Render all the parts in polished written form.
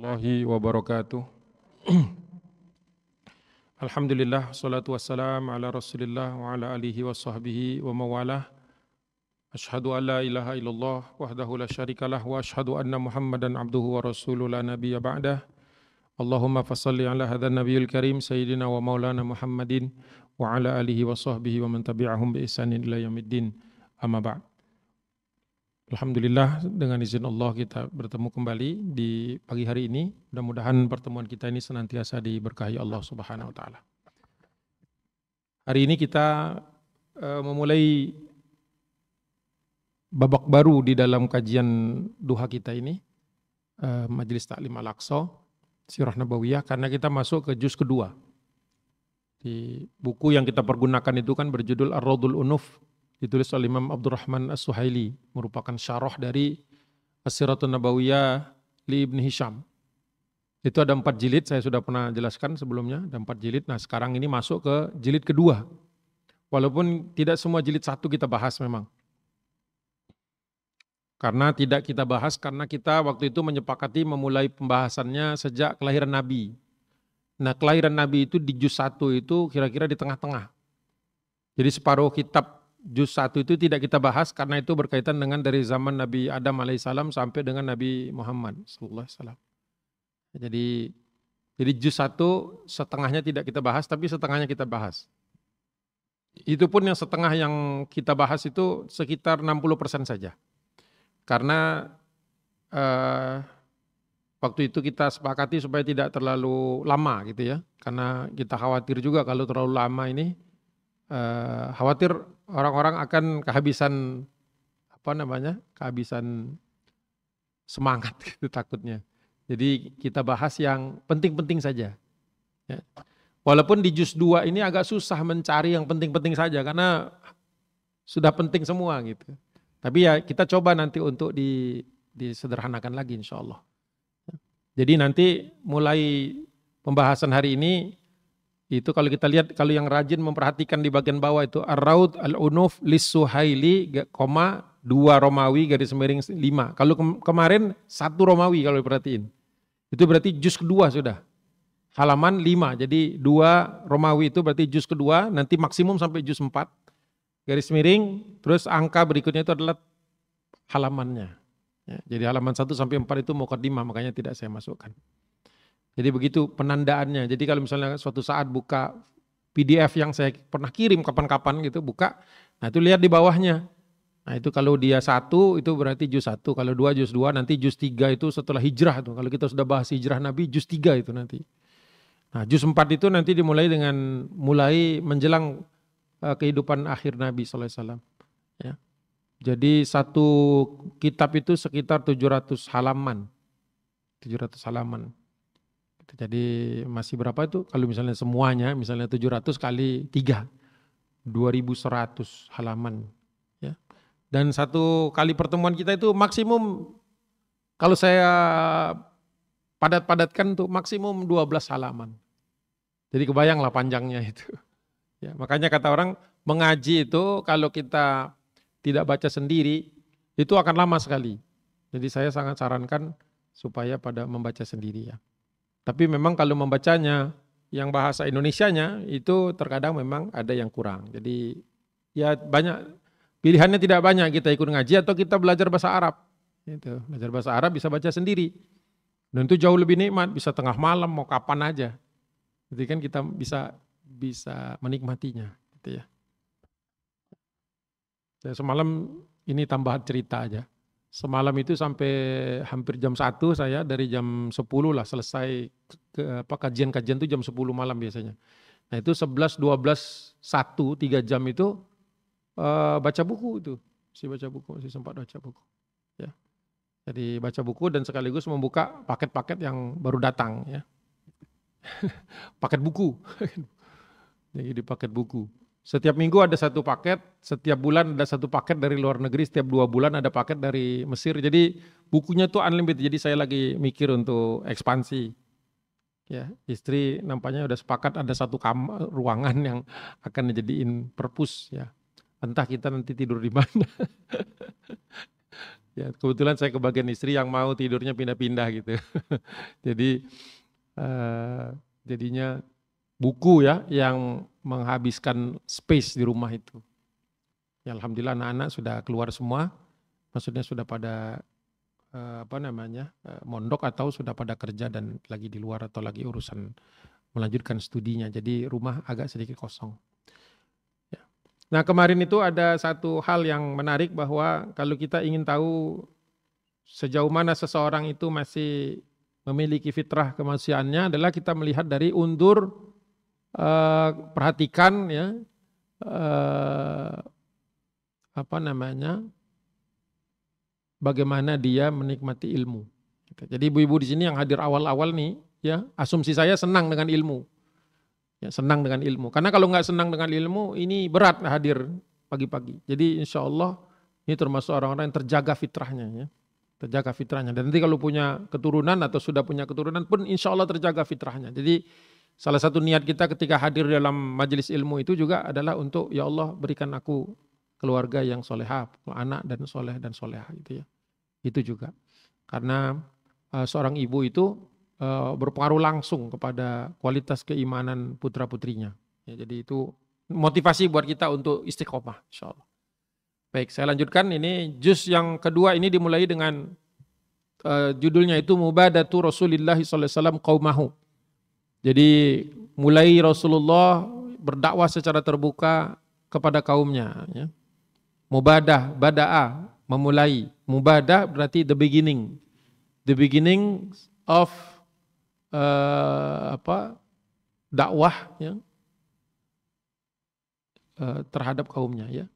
Warahmatullahi wabarakatuh. Alhamdulillah, salatu wassalam ala rasulillah wa ala alihi wa sahbihi wa mawalah. Ashhadu an la ilaha illallah wahdahu la syarikalah wa ashhadu anna muhammadan abduhu wa rasuluh la nabiyya ba'dah. Allahumma fasalli ala hadha nabiyul karim sayyidina wa maulana muhammadin wa ala alihi wa sahbihi wa man tabi'ahum bi ihsanin ila yaumiddin. Amma ba'd. Alhamdulillah, dengan izin Allah kita bertemu kembali di pagi hari ini. Mudah-mudahan pertemuan kita ini senantiasa diberkahi Allah Subhanahu wa taala. Hari ini kita memulai babak baru di dalam kajian duha kita ini, Majelis Taklim Al-Aqsa Sirah Nabawiyah, karena kita masuk ke juz kedua. Di buku yang kita pergunakan itu kan berjudul Ar-Raudul Unuf, ditulis oleh Imam Abdurrahman As-Suhaili, merupakan syarah dari As-Siratun Nabawiyah li Ibn Hisham. Itu ada 4 jilid, saya sudah pernah jelaskan sebelumnya, ada 4 jilid. Nah sekarang ini masuk ke jilid kedua. Walaupun tidak semua jilid 1 kita bahas memang. Karena tidak kita bahas, karena kita waktu itu menyepakati memulai pembahasannya sejak kelahiran Nabi. Nah kelahiran Nabi itu di juz 1 itu kira-kira di tengah-tengah. Jadi separuh kitab juz 1 itu tidak kita bahas karena itu berkaitan dengan dari zaman Nabi Adam alaihissalam sampai dengan Nabi Muhammad sallallahu alaihi wasallam. Jadi juz 1 setengahnya tidak kita bahas, tapi setengahnya kita bahas. Itu pun yang setengah yang kita bahas itu sekitar 60% saja. Karena waktu itu kita sepakati supaya tidak terlalu lama gitu ya. Karena kita khawatir juga kalau terlalu lama ini, khawatir orang-orang akan kehabisan kehabisan semangat gitu takutnya. Jadi kita bahas yang penting-penting saja. Ya. Walaupun di juz 2 ini agak susah mencari yang penting-penting saja karena sudah penting semua gitu. Tapi ya kita coba nanti untuk disederhanakan lagi insya Allah. Jadi nanti mulai pembahasan hari ini, itu kalau kita lihat, kalau yang rajin memperhatikan di bagian bawah itu Ar-Raud Al-Unuf Lis-Suhaili, 2 Romawi garis miring 5. Kalau kemarin 1 Romawi kalau diperhatiin. Itu berarti juz kedua sudah. Halaman 5. Jadi 2 Romawi itu berarti juz kedua, nanti maksimum sampai juz 4. Garis miring, terus angka berikutnya itu adalah halamannya. Ya, jadi halaman 1 sampai 4 itu muqaddimah, makanya tidak saya masukkan. Jadi begitu penandaannya. Jadi kalau misalnya suatu saat buka PDF yang saya pernah kirim kapan-kapan gitu, buka, nah itu lihat di bawahnya. Nah itu kalau dia 1 itu berarti juz 1, kalau 2 juz 2, nanti juz 3 itu setelah hijrah tuh. Kalau kita sudah bahas hijrah Nabi, juz 3 itu nanti. Nah juz 4 itu nanti dimulai dengan mulai menjelang kehidupan akhir Nabi SAW. Ya. Jadi satu kitab itu sekitar 700 halaman. 700 halaman. Jadi masih berapa itu? Kalau misalnya semuanya, misalnya 700 kali 3, 2100 halaman. Ya. Dan satu kali pertemuan kita itu maksimum, kalau saya padat-padatkan tuh maksimum 12 halaman. Jadi kebayanglah panjangnya itu. Ya, makanya kata orang mengaji itu kalau kita tidak baca sendiri itu akan lama sekali. Jadi saya sangat sarankan supaya pada membaca sendiri ya. Tapi memang kalau membacanya yang bahasa Indonesianya itu terkadang memang ada yang kurang. Jadi ya banyak pilihannya, tidak banyak, kita ikut ngaji atau kita belajar bahasa Arab. Itu, belajar bahasa Arab bisa baca sendiri. Dan itu jauh lebih nikmat, bisa tengah malam mau kapan aja. Jadi kan kita bisa menikmatinya gitu ya. Saya semalam ini tambahan cerita aja. Semalam itu sampai hampir jam 1 saya, dari jam 10 lah selesai kajian-kajian itu jam 10 malam biasanya. Nah itu 11, 12, 1, 3 jam itu baca buku itu. Masih sempat baca buku. Ya. Jadi baca buku dan sekaligus membuka paket-paket yang baru datang ya. Paket buku. Jadi di paket buku. Setiap minggu ada 1 paket, setiap bulan ada 1 paket dari luar negeri, setiap 2 bulan ada paket dari Mesir. Jadi bukunya tuh unlimited. Jadi saya lagi mikir untuk ekspansi. Ya, istri nampaknya udah sepakat ada 1 ruangan yang akan dijadiin perpus ya. Entah kita nanti tidur di mana. Ya, kebetulan saya kebagian istri yang mau tidurnya pindah-pindah gitu. Jadi jadinya buku ya yang menghabiskan space di rumah itu. Ya, alhamdulillah anak-anak sudah keluar semua, maksudnya sudah pada mondok atau sudah pada kerja dan lagi di luar atau lagi urusan melanjutkan studinya. Jadi rumah agak sedikit kosong. Ya. Nah, kemarin itu ada satu hal yang menarik bahwa kalau kita ingin tahu sejauh mana seseorang itu masih memiliki fitrah kemanusiaannya adalah kita melihat dari undur, perhatikan ya bagaimana dia menikmati ilmu. Jadi ibu-ibu di sini yang hadir awal-awal nih, ya asumsi saya senang dengan ilmu. Ya, senang dengan ilmu. Karena kalau nggak senang dengan ilmu, ini berat hadir pagi-pagi. Jadi insya Allah ini termasuk orang-orang yang terjaga fitrahnya. Ya. Terjaga fitrahnya. Dan nanti kalau punya keturunan atau sudah punya keturunan pun insya Allah terjaga fitrahnya. Jadi salah satu niat kita ketika hadir dalam majelis ilmu itu juga adalah untuk ya Allah berikan aku keluarga yang solehah, anak dan soleh dan solehah gitu ya. Itu juga. Karena seorang ibu itu berpengaruh langsung kepada kualitas keimanan putra-putrinya. Ya, jadi itu motivasi buat kita untuk istiqomah insyaallah. Baik, saya lanjutkan ini juz yang kedua ini dimulai dengan judulnya itu Mubadatu Rasulillah sallallahu alaihi wasallam qaumahu. Jadi mulai Rasulullah berdakwah secara terbuka kepada kaumnya ya. Mubadah, bada'a, memulai. Mubadah berarti the beginning. The beginning of dakwah ya, terhadap kaumnya ya.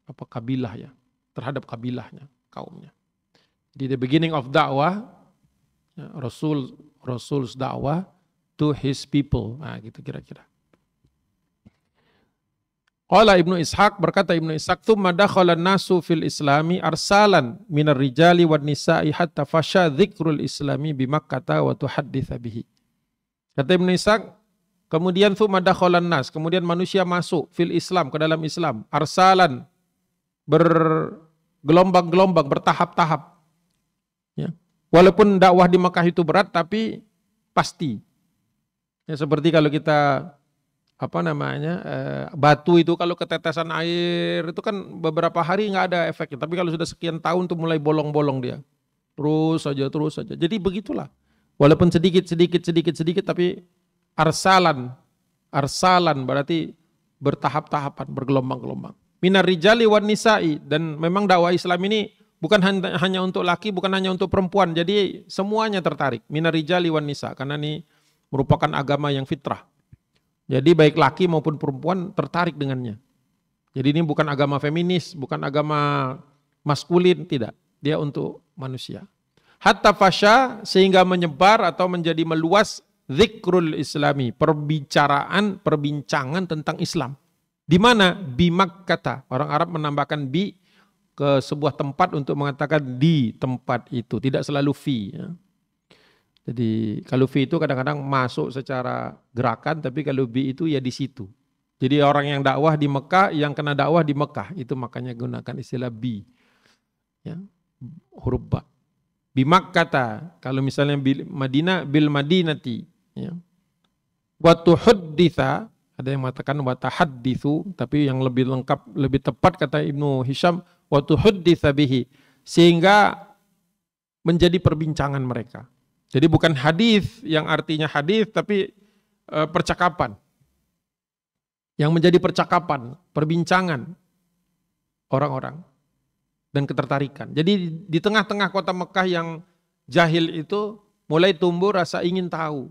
Kabilah ya, terhadap kabilahnya, kaumnya. Jadi the beginning of dakwah ya, Rasul's dakwah to his people. Nah, gitu kira-kira. Qala Ibnu Ishaq, berkata Ibnu Ishaq, "Tsumma dakhala an-nasu fil islami arsalan minar rijali wan nisa'i hatta fasha dzikrul islami bi Makkah wa tuhadditsa bihi." Kata Ibnu Ishaq, kemudian tsumma dakhala an-nas, kemudian manusia masuk fil Islam, ke dalam Islam, arsalan, bergelombang-gelombang, bertahap-tahap. Ya. Walaupun dakwah di Makkah itu berat tapi pasti. Ya, seperti kalau kita batu itu kalau ketetesan air itu kan beberapa hari nggak ada efeknya, tapi kalau sudah sekian tahun tuh mulai bolong-bolong dia, terus saja. Jadi begitulah, walaupun sedikit tapi arsalan berarti bertahap-tahapan, bergelombang-gelombang. Minar rijali wan nisa'i, dan memang dakwah Islam ini bukan hanya untuk laki, bukan hanya untuk perempuan, jadi semuanya tertarik. Minar rijali wan nisa, karena ini merupakan agama yang fitrah. Jadi baik laki maupun perempuan tertarik dengannya. Jadi ini bukan agama feminis, bukan agama maskulin, tidak. Dia untuk manusia. Hatta fasya, sehingga menyebar atau menjadi meluas zikrul islami, perbincangan tentang Islam. Di mana? Bi Makkah. Orang Arab menambahkan bi ke sebuah tempat untuk mengatakan di tempat itu, tidak selalu fi. Ya. Jadi kalau fi itu kadang-kadang masuk secara gerakan, tapi kalau bi itu ya di situ. Jadi orang yang dakwah di Mekah, yang kena dakwah di Mekah, itu makanya gunakan istilah bi. Ya, huruf ba. Bi Makkah, kalau misalnya Madinah bil Madinati. Ya. Wa tuhadditsa, ada yang mengatakan wa tahadditsu, tapi yang lebih lengkap, lebih tepat kata Ibnu Hisham, wa tuhadditsa bihi, sehingga menjadi perbincangan mereka. Jadi bukan hadis yang artinya hadis, tapi percakapan. Yang menjadi percakapan, perbincangan orang-orang dan ketertarikan. Jadi di tengah-tengah kota Mekah yang jahil itu mulai tumbuh rasa ingin tahu.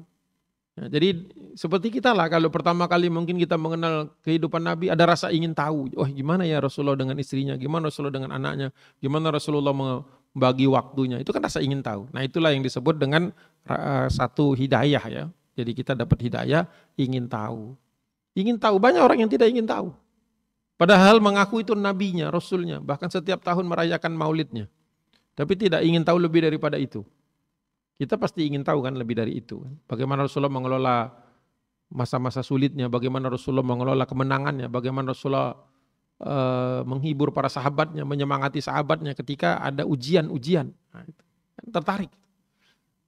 Ya, jadi seperti kita lah, kalau pertama kali mungkin kita mengenal kehidupan Nabi, ada rasa ingin tahu. Oh, gimana ya Rasulullah dengan istrinya, gimana Rasulullah dengan anaknya, gimana Rasulullah membagi waktunya. Itu kan rasa ingin tahu. Nah, itulah yang disebut dengan satu hidayah ya. Jadi kita dapat hidayah, ingin tahu. Ingin tahu, banyak orang yang tidak ingin tahu. Padahal mengaku itu nabinya, rasulnya, bahkan setiap tahun merayakan maulidnya. Tapi tidak ingin tahu lebih daripada itu. Kita pasti ingin tahu kan lebih dari itu. Bagaimana Rasulullah mengelola masa-masa sulitnya, bagaimana Rasulullah mengelola kemenangannya, bagaimana Rasulullah menghibur para sahabatnya, menyemangati sahabatnya ketika ada ujian-ujian. Nah, itu. Tertarik.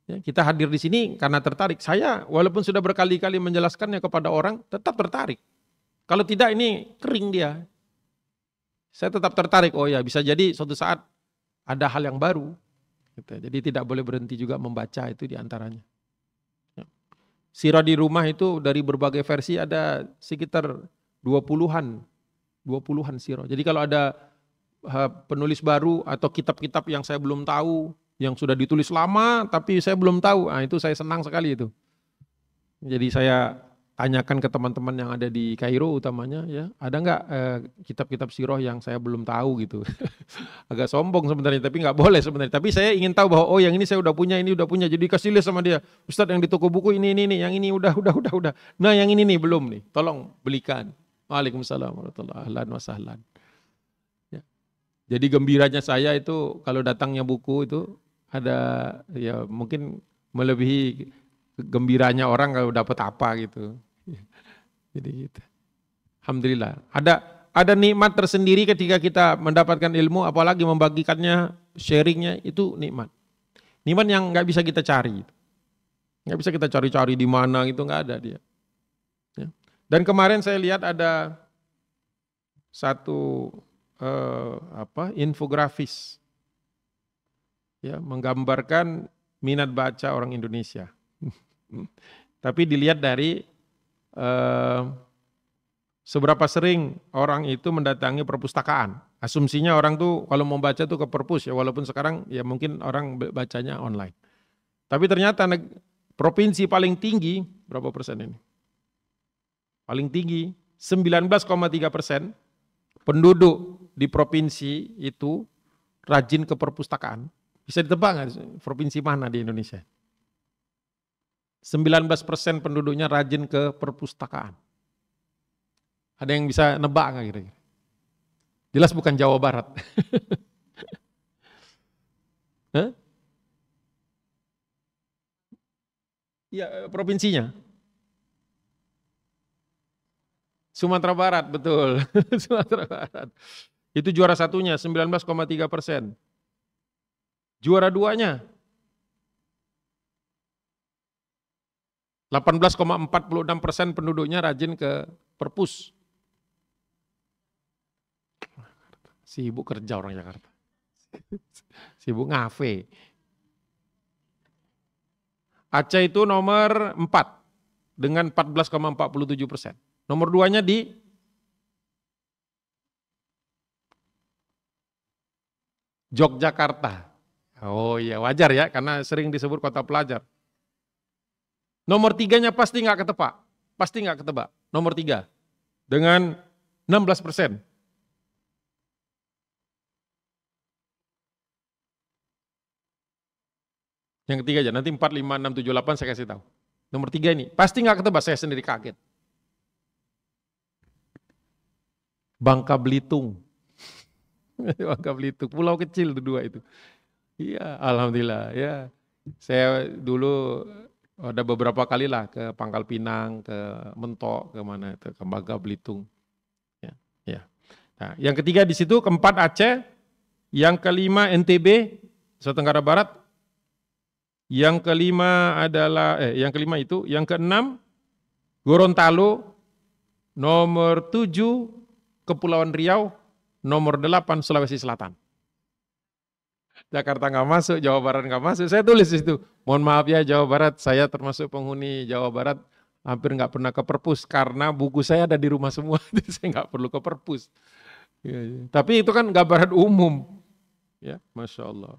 Ya, kita hadir di sini karena tertarik. Saya walaupun sudah berkali-kali menjelaskannya kepada orang, tetap tertarik. Kalau tidak ini kering dia. Saya tetap tertarik. Oh ya, bisa jadi suatu saat ada hal yang baru. Gitu. Jadi tidak boleh berhenti juga membaca itu diantaranya. Ya. Sirah di rumah itu dari berbagai versi ada sekitar 20-an sirah. Jadi kalau ada penulis baru atau kitab-kitab yang saya belum tahu, yang sudah ditulis lama tapi saya belum tahu, nah itu saya senang sekali itu. Jadi saya tanyakan ke teman-teman yang ada di Kairo utamanya, ya ada nggak kitab-kitab sirah yang saya belum tahu gitu. Agak sombong sebenarnya, tapi nggak boleh sebenarnya. Tapi saya ingin tahu bahwa oh yang ini saya udah punya, ini udah punya. Jadi kasih lihat sama dia, Ustadz yang di toko buku ini, yang ini udah. Nah yang ini nih belum nih, tolong belikan. Waalaikumsalam warahmatullahi wabarakatuh. Ahlan wa sahlan. Ya. Jadi gembiranya saya itu kalau datangnya buku itu ada ya mungkin melebihi gembiranya orang kalau dapat apa gitu. Jadi gitu. Alhamdulillah. Ada nikmat tersendiri ketika kita mendapatkan ilmu, apalagi membagikannya, sharingnya itu nikmat. Nikmat yang nggak bisa kita cari. Nggak bisa kita cari-cari di mana gitu, nggak ada dia. Ya. Dan kemarin saya lihat ada satu infografis. Ya, menggambarkan minat baca orang Indonesia. Tapi dilihat dari seberapa sering orang itu mendatangi perpustakaan. Asumsinya orang tuh kalau mau baca tuh ke perpus ya, walaupun sekarang ya mungkin orang bacanya online. Tapi ternyata provinsi paling tinggi, berapa persen ini? Paling tinggi, 19,3% penduduk di provinsi itu rajin ke perpustakaan. Bisa ditebak nggak provinsi mana di Indonesia? 19% penduduknya rajin ke perpustakaan. Ada yang bisa nebak nggak kira-kira? Jelas bukan Jawa Barat. Hah? Ya, provinsinya. Sumatera Barat, betul. Sumatera Barat. Itu juara satunya, 19,3%. Juara duanya 18,46% penduduknya rajin ke perpus. Sibuk kerja orang Jakarta. Sibuk ngafe. Aceh itu nomor 4 dengan 14,47%. Nomor 2-nya di Yogyakarta. Oh iya wajar ya, karena sering disebut kota pelajar. Nomor 3-nya pasti nggak ketebak. Nomor 3 dengan 16%. Yang ketiga aja, nanti 4, 5, 6, 7, 8 saya kasih tahu. Nomor 3 ini, pasti nggak ketebak, saya sendiri kaget. Bangka Belitung. Bangka Belitung, pulau kecil itu dua itu. Iya, alhamdulillah ya. Saya dulu ada beberapa kali lah ke Pangkal Pinang, ke Mentok, ke mana itu, ke Bangka Belitung. Ya, ya. Nah, yang ketiga di situ, keempat Aceh, yang kelima NTB, Nusa Tenggara Barat, yang kelima adalah yang kelima itu, yang keenam Gorontalo, nomor 7 Kepulauan Riau, nomor 8 Sulawesi Selatan. Jakarta nggak masuk, Jawa Barat nggak masuk. Saya tulis di situ. Mohon maaf ya Jawa Barat, saya termasuk penghuni Jawa Barat hampir nggak pernah ke perpus karena buku saya ada di rumah semua, jadi saya nggak perlu ke perpus. Ya, ya. Tapi itu kan gambaran umum, ya, masya Allah.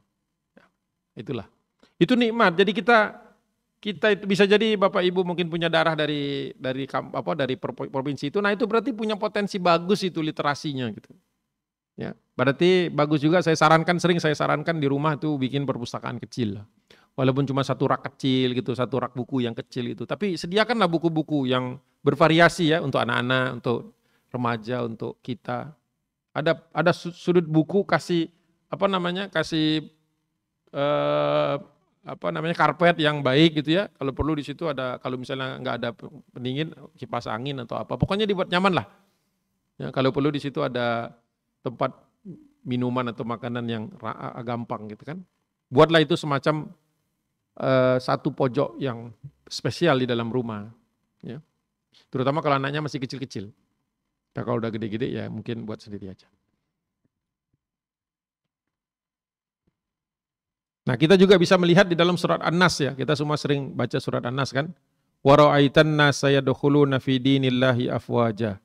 Ya, itulah. Itu nikmat. Jadi kita itu bisa jadi Bapak Ibu mungkin punya darah dari provinsi itu. Nah itu berarti punya potensi bagus itu literasinya gitu. Ya, berarti bagus juga sering saya sarankan di rumah tuh bikin perpustakaan kecil lah. Walaupun cuma satu rak kecil gitu, satu rak buku yang kecil itu. Tapi sediakanlah buku-buku yang bervariasi ya untuk anak-anak, untuk remaja, untuk kita. Ada sudut buku kasih karpet yang baik gitu ya. Kalau perlu di situ ada, kalau misalnya nggak ada pendingin, kipas angin atau apa. Pokoknya dibuat nyaman lah. Ya, kalau perlu di situ ada tempat minuman atau makanan yang gampang gitu kan. Buatlah itu semacam satu pojok yang spesial di dalam rumah. Ya. Terutama kalau anaknya masih kecil-kecil. Nah, kalau udah gede-gede ya mungkin buat sendiri aja. Nah, kita juga bisa melihat di dalam surat An-Nas ya. Kita semua sering baca surat An-Nas kan. Wa ra'aitan nasa yadkhuluna fi dinillahi afwaja.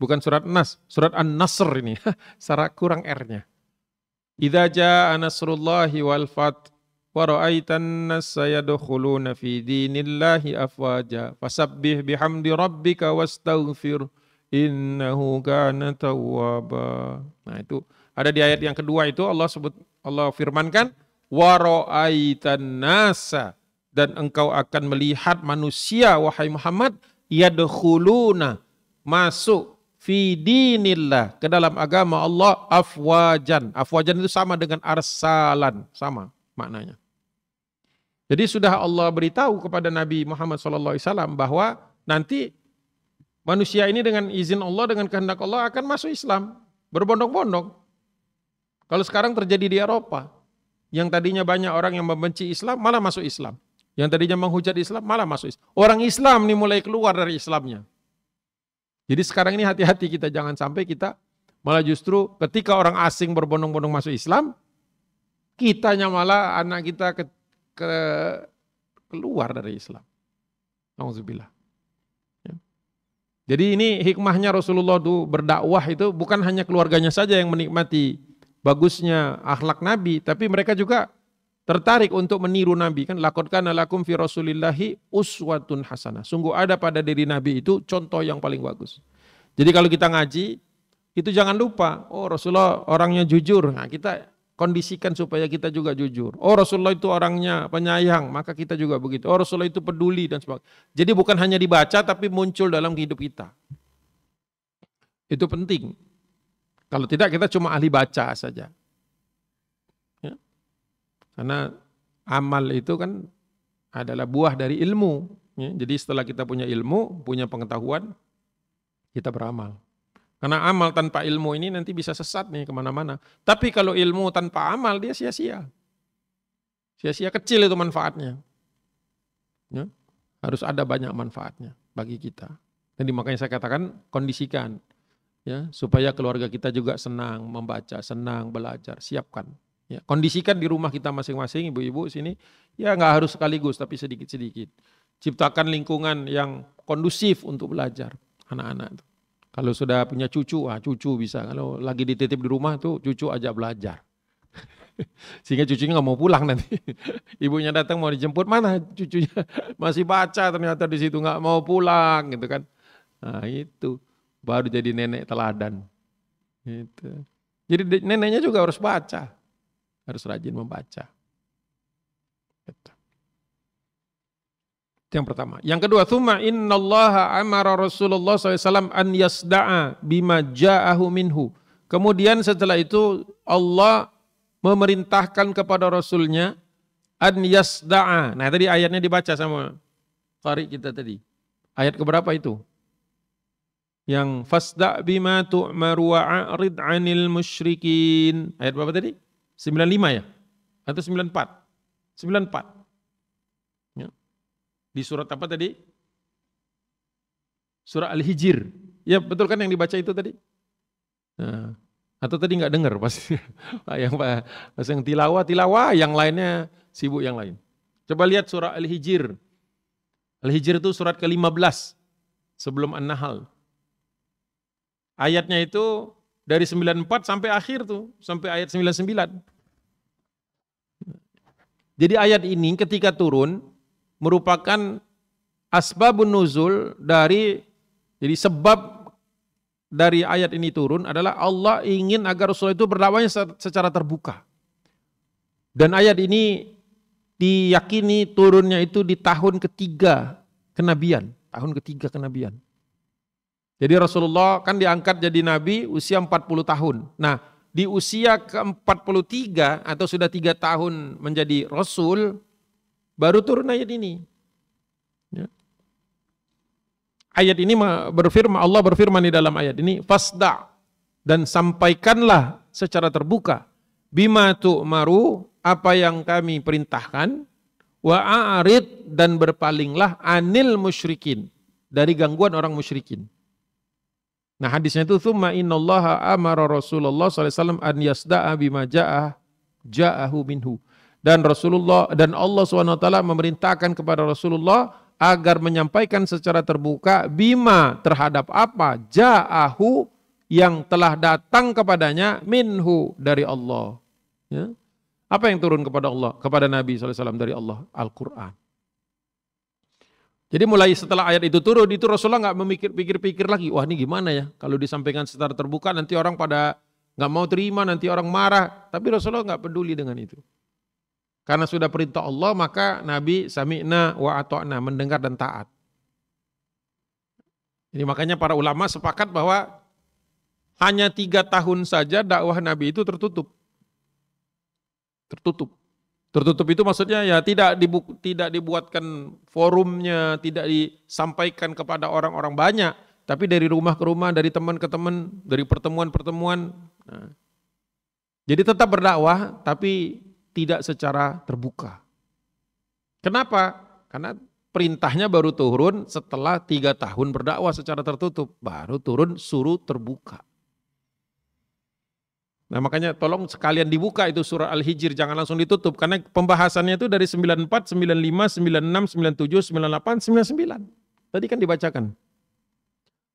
Bukan surat An-Nas, surat An-Nasr ini. Secara kurang R-nya. Idza jaa nasrullahi wal fath wa ra'aitan nasa yadkhuluna fi dinillahi afwaja. Fasabbih bihamdi rabbika wastaghfir innahu kana tawwaba. Nah, itu ada di ayat yang kedua itu Allah firmankan wa ra'aitan nasa, dan engkau akan melihat manusia wahai Muhammad yadkhuluna, masuk fi dinillah, ke dalam agama Allah afwajan. Afwajan itu sama dengan arsalan, sama maknanya. Jadi sudah Allah beritahu kepada Nabi Muhammad SAW bahwa nanti manusia ini dengan izin Allah, dengan kehendak Allah akan masuk Islam berbondong-bondong. Kalau sekarang terjadi di Eropa, yang tadinya banyak orang yang membenci Islam malah masuk Islam. Yang tadinya menghujat Islam malah masuk Islam. Orang Islam nih mulai keluar dari Islamnya. Jadi sekarang ini hati-hati kita, jangan sampai kita malah justru ketika orang asing berbondong-bondong masuk Islam, kitanya malah anak kita keluar dari Islam. Alhamdulillah. Ya. Jadi ini hikmahnya Rasulullah itu berdakwah itu bukan hanya keluarganya saja yang menikmati bagusnya akhlak Nabi, tapi mereka juga tertarik untuk meniru Nabi kan. Laqad kana lakum fi Rasulillahi uswatun hasanah. Sungguh ada pada diri Nabi itu contoh yang paling bagus. Jadi kalau kita ngaji itu jangan lupa, oh Rasulullah orangnya jujur. Nah, kita kondisikan supaya kita juga jujur. Oh Rasulullah itu orangnya penyayang, maka kita juga begitu. Oh Rasulullah itu peduli dan sebagainya. Jadi bukan hanya dibaca tapi muncul dalam hidup kita. Itu penting. Kalau tidak kita cuma ahli baca saja. Ya. Karena amal itu kan adalah buah dari ilmu. Ya. Jadi setelah kita punya ilmu, punya pengetahuan, kita beramal. Karena amal tanpa ilmu ini nanti bisa sesat nih kemana-mana. Tapi kalau ilmu tanpa amal dia sia-sia. Sia-sia, kecil itu manfaatnya. Ya. Harus ada banyak manfaatnya bagi kita. Jadi makanya saya katakan kondisikan. Ya, supaya keluarga kita juga senang membaca, senang belajar, siapkan. Ya, kondisikan di rumah kita masing-masing, ibu-ibu sini, ya nggak harus sekaligus, tapi sedikit-sedikit. Ciptakan lingkungan yang kondusif untuk belajar anak-anak. Kalau sudah punya cucu, cucu bisa. Kalau lagi dititip di rumah tuh cucu ajak belajar. Sehingga cucunya nggak mau pulang nanti. Ibunya datang mau dijemput, mana cucunya masih baca ternyata di situ nggak mau pulang gitu kan. Nah itu. Baru jadi nenek teladan. Gitu. Jadi neneknya juga harus baca. Harus rajin membaca. Gitu. Itu yang pertama. Yang kedua, tsumma innallaha amara Rasulullah SAW an yasda'a bima ja'ahu minhu. Kemudian setelah itu Allah memerintahkan kepada Rasulnya an yasda'a. Nah tadi ayatnya dibaca sama qari kita tadi. Ayat keberapa itu? Yang fasda' bima tu'maru wa'arid 'anil musyrikin. Ayat berapa tadi? 95 ya? Atau 94? 94. Ya. Di surat apa tadi? Surah Al-Hijr. Ya betul kan yang dibaca itu tadi? Nah, atau tadi nggak dengar pasti. Pas yang tilawah, yang lainnya sibuk yang lain. Coba lihat surah Al-Hijr. Al-Hijr itu surat ke-15 sebelum An-Nahl. Ayatnya itu dari 94 sampai akhir tuh, sampai ayat 99. Jadi ayat ini ketika turun merupakan asbabun nuzul dari, jadi sebab dari ayat ini turun adalah Allah ingin agar Rasulullah itu berdakwahnya secara terbuka. Dan ayat ini diyakini turunnya itu di tahun ketiga kenabian, Jadi Rasulullah kan diangkat jadi nabi usia 40 tahun. Nah, di usia ke-43 atau sudah 3 tahun menjadi rasul, baru turun ayat ini. Ya. ayat ini berfirman, Allah berfirman di dalam ayat ini, fasda, dan sampaikanlah secara terbuka, bima tu'maru, apa yang kami perintahkan, wa a'rid, dan berpalinglah anil musyrikin, dari gangguan orang musyrikin. Nah hadisnya itu, thumma innallaha amara Rasulullah SAW an yasda'a bima ja'ahu minhu. Dan Rasulullah dan Allah SWT memerintahkan kepada Rasulullah agar menyampaikan secara terbuka bima, terhadap apa, ja'ahu, yang telah datang kepadanya, minhu, dari Allah. Ya. Apa yang turun kepada Allah, kepada Nabi SAW dari Allah? Al-Quran. Jadi mulai setelah ayat itu turun, itu Rasulullah nggak memikir-pikir lagi, wah ini gimana ya, kalau disampaikan secara terbuka nanti orang pada nggak mau terima, nanti orang marah. Tapi Rasulullah nggak peduli dengan itu. Karena sudah perintah Allah, maka Nabi sami'na wa ata'na, mendengar dan taat. Ini makanya para ulama sepakat bahwa hanya 3 tahun saja dakwah Nabi itu tertutup. Tertutup itu maksudnya ya tidak dibuatkan forumnya, tidak disampaikan kepada orang-orang banyak, tapi dari rumah ke rumah, dari teman ke teman, dari pertemuan-pertemuan. Nah, jadi tetap berdakwah, tapi tidak secara terbuka. Kenapa? Karena perintahnya baru turun setelah 3 tahun berdakwah secara tertutup, baru turun suruh terbuka. Nah makanya tolong sekalian dibuka itu surah Al-Hijr, jangan langsung ditutup. Karena pembahasannya itu dari 94, 95, 96, 97, 98, 99. Tadi kan dibacakan.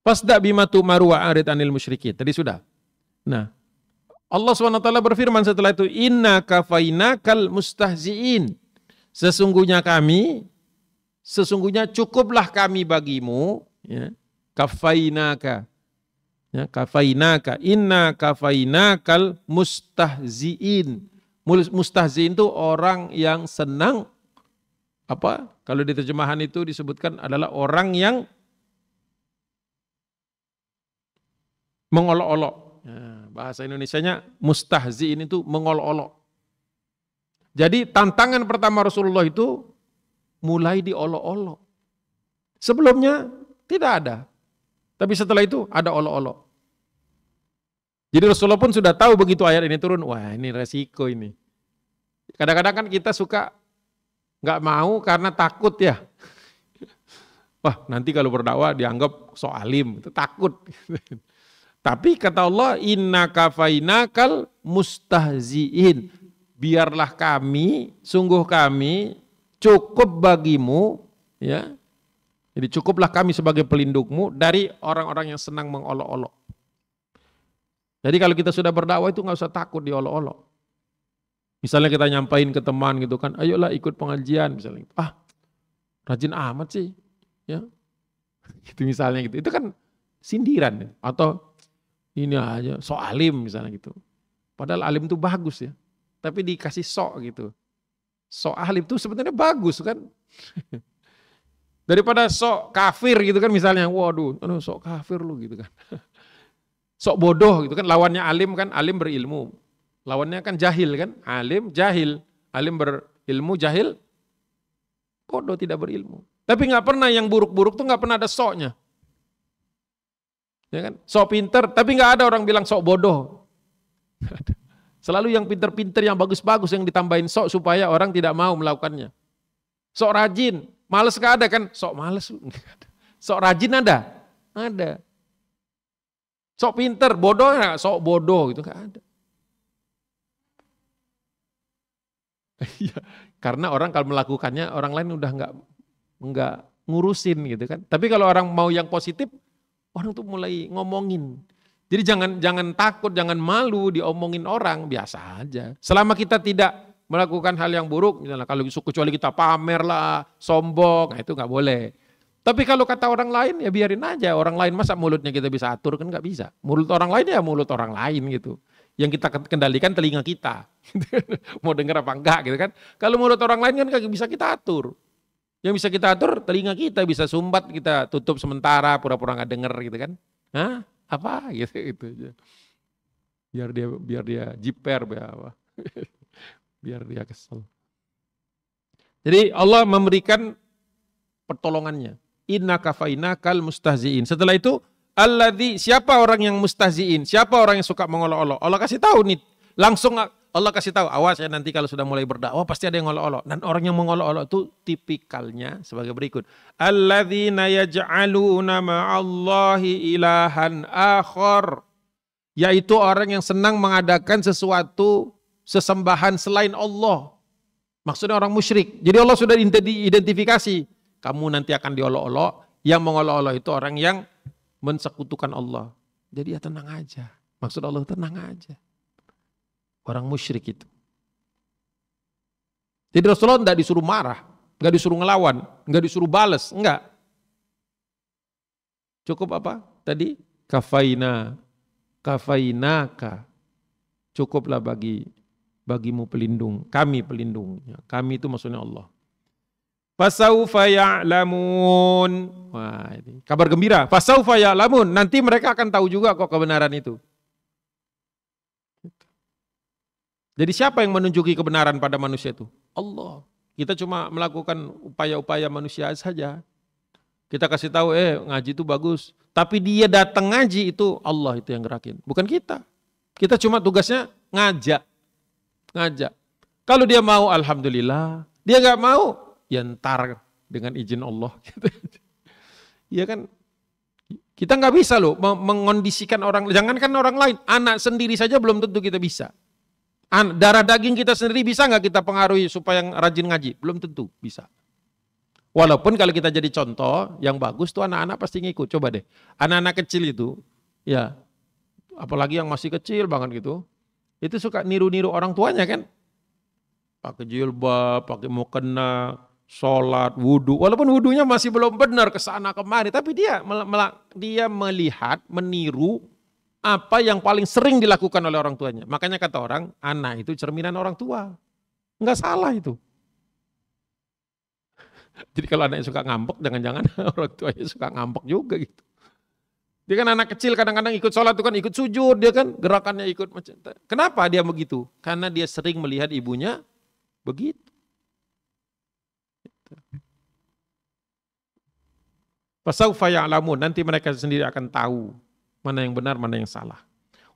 Fasda bima tu'maru wa arid anil musyrikin. Tadi sudah. Nah Allah SWT berfirman setelah itu, inna kafainakal mustahzi'in. Sesungguhnya cukuplah kami bagimu. Ya, kafainaka. Ya, kafainaka, inna kafainakal mustahziin. Mustahziin itu orang yang senang, apa? Kalau di terjemahan itu disebutkan adalah orang yang mengolok-olok. Ya, bahasa Indonesianya mustahziin itu mengolok-olok. Jadi tantangan pertama Rasulullah itu mulai diolok-olok. Sebelumnya tidak ada. Tapi setelah itu ada olok-olok. Jadi Rasulullah pun sudah tahu begitu ayat ini turun, wah ini resiko ini. Kadang-kadang kan kita suka nggak mau karena takut ya. Wah nanti kalau berdakwah dianggap sok alim, itu takut. Tapi kata Allah, inna kafainakal mustahziin. Biarlah kami, sungguh kami cukup bagimu, ya. Jadi cukuplah kami sebagai pelindungmu dari orang-orang yang senang mengolok-olok. Jadi kalau kita sudah berdakwah itu nggak usah takut diolok-olok. Misalnya kita nyampain ke teman gitu kan, ayolah ikut pengajian misalnya. Ah, rajin amat sih, ya. Gitu misalnya gitu. Itu kan sindiran ya. Atau ini aja sok alim misalnya gitu. Padahal alim itu bagus ya. Tapi dikasih sok gitu. Sok alim itu sebenarnya bagus kan. Daripada sok kafir gitu kan misalnya, waduh, sok kafir lu gitu kan. Sok bodoh gitu kan, lawannya alim kan, alim berilmu. Lawannya kan jahil kan, alim jahil. Alim berilmu, jahil bodoh, tidak berilmu. Tapi nggak pernah yang buruk-buruk tuh nggak pernah ada soknya. Ya kan? Sok pinter, tapi nggak ada orang bilang sok bodoh. Selalu yang pinter-pinter, yang bagus-bagus yang ditambahin sok supaya orang tidak mau melakukannya. Sok rajin, males gak ada kan? Sok males. Sok rajin ada? Ada. Sok pinter, bodoh gak? Sok bodoh gitu gak ada. Karena orang kalau melakukannya orang lain udah nggak ngurusin gitu kan. Tapi kalau orang mau yang positif, orang tuh mulai ngomongin. Jadi jangan takut, jangan malu diomongin orang, biasa aja. Selama kita tidak melakukan hal yang buruk, misalnya kalau kecuali kita pamer lah, sombong, nah itu nggak boleh. Tapi kalau kata orang lain ya biarin aja. Orang lain masa mulutnya kita bisa atur, kan nggak bisa. Mulut orang lain ya mulut orang lain gitu. Yang kita kendalikan telinga kita. Mau dengar apa enggak gitu kan. Kalau mulut orang lain kan nggak bisa kita atur. Yang bisa kita atur telinga kita, bisa sumbat kita tutup sementara, pura-pura nggak denger gitu kan. Hah? Apa gitu aja. Biar dia jiper biar dia kesel. Jadi Allah memberikan pertolongannya. inna kafainakal mustahziin. Setelah itu alladzi, siapa orang yang mustahziin? Siapa orang yang suka mengolok-olok? Allah kasih tahu nih. Langsung Allah kasih tahu, awas ya nanti kalau sudah mulai berdakwah pasti ada yang ngolok-olok. Dan orang yang mengolok-olok itu tipikalnya sebagai berikut. Alladzina yaj'aluna ma'allahi ilahan akhar. Yaitu orang yang senang mengadakan sesuatu sesembahan selain Allah. Maksudnya orang musyrik. Jadi Allah sudah identifikasi. Kamu nanti akan diolok-olok. Yang mengolok-olok itu orang yang mensekutukan Allah. Jadi ya tenang aja. Maksud Allah tenang aja. Orang musyrik itu. Jadi Rasulullah tidak disuruh marah, nggak disuruh ngelawan, nggak disuruh bales, enggak. Cukup apa? Tadi kafainaka. Cukuplah bagimu pelindung, kami pelindungnya. Kami itu maksudnya Allah. Fasaufa ya'lamun. Wah, ini kabar gembira. Fasaufa ya'lamun. Nanti mereka akan tahu juga kok kebenaran itu. Jadi siapa yang menunjuki kebenaran pada manusia itu? Allah. Kita cuma melakukan upaya-upaya manusia saja. Kita kasih tahu, ngaji itu bagus. Tapi dia datang ngaji itu Allah itu yang gerakin. Bukan kita. Kita cuma tugasnya ngajak. Kalau dia mau, alhamdulillah. Dia nggak mau, ya ntar dengan izin Allah. Iya kan? Kita nggak bisa loh mengondisikan orang. Jangankan orang lain, anak sendiri saja belum tentu kita bisa. Darah daging kita sendiri bisa nggak kita pengaruhi supaya rajin ngaji? Belum tentu bisa. Walaupun kalau kita jadi contoh yang bagus tuh anak-anak pasti ngikut. Coba deh, anak-anak kecil itu, ya apalagi yang masih kecil banget gitu, itu suka niru-niru orang tuanya kan? Pakai jilbab, pakai mukena, sholat, wudhu. Walaupun wudhunya masih belum benar kesana kemari, tapi dia melihat, meniru apa yang paling sering dilakukan oleh orang tuanya. Makanya kata orang, anak itu cerminan orang tua. Enggak salah itu. Jadi kalau anaknya suka ngambek, jangan-jangan orang tuanya suka ngambek juga gitu. Dia kan anak kecil kadang-kadang ikut sholat itu kan ikut sujud, dia kan gerakannya ikut macam. Kenapa dia begitu? Karena dia sering melihat ibunya begitu. Fasaufa ya'lamun, nanti mereka sendiri akan tahu mana yang benar, mana yang salah.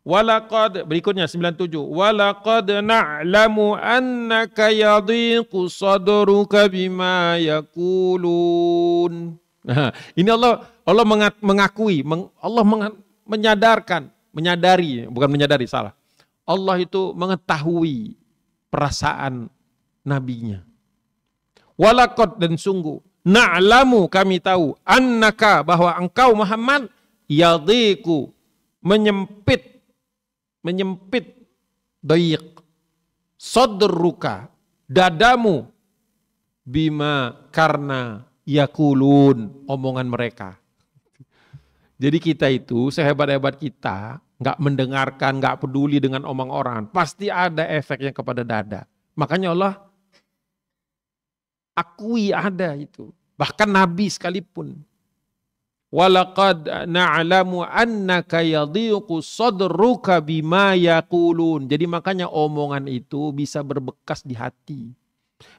Walaqad, berikutnya 97. Walaqad na'lamu annaka yadhiqu sadruka bima yaqulun. Nah, ini Allah mengakui, Allah menyadari, salah. Allah itu mengetahui perasaan nabinya. Walaqad, dan sungguh, na'lamu, kami tahu, annaka, bahwa engkau Muhammad yadhiqu, menyempit dayik, sadruka, dadamu, bima, karena yakulun, omongan mereka. Jadi kita itu sehebat-hebat kita nggak mendengarkan, nggak peduli dengan omong orang, pasti ada efeknya kepada dada. Makanya Allah akui ada itu. Bahkan Nabi sekalipun. Walaqad na'lamu annaka yadhiqu sadruka bima yaqulun. Jadi makanya omongan itu bisa berbekas di hati.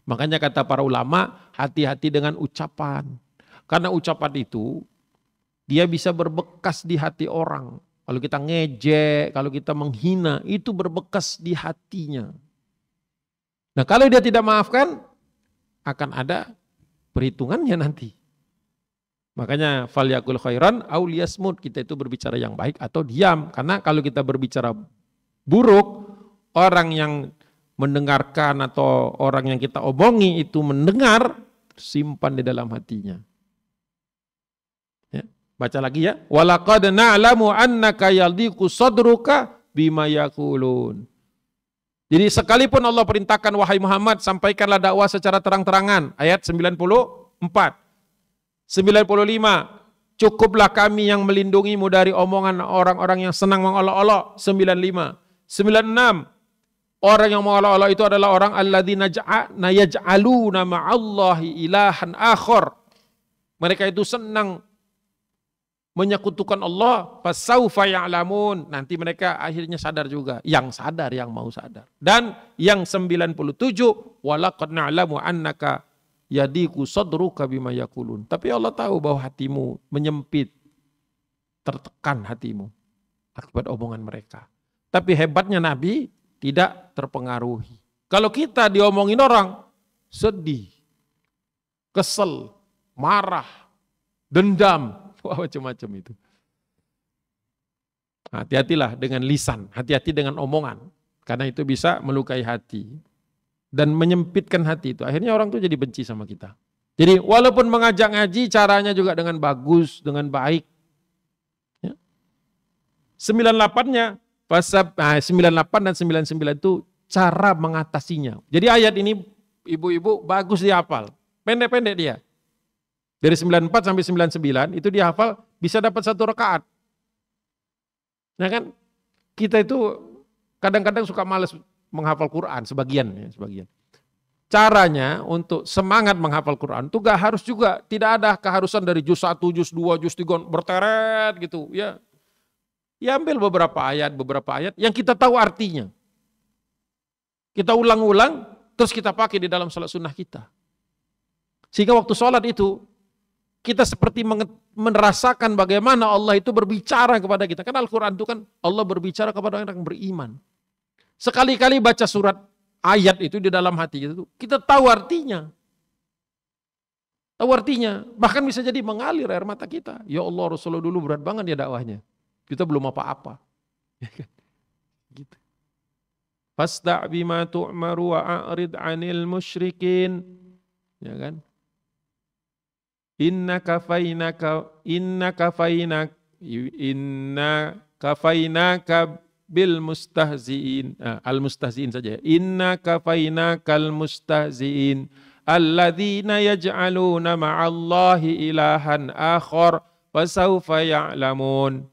Makanya kata para ulama, hati-hati dengan ucapan. Karena ucapan itu dia bisa berbekas di hati orang. Kalau kita ngejek, kalau kita menghina, itu berbekas di hatinya. Nah, kalau dia tidak maafkan, akan ada perhitungannya nanti. Makanya falyakul khairan aw liyasmut, kita itu berbicara yang baik atau diam. Karena kalau kita berbicara buruk, orang yang mendengarkan atau orang yang kita omongi itu mendengar, simpan di dalam hatinya. Ya, baca lagi ya. Walaqad na'lamu annaka yadhiqu sadruka bima yaqulun. Jadi sekalipun Allah perintahkan, wahai Muhammad, sampaikanlah dakwah secara terang-terangan. Ayat 94. 95, cukuplah kami yang melindungimu dari omongan orang-orang yang senang mengolok-olok. 95. 96, orang yang mengolok-olok itu adalah orang alladzina yaj'aluna ma'allahi ilahan akhar. Mereka itu senang menyekutukan Allah. Fasaufa ya'lamun, nanti mereka akhirnya sadar juga. Yang sadar, yang mau sadar. Dan yang 97, walaqad na'lamu annaka Yadiku sadruka bima yakulun. Tapi Allah tahu bahwa hatimu menyempit, tertekan hatimu akibat omongan mereka. Tapi hebatnya Nabi tidak terpengaruhi. Kalau kita diomongin orang, sedih, kesel, marah, dendam, wah macam-macam itu. Hati-hatilah dengan lisan, hati-hati dengan omongan. Karena itu bisa melukai hati. Dan menyempitkan hati itu. Akhirnya orang tuh jadi benci sama kita. Jadi walaupun mengajak ngaji, caranya juga dengan bagus, dengan baik. Ya. 98-nya, 98 dan 99 itu cara mengatasinya. Jadi ayat ini ibu-ibu bagus dihafal. Pendek-pendek dia. Dari 94 sampai 99 itu dihafal bisa dapat 1 rakaat. Nah kan kita itu kadang-kadang suka malas menghafal Quran, sebagian. Caranya untuk semangat menghafal Quran itu gak harus juga, tidak ada keharusan dari juz 1, juz 2, juz 3 berteret gitu. Ya ambil beberapa ayat yang kita tahu artinya. Kita ulang-ulang, terus kita pakai di dalam salat sunnah kita. Sehingga waktu sholat itu, kita seperti merasakan bagaimana Allah itu berbicara kepada kita. Karena Al-Quran itu kan Allah berbicara kepada orang yang beriman. Sekali-kali baca surat ayat itu di dalam hati kita tahu artinya. Tahu artinya. Bahkan bisa jadi mengalir air mata kita. Ya Allah, Rasulullah dulu berat banget ya dakwahnya. Kita belum apa-apa. Gitu. Fasda' bima tu'maru wa a'rid 'anil musyrikin. Ya kan? Inna kafainaka bil mustahziin. Al mustahziin saja. Inna kafainakal mustahziin alladzina yaj'aluna ma'allahi ilahan akhar fasawfa ya'lamun.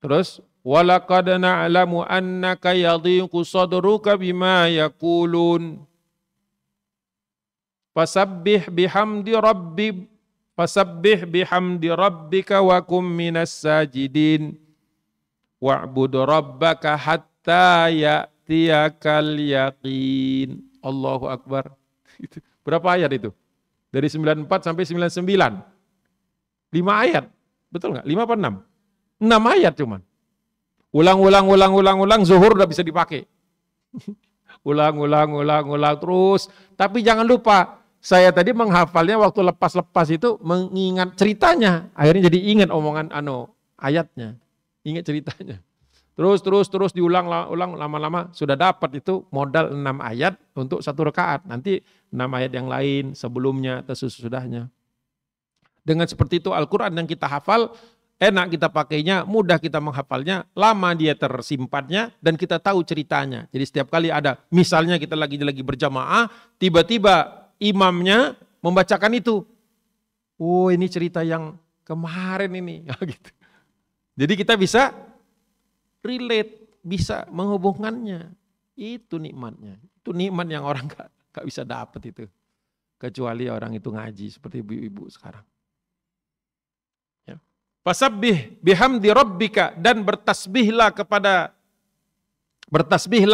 Terus walaqad na'lamu annaka yadhiqu sadruka bima yaqulun. Fasabbih bihamdi rabbika wa kum minas sajidin. Wa'bud rabbaka hatta ya'tiyakal yaqin. Allahu Akbar. Berapa ayat itu? Dari 94 sampai 99. 5 ayat. Betul nggak? 5 apa 6? 6 ayat cuman. Ulang, zuhur udah bisa dipakai. ulang terus. Tapi jangan lupa, saya tadi menghafalnya waktu lepas-lepas itu mengingat ceritanya. Akhirnya jadi ingat omongan ayatnya. Ingat ceritanya. Terus diulang lama-lama sudah dapat itu modal 6 ayat untuk 1 rakaat. Nanti 6 ayat yang lain sebelumnya atau sesudahnya. Dengan seperti itu Al-Quran yang kita hafal enak kita pakainya, mudah kita menghafalnya, lama dia tersimpannya dan kita tahu ceritanya. Jadi setiap kali ada, misalnya kita lagi berjamaah, tiba-tiba imamnya membacakan itu. Oh, ini cerita yang kemarin ini. Gitu. Jadi kita bisa relate, bisa menghubungkannya. Itu nikmatnya. Itu nikmat yang orang gak bisa dapat itu. Kecuali orang itu ngaji seperti ibu-ibu sekarang. Ya. Fasabbih bihamdi rabbika, dan bertasbihlah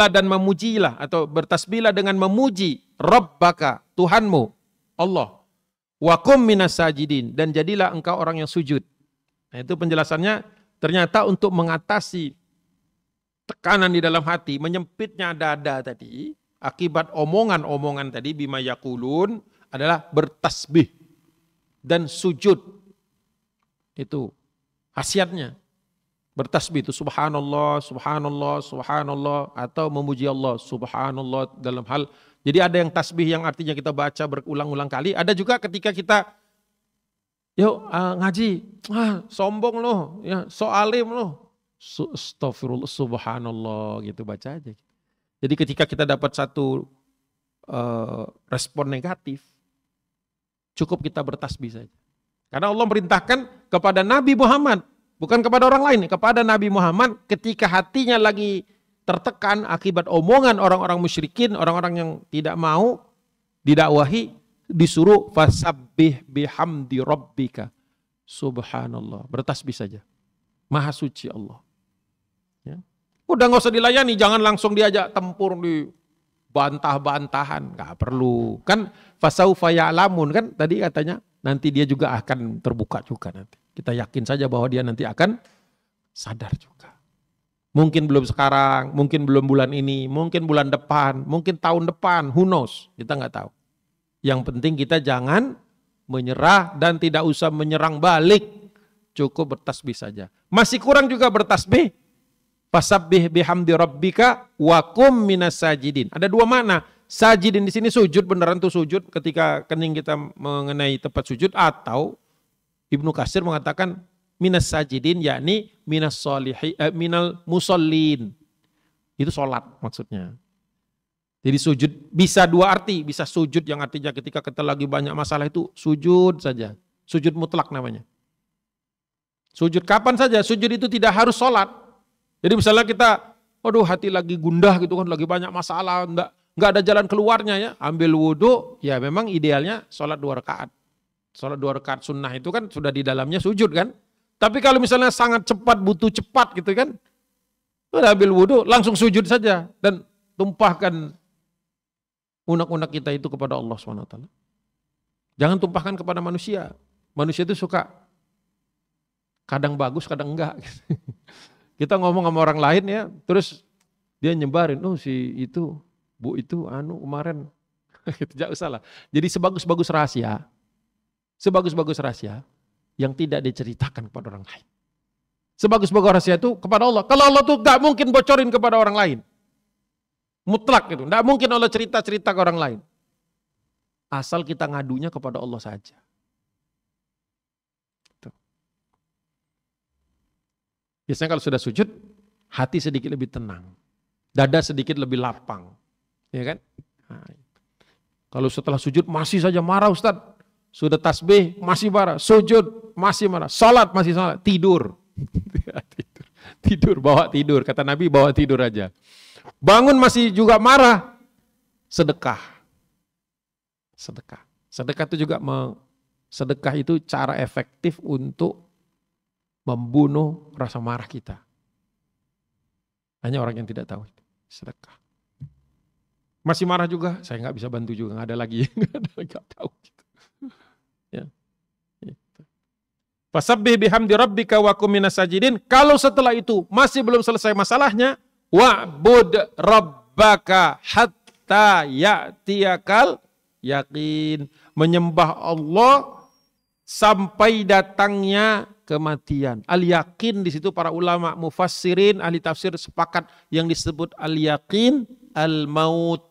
dan memujilah, atau bertasbihlah dengan memuji Rabbaka, Tuhanmu, Allah. Wa kum minas sajidin, dan jadilah engkau orang yang sujud. Nah, itu penjelasannya. Ternyata untuk mengatasi tekanan di dalam hati, menyempitnya dada tadi, akibat omongan-omongan tadi, bima yakulun, adalah bertasbih dan sujud. Itu khasiatnya. Bertasbih itu subhanallah, subhanallah, subhanallah, atau memuji Allah, subhanallah dalam hal. Jadi ada yang tasbih yang artinya kita baca berulang-ulang kali, ada juga ketika kita yuk ngaji, sombong loh, ya, soalim loh, astagfirullah, subhanallah, gitu baca aja. Jadi ketika kita dapat satu respon negatif, cukup kita bertasbih saja. Karena Allah merintahkan kepada Nabi Muhammad, bukan kepada orang lain, kepada Nabi Muhammad ketika hatinya lagi tertekan akibat omongan orang-orang musyrikin, orang-orang yang tidak mau didakwahi, disuruh fasabbih bihamdi rabbika, subhanallah, bertasbih saja, maha suci Allah. Ya. Udah nggak usah dilayani, jangan langsung diajak tempur, bantah-bantahan, nggak perlu. Kan fasaufa ya'lamun kan tadi katanya nanti dia juga akan terbuka juga nanti. Kita yakin saja bahwa dia nanti akan sadar juga. Mungkin belum sekarang, mungkin belum bulan ini, mungkin bulan depan, mungkin tahun depan, who knows, kita nggak tahu. Yang penting kita jangan menyerah dan tidak usah menyerang balik, cukup bertasbih saja. Masih kurang juga bertasbih, fasabbih bihamdi rabbika wa kum minas sajidin. Ada dua makna, sajidin di sini sujud, beneran tuh sujud ketika kening kita mengenai tempat sujud, atau Ibnu Katsir mengatakan minas sajidin, yakni minas solihi, minal musallin. Itu sholat maksudnya. Jadi sujud bisa dua arti, bisa sujud yang artinya ketika kita lagi banyak masalah itu sujud saja. Sujud mutlak namanya. Sujud kapan saja, sujud itu tidak harus sholat. Jadi misalnya kita, waduh hati lagi gundah gitu kan, lagi banyak masalah, enggak ada jalan keluarnya ya, ambil wudhu, ya memang idealnya sholat 2 rakaat. Sholat 2 rakaat sunnah itu kan sudah di dalamnya sujud kan. Tapi kalau misalnya sangat cepat, butuh cepat gitu kan, udah ambil wudhu, langsung sujud saja dan tumpahkan unek-unek kita itu kepada Allah SWT. Jangan tumpahkan kepada manusia. Manusia itu suka kadang bagus, kadang enggak. Kita ngomong sama orang lain ya, terus dia nyebarin, oh si itu, bu itu, kemarin. Tidak usah lah. Jadi sebagus-bagus rahasia, yang tidak diceritakan kepada orang lain. Sebagus-bagus rahasia itu kepada Allah. Kalau Allah tuh gak mungkin bocorin kepada orang lain. Mutlak gitu. Gak mungkin Allah cerita-cerita ke orang lain. Asal kita ngadunya kepada Allah saja. Tuh. Biasanya kalau sudah sujud, hati sedikit lebih tenang. Dada sedikit lebih lapang. Ya kan? Nah, kalau setelah sujud masih saja marah Ustadz. Sudah tasbih masih marah, sujud masih marah, salat masih salat, tidur. Tidur, bawa tidur. Kata Nabi bawa tidur aja. Bangun masih juga marah, sedekah. Sedekah itu juga sedekah itu cara efektif untuk membunuh rasa marah kita. Hanya orang yang tidak tahu itu. Sedekah. Masih marah juga, saya nggak bisa bantu juga, nggak ada lagi, nggak tahu. Ya. Fasabbih bihamdi rabbika wa kum minas sajidin. Kalau setelah itu masih belum selesai masalahnya, wa'bud rabbaka hatta ya'tiyakal yakin. Menyembah Allah sampai datangnya kematian. Al-yakin di situ para ulama mufassirin, ahli tafsir sepakat yang disebut al-yakin al-maut.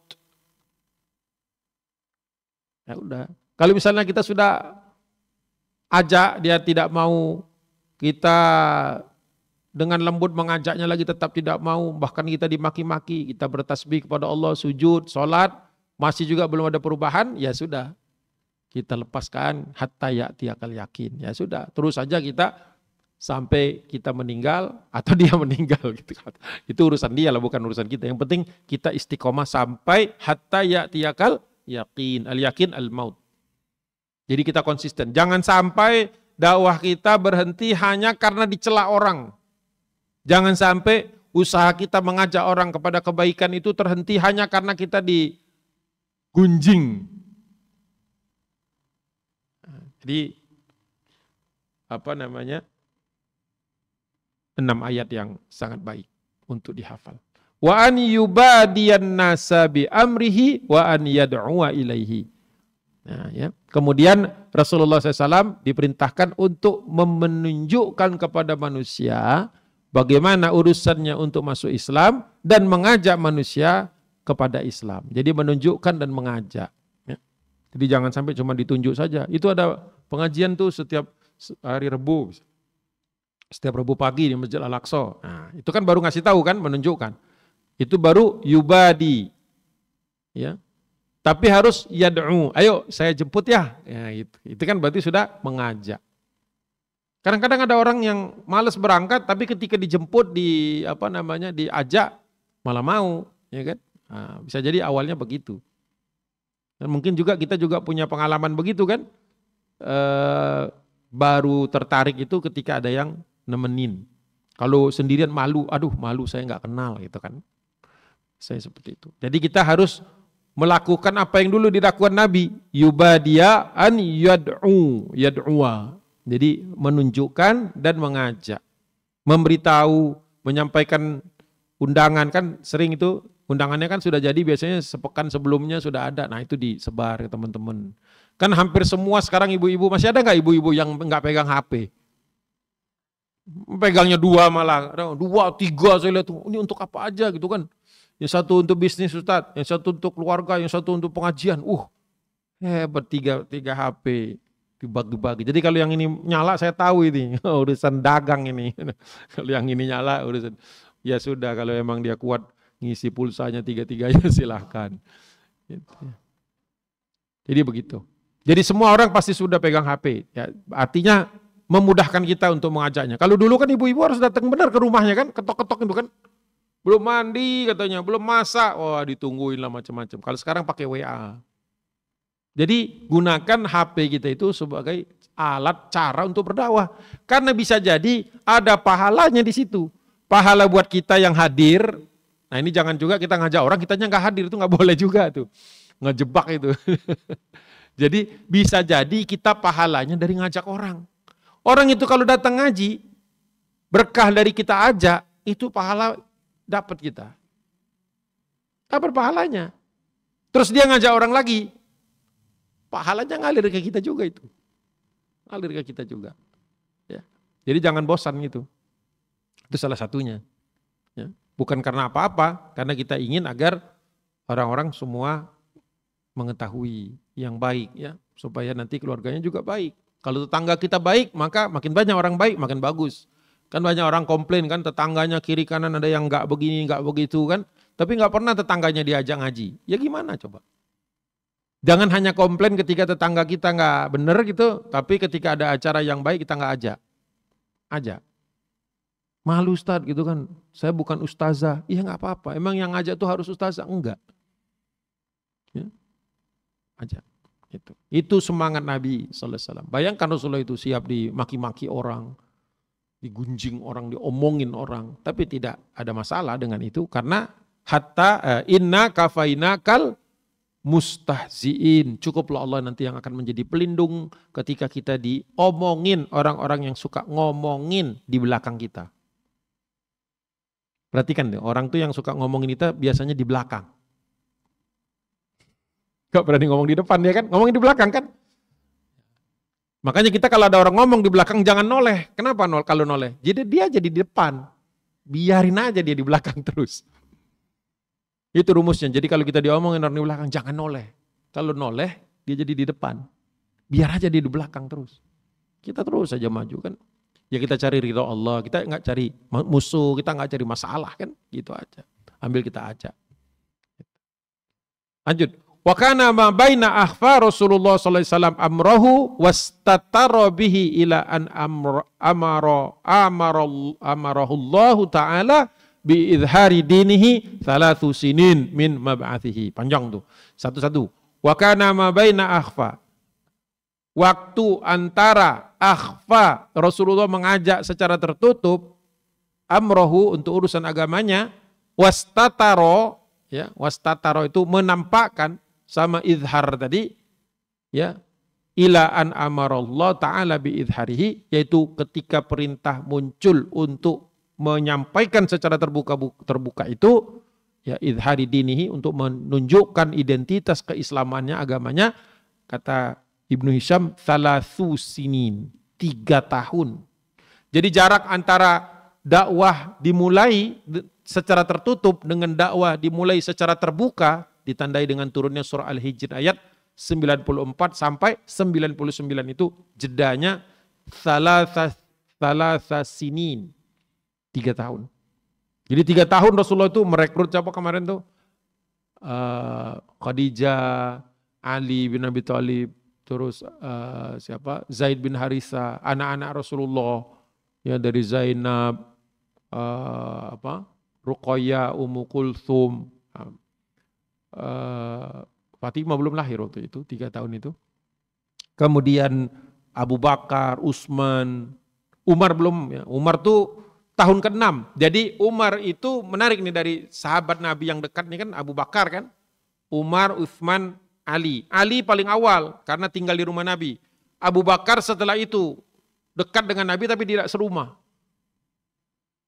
Ya udah. Kalau misalnya kita sudah ajak, dia tidak mau, kita dengan lembut mengajaknya lagi tetap tidak mau, bahkan kita dimaki-maki, kita bertasbih kepada Allah, sujud, sholat, masih juga belum ada perubahan, ya sudah. Kita lepaskan hatta ya'tiyakal yakin. Ya sudah, terus saja kita sampai kita meninggal atau dia meninggal gitu. Itu urusan dia lah, bukan urusan kita. Yang penting kita istiqomah sampai hatta ya'tiyakal yakin. Al-yakin al-maut. Jadi kita konsisten. Jangan sampai dakwah kita berhenti hanya karena dicela orang. Jangan sampai usaha kita mengajak orang kepada kebaikan itu terhenti hanya karena kita digunjing. Jadi 6 ayat yang sangat baik untuk dihafal. Wa an yubadiyan nasa bi amrihi wa an yad'uwa ilaihi. Nah, ya. Kemudian Rasulullah SAW diperintahkan untuk menunjukkan kepada manusia bagaimana urusannya untuk masuk Islam dan mengajak manusia kepada Islam. Jadi menunjukkan dan mengajak. Ya. Jadi jangan sampai cuma ditunjuk saja. Itu ada pengajian tuh setiap hari Rebu. Setiap Rebu pagi di Masjid Al-Aqsa. Nah, itu kan baru ngasih tahu kan, menunjukkan. Itu baru yubadi. Ya. Tapi harus yad'u, ayo saya jemput ya. Ya itu kan berarti sudah mengajak. Kadang-kadang ada orang yang malas berangkat, tapi ketika dijemput diajak malah mau, ya kan? Nah, bisa jadi awalnya begitu. Dan mungkin juga kita juga punya pengalaman begitu kan? Baru tertarik itu ketika ada yang nemenin. Kalau sendirian malu, aduh malu saya nggak kenal gitu kan. Saya seperti itu. Jadi kita harus melakukan apa yang dulu dilakukan Nabi. Yubadia an yad'uwa. Jadi menunjukkan dan mengajak. Memberitahu, menyampaikan undangan, kan sering itu undangannya kan sudah jadi, biasanya sepekan sebelumnya sudah ada. Nah itu disebar ke teman-teman. Kan hampir semua sekarang ibu-ibu, masih ada nggak ibu-ibu yang nggak pegang HP? Pegangnya 2 malah, 2, 3 saya lihat, ini untuk apa aja gitu kan. Yang satu untuk bisnis Ustadz, yang satu untuk keluarga, yang satu untuk pengajian. Hebat, tiga HP dibagi-bagi. Jadi kalau yang ini nyala saya tahu ini, urusan dagang ini. Kalau yang ini nyala urusan, ya sudah kalau emang dia kuat ngisi pulsanya 3-3-nya silahkan. Gitu. Jadi begitu. Jadi semua orang pasti sudah pegang HP. Ya, artinya memudahkan kita untuk mengajaknya. Kalau dulu kan ibu-ibu harus datang benar ke rumahnya kan, ketok-ketok itu kan. Belum mandi katanya, belum masak, wah ditungguin lah macam-macam. Kalau sekarang pakai WA. Jadi gunakan HP kita itu sebagai alat cara untuk berdakwah. Karena bisa jadi ada pahalanya di situ. Pahala buat kita yang hadir. Nah ini jangan juga kita ngajak orang, kitanya nggak hadir, itu nggak boleh juga tuh. Ngejebak itu. Jadi bisa jadi kita pahalanya dari ngajak orang. Orang itu kalau datang ngaji, berkah dari kita ajak, itu pahala dapat kita. Dapat pahalanya. Terus dia ngajak orang lagi, pahalanya ngalir ke kita juga itu. Ngalir ke kita juga. Ya. Jadi jangan bosan gitu. Itu salah satunya. Ya. Bukan karena apa-apa, karena kita ingin agar orang-orang semua mengetahui yang baik, ya, supaya nanti keluarganya juga baik. Kalau tetangga kita baik, maka makin banyak orang baik, makin bagus. Kan banyak orang komplain kan, tetangganya kiri kanan ada yang nggak begini, nggak begitu kan. Tapi nggak pernah tetangganya diajak ngaji. Ya gimana coba? Jangan hanya komplain ketika tetangga kita nggak bener gitu, tapi ketika ada acara yang baik kita nggak ajak. Ajak. Malu Ustadz gitu kan, saya bukan ustazah. Iya nggak apa-apa, emang yang ngajak tuh harus ustazah? Enggak. Ya. Ajak. Itu semangat Nabi SAW. Bayangkan Rasulullah itu siap dimaki-maki orang, digunjing orang, diomongin orang, tapi tidak ada masalah dengan itu karena hatta inna kafainakal mustahziin. Cukuplah Allah nanti yang akan menjadi pelindung ketika kita diomongin orang-orang yang suka ngomongin di belakang kita. Perhatikan deh, orang tuh yang suka ngomongin kita biasanya di belakang. Gak berani ngomong di depan dia kan, ngomongin di belakang kan. Makanya kita kalau ada orang ngomong di belakang jangan noleh. Kenapa kalau noleh? Jadi dia jadi di depan. Biarin aja dia di belakang terus. Itu rumusnya. Jadi kalau kita diomongin orang di belakang jangan noleh. Kalau noleh dia jadi di depan. Biar aja dia di belakang terus. Kita terus saja maju kan. Ya kita cari ridho Allah. Kita nggak cari musuh. Kita nggak cari masalah kan. Gitu aja. Ambil kita ajak. Lanjut. Wa kana ma baina akhfa Rasulullah sallallahu alaihi wasallam amrahu wastatara bihi ila an amarahu Allah taala bi idhari dinihi 3 sinin min mab'athihi. Panjang tuh. Satu-satu. Wa kana ma baina akhfa. Waktu antara akhfa Rasulullah mengajak secara tertutup amrahu untuk urusan agamanya, wastatara, ya, wastatara itu menampakkan, sama izhar tadi, ya, ila an amarallah ta'ala bi izharihi, yaitu ketika perintah muncul untuk menyampaikan secara terbuka itu, ya, izhari dinihi, untuk menunjukkan identitas keislamannya, agamanya, kata Ibnu Hisham 3 sinin, 3 tahun. Jadi jarak antara dakwah dimulai secara tertutup dengan dakwah dimulai secara terbuka ditandai dengan turunnya surah Al-Hijr ayat 94 sampai 99 itu jedanya 3 sinin, 3 tahun. Jadi 3 tahun Rasulullah itu merekrut siapa kemarin tuh? Khadijah, Ali bin Abi Thalib, terus siapa? Zaid bin Haritha, anak-anak Rasulullah, ya, dari Zainab, Ruqayyah, Ummu Kulthum, Fatimah belum lahir waktu itu, 3 tahun itu. Kemudian Abu Bakar, Utsman, Umar belum, ya. Umar tuh tahun ke-6. Jadi Umar itu menarik nih dari sahabat Nabi yang dekat nih kan Abu Bakar kan. Umar, Utsman, Ali. Ali paling awal karena tinggal di rumah Nabi. Abu Bakar setelah itu dekat dengan Nabi tapi tidak serumah.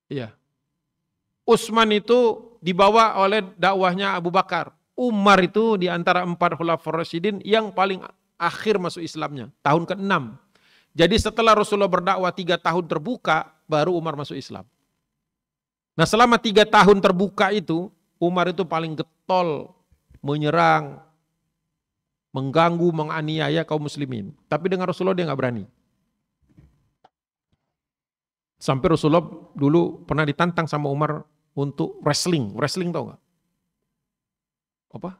Iya. Utsman itu dibawa oleh dakwahnya Abu Bakar. Umar itu di antara 4 Khulafaur Rasyidin yang paling akhir masuk Islamnya, tahun ke-6. Jadi setelah Rasulullah berdakwah 3 tahun terbuka, baru Umar masuk Islam. Nah selama 3 tahun terbuka itu, Umar itu paling getol, menyerang, mengganggu, menganiaya kaum muslimin. Tapi dengan Rasulullah dia nggak berani. Sampai Rasulullah dulu pernah ditantang sama Umar untuk wrestling. Wrestling tau nggak? Apa?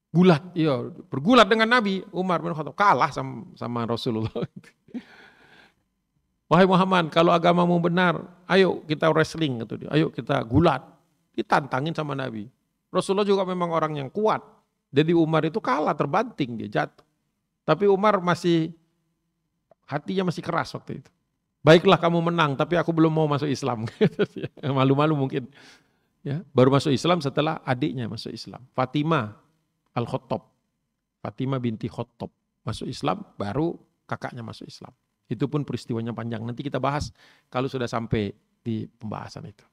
Gulat. Iya, bergulat dengan Nabi. Umar bin Khattab kalah sama Rasulullah. Wahai Muhammad, kalau agamamu benar, ayo kita wrestling. Gitu. Ayo kita gulat. Ditantangin sama Nabi. Rasulullah juga memang orang yang kuat. Jadi Umar itu kalah, terbanting, dia jatuh. Tapi Umar hatinya masih keras waktu itu. Baiklah kamu menang, tapi aku belum mau masuk Islam. Malu-malu mungkin. Ya, baru masuk Islam setelah adiknya masuk Islam. Fatimah Al-Khattab. Fatimah binti Khattab masuk Islam, baru kakaknya masuk Islam. Itu pun peristiwanya panjang. Nanti kita bahas kalau sudah sampai di pembahasan itu.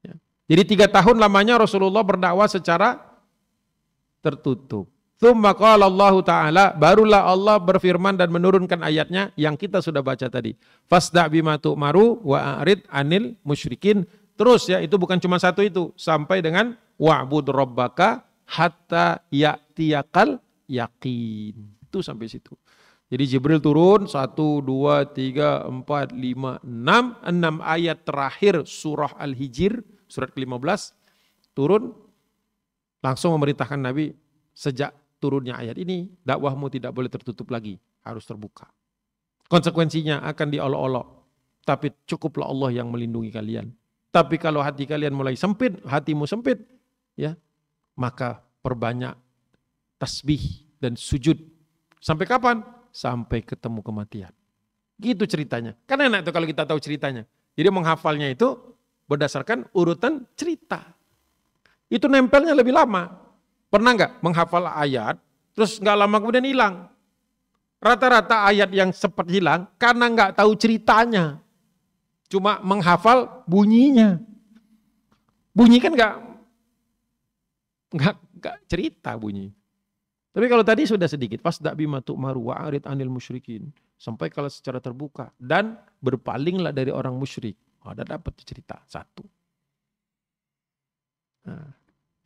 Ya. Jadi 3 tahun lamanya Rasulullah berdakwah secara tertutup. Tsumma qala Allah Ta'ala, barulah Allah berfirman dan menurunkan ayatnya yang kita sudah baca tadi. Fasda' bima tu'maru wa a'rid anil musyrikin. Terus ya, itu bukan cuma satu itu. Sampai dengan wa'bud rabbaka hatta ya'tiyakal yaqin. Itu sampai situ. Jadi Jibril turun 1, 2, 3, 4, 5, 6. 6 ayat terakhir surah Al-Hijr, surat ke-15. Turun, langsung memerintahkan Nabi sejak turunnya ayat ini, dakwahmu tidak boleh tertutup lagi, harus terbuka. Konsekuensinya akan diolok-olok, tapi cukuplah Allah yang melindungi kalian. Tapi kalau hati kalian mulai sempit, hatimu sempit, ya, maka perbanyak tasbih dan sujud. Sampai kapan? Sampai ketemu kematian. Gitu ceritanya. Kan enak itu kalau kita tahu ceritanya. Jadi menghafalnya itu berdasarkan urutan cerita. Itu nempelnya lebih lama. Pernah nggak menghafal ayat, terus nggak lama kemudian hilang? Rata-rata ayat yang sempat hilang karena nggak tahu ceritanya. Cuma menghafal bunyinya. Bunyi kan nggak cerita bunyi. Tapi kalau tadi sudah sedikit, fasda' bima tu'maru wa a'rid anil musyrikin. Sampai kalau secara terbuka dan berpalinglah dari orang musyrik. Ada dapat cerita satu. Nah.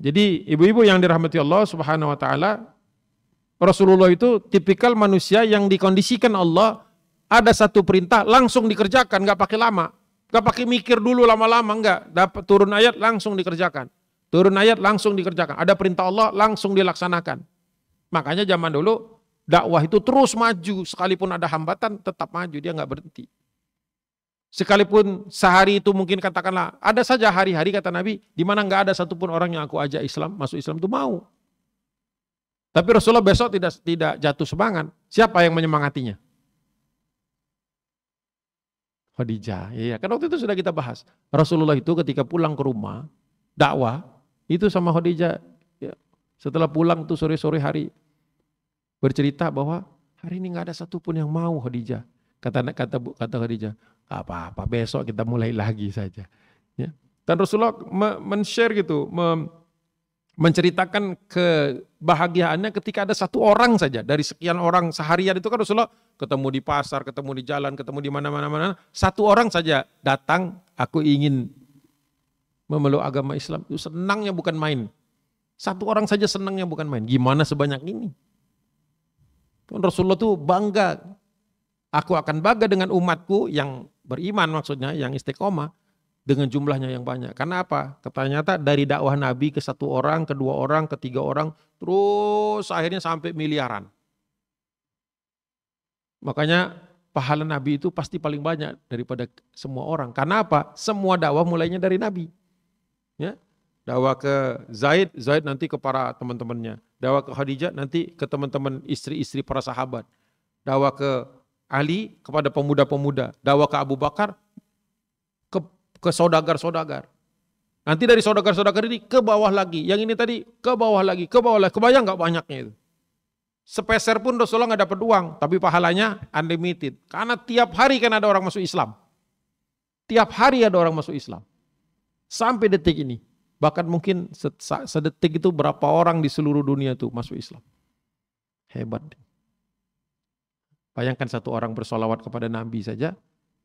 Jadi ibu-ibu yang dirahmati Allah Subhanahu wa taala, Rasulullah itu tipikal manusia yang dikondisikan Allah, ada satu perintah langsung dikerjakan, enggak pakai lama. Enggak pakai mikir dulu lama-lama, enggak. Dapat turun ayat langsung dikerjakan. Turun ayat langsung dikerjakan. Ada perintah Allah langsung dilaksanakan. Makanya zaman dulu dakwah itu terus maju, sekalipun ada hambatan tetap maju, dia enggak berhenti. Sekalipun sehari itu mungkin katakanlah, ada saja hari-hari kata Nabi, di mana nggak ada satupun orang yang aku ajak Islam, masuk Islam itu mau. Tapi Rasulullah besok tidak jatuh semangat. Siapa yang menyemangatinya? Khadijah. Iya, kan waktu itu sudah kita bahas. Rasulullah itu ketika pulang ke rumah, dakwah, itu sama Khadijah. Ya, setelah pulang tuh sore-sore hari, bercerita bahwa hari ini nggak ada satupun yang mau Khadijah. Kata Khadijah, apa-apa besok kita mulai lagi saja. Ya. Dan Rasulullah men-share gitu, menceritakan kebahagiaannya ketika ada satu orang saja. Dari sekian orang seharian itu kan Rasulullah ketemu di pasar, ketemu di jalan, ketemu di mana-mana. Satu orang saja datang, aku ingin memeluk agama Islam. Itu senangnya bukan main. Satu orang saja senangnya bukan main. Gimana sebanyak ini? Rasulullah tuh bangga. Aku akan bangga dengan umatku yang beriman maksudnya, yang istiqomah dengan jumlahnya yang banyak. Karena apa? Ternyata dari dakwah Nabi ke 1 orang, ke 2 orang, ke 3 orang, terus akhirnya sampai miliaran. Makanya pahala Nabi itu pasti paling banyak daripada semua orang. Karena apa? Semua dakwah mulainya dari Nabi. Ya, dakwah ke Zaid nanti ke para teman-temannya. Dakwah ke Khadijah nanti ke teman-teman istri-istri para sahabat. Dakwah ke Ali kepada pemuda-pemuda, dakwah ke Abu Bakar ke ke saudagar-saudagar. Nanti dari saudagar-saudagar ini ke bawah lagi, yang ini tadi ke bawah lagi, ke bawah lagi. Kebayang nggak banyaknya itu? Sepeser pun Rasulullah nggak dapat uang, tapi pahalanya unlimited. Karena tiap hari kan ada orang masuk Islam. Tiap hari ada orang masuk Islam. Sampai detik ini. Bahkan mungkin sedetik itu berapa orang di seluruh dunia itu masuk Islam. Hebat. Bayangkan satu orang bersolawat kepada Nabi saja,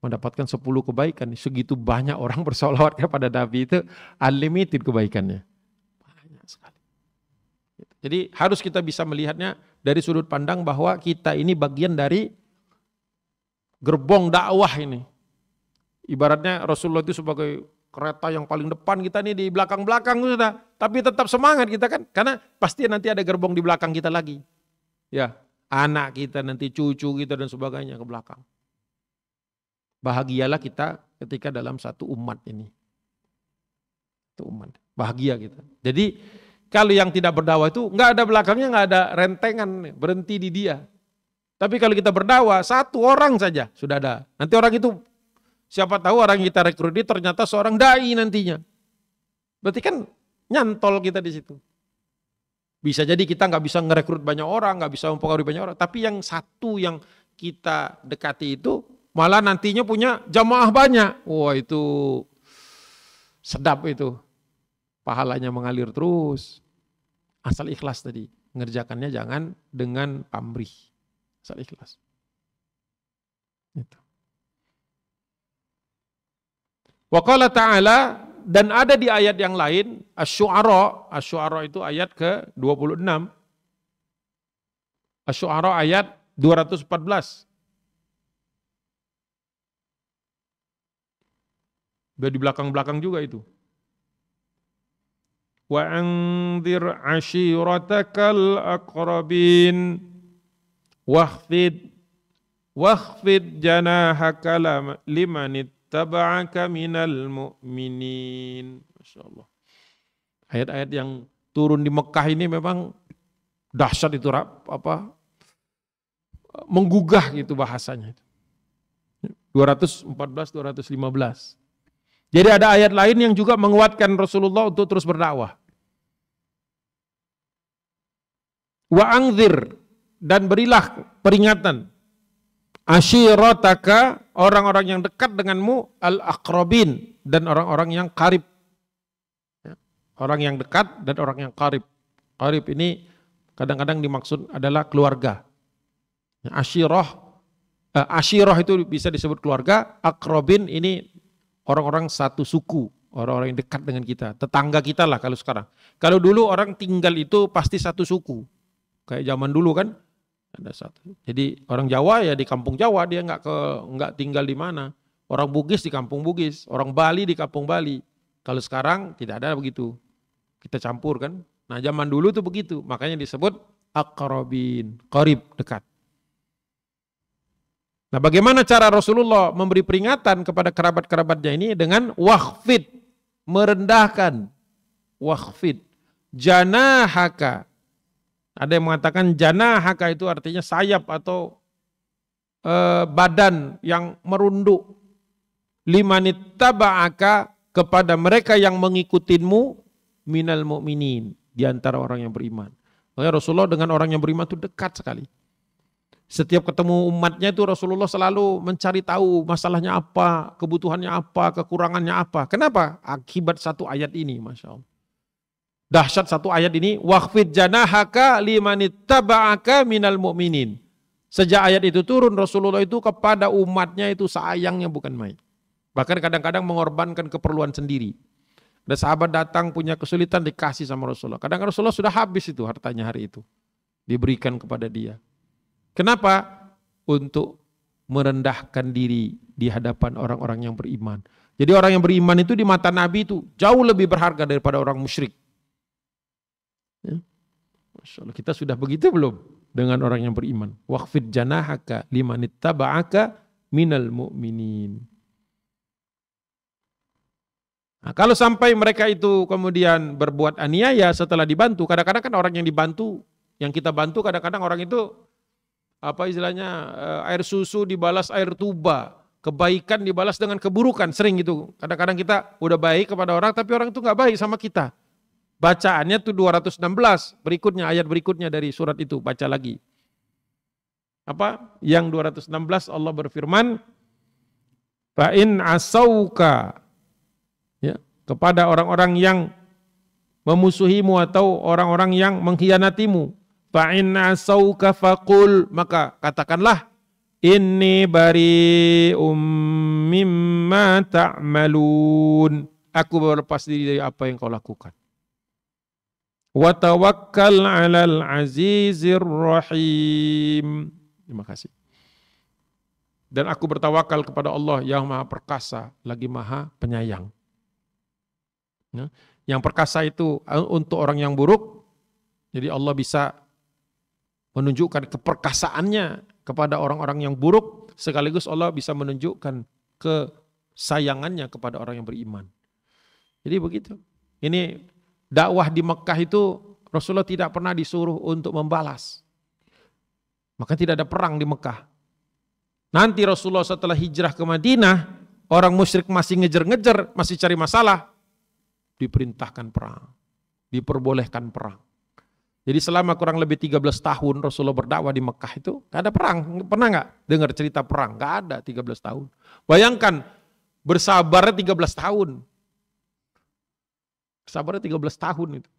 mendapatkan 10 kebaikan. Segitu banyak orang bersolawat kepada Nabi itu, unlimited kebaikannya. Banyak sekali. Jadi harus kita bisa melihatnya dari sudut pandang bahwa kita ini bagian dari gerbong dakwah ini. Ibaratnya Rasulullah itu sebagai kereta yang paling depan, kita nih di belakang-belakang sudah. Tapi tetap semangat kita kan, karena pasti nanti ada gerbong di belakang kita lagi. Ya, anak kita nanti, cucu kita dan sebagainya ke belakang. Bahagialah kita ketika dalam satu umat ini. Satu umat. Bahagia kita. Jadi kalau yang tidak berdakwah itu nggak ada belakangnya, nggak ada rentengan, berhenti di dia. Tapi kalau kita berdakwah, satu orang saja sudah ada. Nanti orang itu, siapa tahu orang yang kita rekrut ini ternyata seorang dai nantinya. Berarti kan nyantol kita di situ. Bisa jadi kita nggak bisa ngerekrut banyak orang, nggak bisa mempengaruhi banyak orang. Tapi yang satu yang kita dekati itu malah nantinya punya jamaah banyak. Wah, itu sedap itu. Pahalanya mengalir terus. Asal ikhlas tadi. Ngerjakannya jangan dengan pamrih. Asal ikhlas. Itu. Wa qala ta'ala, dan ada di ayat yang lain, Asy-Syu'ara itu ayat ke-26. Asy-Syu'ara ayat 214. Udah di belakang-belakang juga itu. Wa anzir ashiratakal aqrabin wakhfid janahaka liman ittaba'aka minal mu'minin. Masyaallah. Ayat-ayat yang turun di Mekah ini memang dahsyat itu, menggugah gitu bahasanya. 214 215. Jadi ada ayat lain yang juga menguatkan Rasulullah untuk terus berdakwah. Wa anzir, dan berilah peringatan. Ashirataka, orang-orang yang dekat denganmu, al-aqrabin, dan orang-orang yang qarib. Orang yang dekat dan orang yang qarib. Qarib ini kadang-kadang dimaksud adalah keluarga. Ashirah itu bisa disebut keluarga, aqrabin ini orang-orang satu suku, orang-orang yang dekat dengan kita, tetangga kita lah kalau sekarang. Kalau dulu orang tinggal itu pasti satu suku, kayak zaman dulu kan ada satu. Jadi orang Jawa ya di kampung Jawa, dia nggak tinggal di mana. Orang Bugis di kampung Bugis, orang Bali di kampung Bali. Kalau sekarang tidak ada begitu, kita campur kan. Nah zaman dulu tuh begitu, makanya disebut aqrabin, qarib, dekat. Nah bagaimana cara Rasulullah memberi peringatan kepada kerabat-kerabatnya ini? Dengan wakhfid, merendahkan. Wakhfid, janahaka. Ada yang mengatakan janahaka itu artinya sayap atau badan yang merunduk. Limanittaba'aka, kepada mereka yang mengikutimu, minal mu'minin, di antara orang yang beriman. Makanya Rasulullah dengan orang yang beriman itu dekat sekali. Setiap ketemu umatnya itu Rasulullah selalu mencari tahu masalahnya apa, kebutuhannya apa, kekurangannya apa. Kenapa? Akibat satu ayat ini, Masya Allah. Dahsyat satu ayat ini, wakhfid janahaka limanittaba'aka minal mu'minin. Sejak ayat itu turun, Rasulullah itu kepada umatnya itu sayangnya bukan main. Bahkan kadang-kadang mengorbankan keperluan sendiri. Ada sahabat datang punya kesulitan, dikasih sama Rasulullah. Kadang-kadang Rasulullah sudah habis itu hartanya hari itu. Diberikan kepada dia. Kenapa? Untuk merendahkan diri di hadapan orang-orang yang beriman. Jadi orang yang beriman itu di mata Nabi itu jauh lebih berharga daripada orang musyrik. Ya. Masya Allah, kita sudah begitu belum dengan orang yang beriman? Wakhfid janahaka limanittaba'aka minal mu'minin. Nah, kalau sampai mereka itu kemudian berbuat aniaya setelah dibantu, kadang-kadang kan orang yang dibantu, yang kita bantu kadang-kadang orang itu apa istilahnya, air susu dibalas air tuba, Kebaikan dibalas dengan keburukan, sering gitu. Kadang-kadang kita udah baik kepada orang, tapi orang itu nggak baik sama kita. Bacaannya tuh 216, berikutnya, ayat berikutnya dari surat itu, baca lagi. Apa? Yang 216 Allah berfirman, fa in asauka, ya, kepada orang-orang yang memusuhimu atau orang-orang yang mengkhianatimu. Fa in asauka faqul, maka katakanlah, inni bari'um mimma ta'malun. Aku berlepas diri dari apa yang kau lakukan. Wa tawakkal 'alal 'azizir rahim. Terima kasih. Dan aku bertawakal kepada Allah yang Maha Perkasa, lagi Maha Penyayang. Yang perkasa itu untuk orang yang buruk, jadi Allah bisa menunjukkan keperkasaannya kepada orang-orang yang buruk, sekaligus Allah bisa menunjukkan kesayangannya kepada orang yang beriman. Jadi begitu. Ini dakwah di Mekah itu Rasulullah tidak pernah disuruh untuk membalas. Maka tidak ada perang di Mekah. Nanti Rasulullah setelah hijrah ke Madinah, orang musyrik masih ngejar-ngejar, masih cari masalah, diperintahkan perang, diperbolehkan perang. Jadi selama kurang lebih 13 tahun Rasulullah berdakwah di Mekah itu gak ada perang. Pernah gak dengar cerita perang? Gak ada 13 tahun. Bayangkan bersabarnya 13 tahun. Sabarnya 13 tahun itu.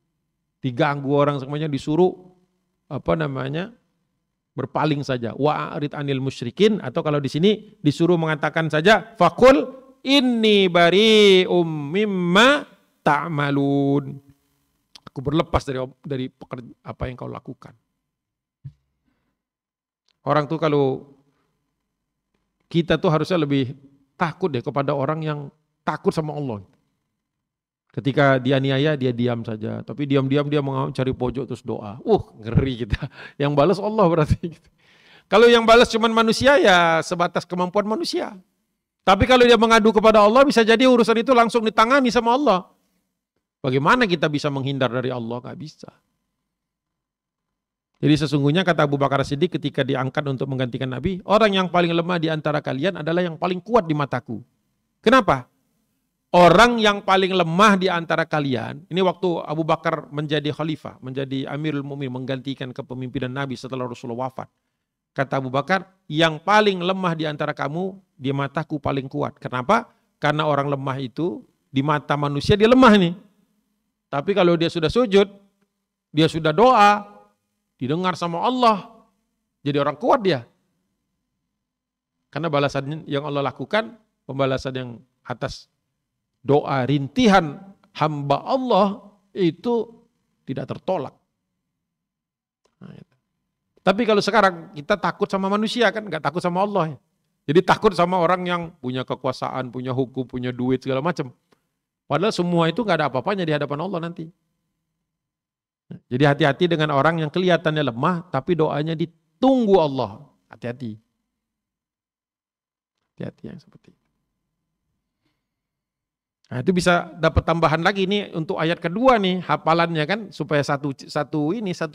Diganggu orang semuanya, disuruh berpaling saja. Wa'arid anil musyrikin, atau kalau di sini disuruh mengatakan saja faqul inni bari'um mimma ta'malun. Aku berlepas dari apa yang kau lakukan. Orang tuh kalau kita tuh harusnya lebih takut deh kepada orang yang takut sama Allah. Ketika dia niaya dia diam saja, tapi diam-diam dia mau cari pojok terus doa. Ngeri kita. Yang balas Allah berarti. Kalau yang balas cuman manusia ya sebatas kemampuan manusia. Tapi kalau dia mengadu kepada Allah bisa jadi urusan itu langsung ditangani sama Allah. Bagaimana kita bisa menghindar dari Allah? Gak bisa. Jadi sesungguhnya kata Abu Bakar Siddiq ketika diangkat untuk menggantikan Nabi, orang yang paling lemah di antara kalian adalah yang paling kuat di mataku. Kenapa? Orang yang paling lemah di antara kalian, ini waktu Abu Bakar menjadi khalifah, menjadi Amirul Mukminin, menggantikan kepemimpinan Nabi setelah Rasulullah wafat. Kata Abu Bakar, yang paling lemah di antara kamu, di mataku paling kuat. Kenapa? Karena orang lemah itu, di mata manusia dia lemah nih. Tapi kalau dia sudah sujud, dia sudah doa, didengar sama Allah, jadi orang kuat dia. Karena balasan yang Allah lakukan, pembalasan yang atas doa rintihan hamba Allah itu tidak tertolak. Nah, itu. Tapi kalau sekarang kita takut sama manusia kan, nggak takut sama Allah. Jadi takut sama orang yang punya kekuasaan, punya hukum, punya duit segala macam. Padahal semua itu nggak ada apa-apanya di hadapan Allah nanti. Jadi hati-hati dengan orang yang kelihatannya lemah, tapi doanya ditunggu Allah. Hati-hati. Hati-hati yang seperti itu. Nah itu bisa dapat tambahan lagi nih untuk ayat kedua nih hafalannya kan supaya satu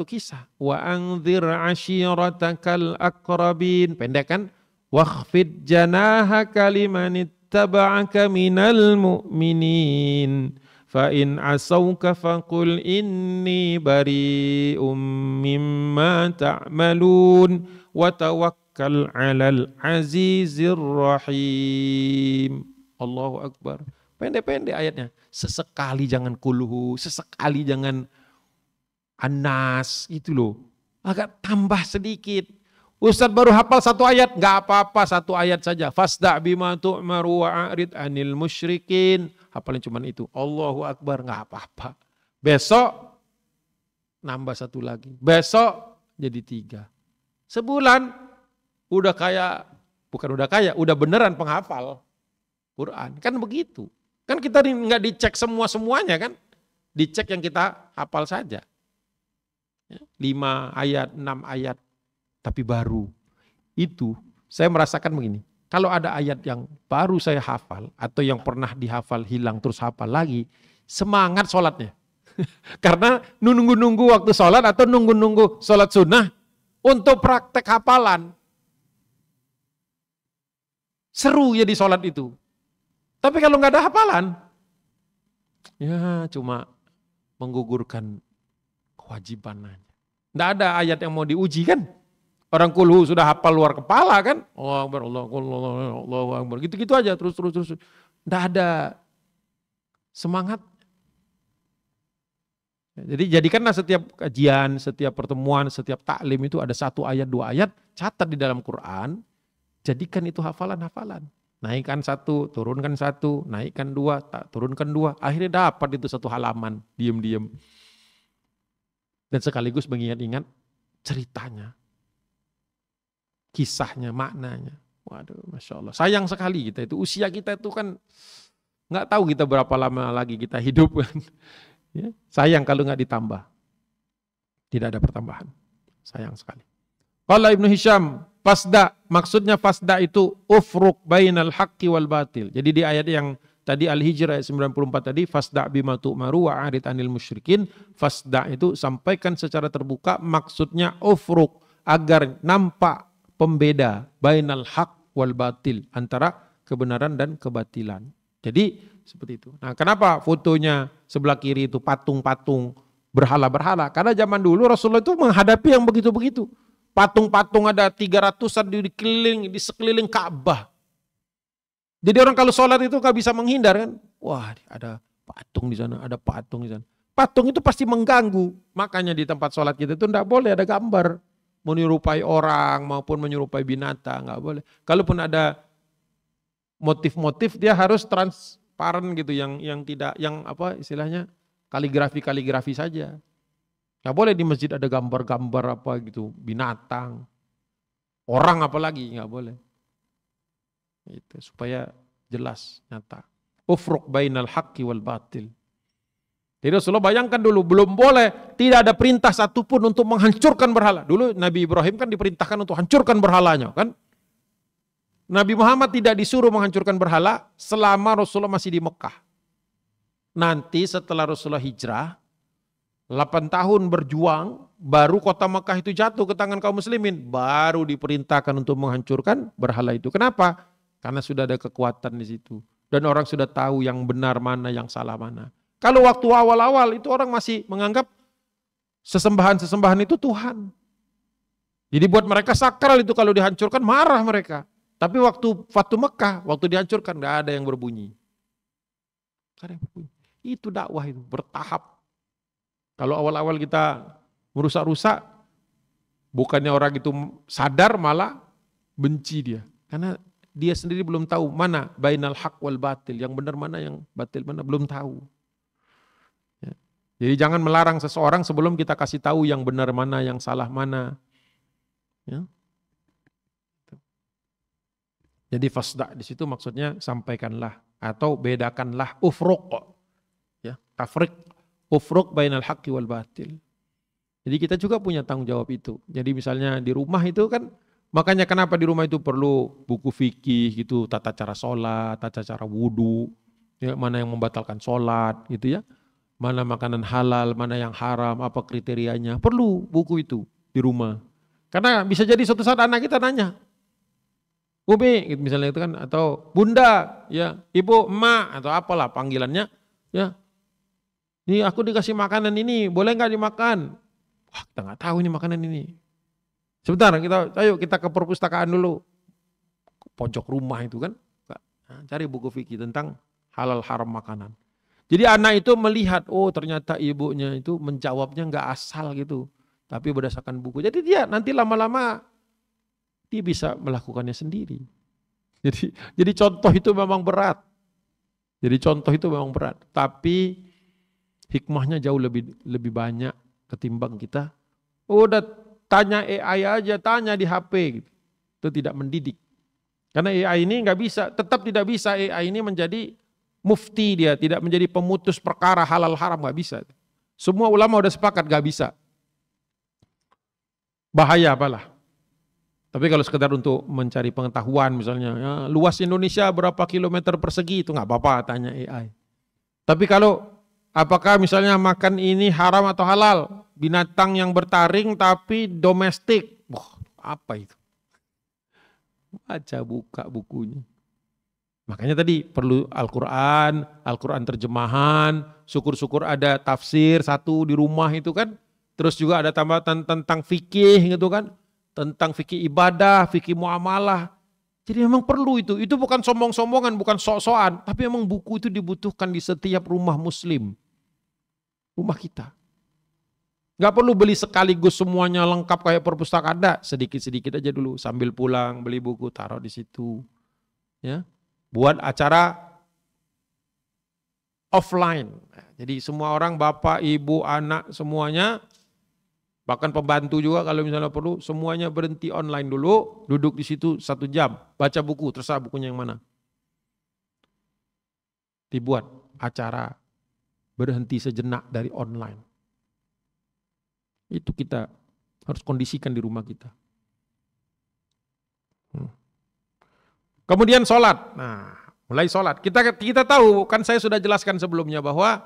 kisah. Wa anzir ashiratakal aqrabin, pendek kan? Wakhfid janahaka liman ittaba'aka minal mu'minin fa in asauka faqul inni bari'um mimma ta'malun wa tawakkal 'alal azizir rahim. Allahu akbar. Pendek-pendek ayatnya. Sesekali jangan kulhu, sesekali jangan anas, gitu loh. Agak tambah sedikit. Ustadz baru hafal satu ayat, nggak apa-apa satu ayat saja. Fasda' bima tu'maru wa'arid anil musyrikin. Hafalnya cuma itu. Allahu Akbar, nggak apa-apa. Besok nambah satu lagi. Besok jadi 3. Sebulan udah beneran penghafal Quran. Kan begitu. Kan kita nggak dicek semuanya kan. Dicek yang kita hafal saja. 5 ayat, 6 ayat. Tapi baru. Itu saya merasakan begini. Kalau ada ayat yang baru saya hafal. Atau yang pernah dihafal hilang terus hafal lagi. Semangat sholatnya. Karena nunggu-nunggu waktu sholat atau nunggu-nunggu sholat sunnah. Untuk praktek hafalan. Seru ya di sholat itu. Tapi kalau nggak ada hafalan, ya cuma menggugurkan kewajiban aja. Nggak ada ayat yang mau diuji kan? Orang kulhu sudah hafal luar kepala kan? Allahu Akbar, Allahu Akbar. Gitu-gitu aja terus. Nggak ada semangat. Jadi jadikanlah setiap kajian, setiap pertemuan, setiap taklim itu ada 1 ayat, 2 ayat, catat di dalam Quran, jadikan itu hafalan-hafalan. Naikkan 1, turunkan 1, naikkan 2, turunkan 2. Akhirnya dapat itu 1 halaman, diam-diam. Dan sekaligus mengingat-ingat ceritanya, kisahnya, maknanya. Waduh, Masya Allah. Sayang sekali kita itu, usia kita itu kan nggak tahu kita berapa lama lagi kita hidup kan. Ya, sayang kalau nggak ditambah. Tidak ada pertambahan. Sayang sekali. Qala Ibnu Hisham, fasda, maksudnya fasda itu ufruq bainal haqqi wal batil. Jadi di ayat yang tadi Al-Hijr ayat 94 tadi, fasda bima tu'maru wa arid anil musyrikin, fasda itu sampaikan secara terbuka, maksudnya ufruq, agar nampak pembeda bainal haqq wal batil, antara kebenaran dan kebatilan. Jadi seperti itu. Nah, kenapa fotonya sebelah kiri itu patung-patung berhala-berhala? Karena zaman dulu Rasulullah itu menghadapi yang begitu-begitu. Patung-patung ada 300-an di sekeliling Ka'bah. Jadi orang kalau sholat itu gak bisa menghindar kan. Wah, ada patung di sana, ada patung di sana. Patung itu pasti mengganggu. Makanya di tempat sholat kita itu tidak boleh ada gambar menyerupai orang maupun menyerupai binatang, nggak boleh. Kalaupun ada motif-motif, dia harus transparan gitu, yang tidak, yang apa istilahnya, kaligrafi saja. Nggak boleh di masjid ada gambar-gambar apa gitu, binatang, orang apalagi, nggak boleh. Itu supaya jelas, nyata. Ufruq bainal haqqi wal batil. Jadi Rasulullah bayangkan dulu, belum boleh, tidak ada perintah satupun untuk menghancurkan berhala. Dulu Nabi Ibrahim kan diperintahkan untuk hancurkan berhalanya kan. Nabi Muhammad tidak disuruh menghancurkan berhala selama Rasulullah masih di Mekah. Nanti setelah Rasulullah hijrah, 8 tahun berjuang, baru kota Mekah itu jatuh ke tangan kaum muslimin. Baru diperintahkan untuk menghancurkan berhala itu. Kenapa? Karena sudah ada kekuatan di situ. Dan orang sudah tahu yang benar mana, yang salah mana. Kalau waktu awal-awal itu orang masih menganggap sesembahan-sesembahan itu Tuhan. Jadi buat mereka sakral itu, kalau dihancurkan marah mereka. Tapi waktu Fatu Mekah, waktu dihancurkan, tidak ada yang berbunyi. Itu dakwah itu, bertahap. Kalau awal-awal kita merusak-rusak, bukannya orang itu sadar, malah benci dia. Karena dia sendiri belum tahu mana bainal haq wal batil, yang benar mana, yang batil mana, belum tahu. Ya. Jadi jangan melarang seseorang sebelum kita kasih tahu yang benar mana, yang salah mana. Ya. Jadi fasda di situ maksudnya sampaikanlah atau bedakanlah, ufruq, ya, tafriq, ufruq bainal haqqi wal batil. Jadi kita juga punya tanggung jawab itu. Jadi misalnya di rumah itu kan, makanya kenapa di rumah itu perlu buku fikih gitu, tata cara sholat, tata cara wudu, ya, mana yang membatalkan sholat gitu ya, mana makanan halal, mana yang haram, apa kriterianya, perlu buku itu di rumah. Karena bisa jadi suatu saat anak kita nanya, Umi, gitu misalnya itu kan, atau Bunda, ya, Ibu, Emak, atau apalah panggilannya, ya. Ini aku dikasih makanan ini, boleh nggak dimakan? Wah, kita nggak tahu ini makanan ini. Sebentar, ayo kita ke perpustakaan dulu, pojok rumah itu kan, nah, cari buku fikih tentang halal haram makanan. Jadi anak itu melihat, oh ternyata ibunya itu menjawabnya nggak asal gitu, tapi berdasarkan buku. Jadi dia nanti lama-lama dia bisa melakukannya sendiri. Jadi contoh itu memang berat. Tapi hikmahnya jauh lebih banyak ketimbang kita. Udah tanya AI aja, tanya di HP gitu. Itu tidak mendidik. Karena AI ini tetap tidak bisa AI ini menjadi mufti, dia tidak menjadi pemutus perkara halal haram, nggak bisa. Semua ulama udah sepakat nggak bisa. Bahaya apalah. Tapi kalau sekedar untuk mencari pengetahuan misalnya, ya, luas Indonesia berapa kilometer persegi, itu nggak apa-apa tanya AI. Tapi kalau apakah misalnya makan ini haram atau halal, binatang yang bertaring tapi domestik, wah apa itu? Baca buka bukunya. Makanya tadi perlu Al-Quran, Al-Quran terjemahan, syukur-syukur ada tafsir satu di rumah itu kan. Terus juga ada tambahan tentang fikih gitu kan. Tentang fikih ibadah, fikih muamalah. Jadi memang perlu itu. Itu bukan sombong-sombongan, bukan sok-sokan. Tapi memang buku itu dibutuhkan di setiap rumah muslim. Rumah kita. Gak perlu beli sekaligus semuanya lengkap kayak perpustakaan. Ada, sedikit-sedikit aja dulu. Sambil pulang beli buku, taruh di situ. Ya. Buat acara offline. Jadi semua orang, bapak, ibu, anak, semuanya, bahkan pembantu juga kalau misalnya perlu, semuanya berhenti online dulu, duduk di situ 1 jam, baca buku, terserah bukunya yang mana. Dibuat acara berhenti sejenak dari online. Itu kita harus kondisikan di rumah kita. Kemudian sholat. Nah, mulai sholat. Kita tahu, kan saya sudah jelaskan sebelumnya bahwa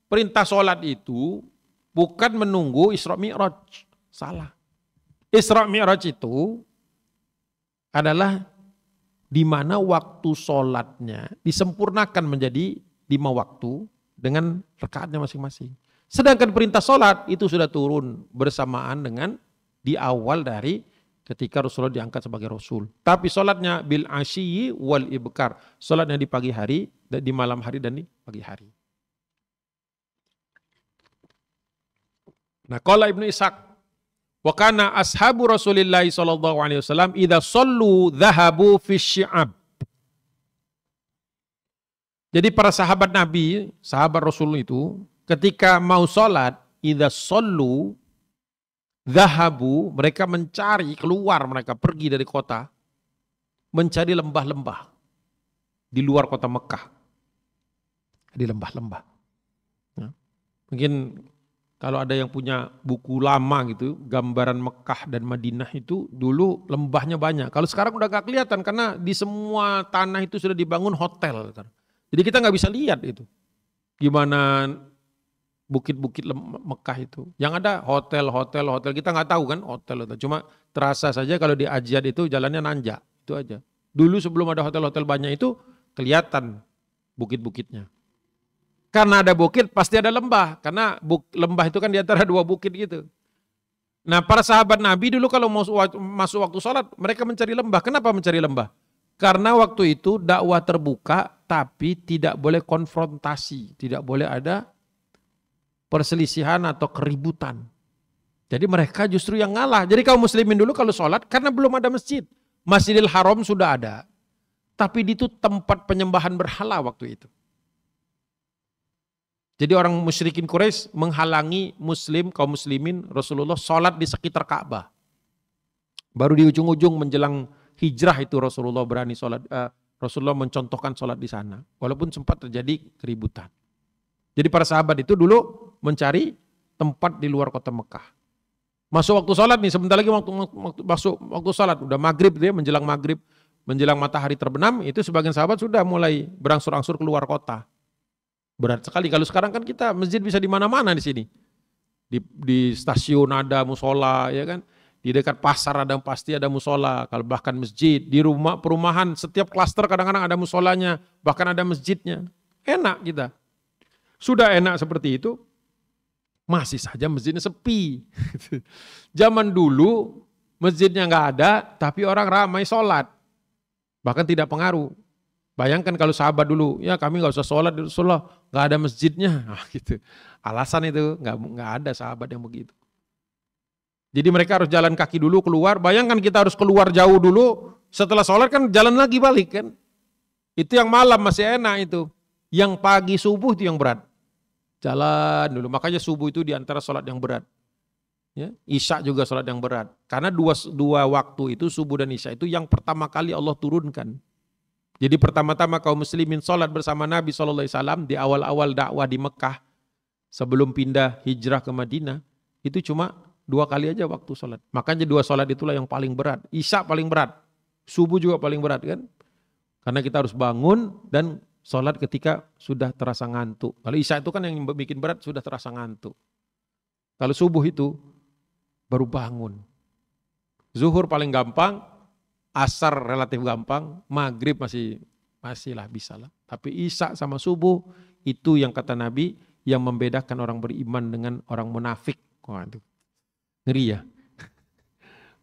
perintah sholat itu bukan menunggu Isra Mi'raj. Salah. Isra Mi'raj itu adalah di mana waktu sholatnya disempurnakan menjadi 5 waktu dengan rakaatnya masing-masing. Sedangkan perintah sholat itu sudah turun bersamaan dengan di awal dari ketika Rasulullah diangkat sebagai Rasul. Tapi sholatnya bil asyiyi wal ibkar. Sholatnya di pagi hari, di malam hari dan di pagi hari. Nah, qala Ibnu Ishaq, wa kana ashabu Rasulillah sallallahu alaihi wasallam idza shallu dhahabu fi syi'ab. Jadi para sahabat Nabi, sahabat Rasul itu ketika mau sholat, idza shallu dhahabu, mereka mencari, keluar, mereka pergi dari kota, mencari lembah-lembah di luar kota Mekah. Di lembah-lembah. Ya. Mungkin kalau ada yang punya buku lama gitu, gambaran Mekah dan Madinah itu dulu lembahnya banyak. Kalau sekarang udah gak kelihatan karena di semua tanah itu sudah dibangun hotel. Jadi kita gak bisa lihat itu. Gimana bukit-bukit Mekah itu. Yang ada hotel. Kita nggak tahu kan hotel. Cuma terasa saja kalau di Ajyad itu jalannya nanjak. Itu aja. Dulu sebelum ada hotel-hotel banyak itu kelihatan bukit-bukiknya. Karena ada bukit pasti ada lembah. Karena lembah itu kan di antara 2 bukit gitu. Nah para sahabat Nabi dulu kalau mau masuk waktu sholat mereka mencari lembah. Kenapa mencari lembah? Karena waktu itu dakwah terbuka tapi tidak boleh konfrontasi. Tidak boleh ada perselisihan atau keributan. Jadi mereka justru yang ngalah. Jadi kaum muslimin dulu kalau sholat karena belum ada masjid. Masjidil Haram sudah ada. Tapi itu tempat penyembahan berhala waktu itu. Jadi orang musyrikin Quraisy menghalangi kaum muslimin Rasulullah sholat di sekitar Ka'bah. Baru di ujung-ujung menjelang hijrah itu Rasulullah berani sholat. Rasulullah mencontohkan sholat di sana. Walaupun sempat terjadi keributan. Jadi para sahabat itu dulu mencari tempat di luar kota Mekah. Masuk waktu sholat nih, sebentar lagi masuk waktu sholat. Udah maghrib, dia menjelang maghrib, menjelang matahari terbenam, itu sebagian sahabat sudah mulai berangsur-angsur keluar kota. Berat sekali, kalau sekarang kan kita masjid bisa di mana-mana di sini. Di stasiun ada musola, ya kan? Di dekat pasar pasti ada musola, kalau bahkan masjid. Di rumah perumahan, setiap klaster kadang-kadang ada musolanya, bahkan ada masjidnya. Enak kita. Sudah enak seperti itu, masih saja masjidnya sepi. Zaman dulu masjidnya nggak ada, tapi orang ramai sholat. Bahkan tidak pengaruh. Bayangkan kalau sahabat dulu, ya kami nggak usah sholat di Rasulullah, nggak ada masjidnya. Nah, gitu. Alasan itu nggak ada sahabat yang begitu. Jadi mereka harus jalan kaki dulu keluar. Bayangkan kita harus keluar jauh dulu, setelah sholat kan jalan lagi balik kan. Itu yang malam masih enak itu. Yang pagi subuh itu yang berat. Jalan dulu, makanya subuh itu diantara sholat yang berat. Ya, Isya juga sholat yang berat. Karena dua waktu itu, subuh dan Isya itu yang pertama kali Allah turunkan. Jadi pertama-tama kaum muslimin sholat bersama Nabi SAW di awal-awal dakwah di Mekah. Sebelum pindah hijrah ke Madinah, itu cuma 2 kali aja waktu sholat. Makanya 2 sholat itulah yang paling berat. Isya paling berat, subuh juga paling berat kan. Karena kita harus bangun dan sholat ketika sudah terasa ngantuk. Kalau Isya itu kan yang bikin berat sudah terasa ngantuk. Kalau subuh itu baru bangun. Zuhur paling gampang, asar relatif gampang, maghrib masih masih lah bisa lah. Tapi isya sama subuh itu yang kata Nabi yang membedakan orang beriman dengan orang munafik. Waduh, ngeri ya.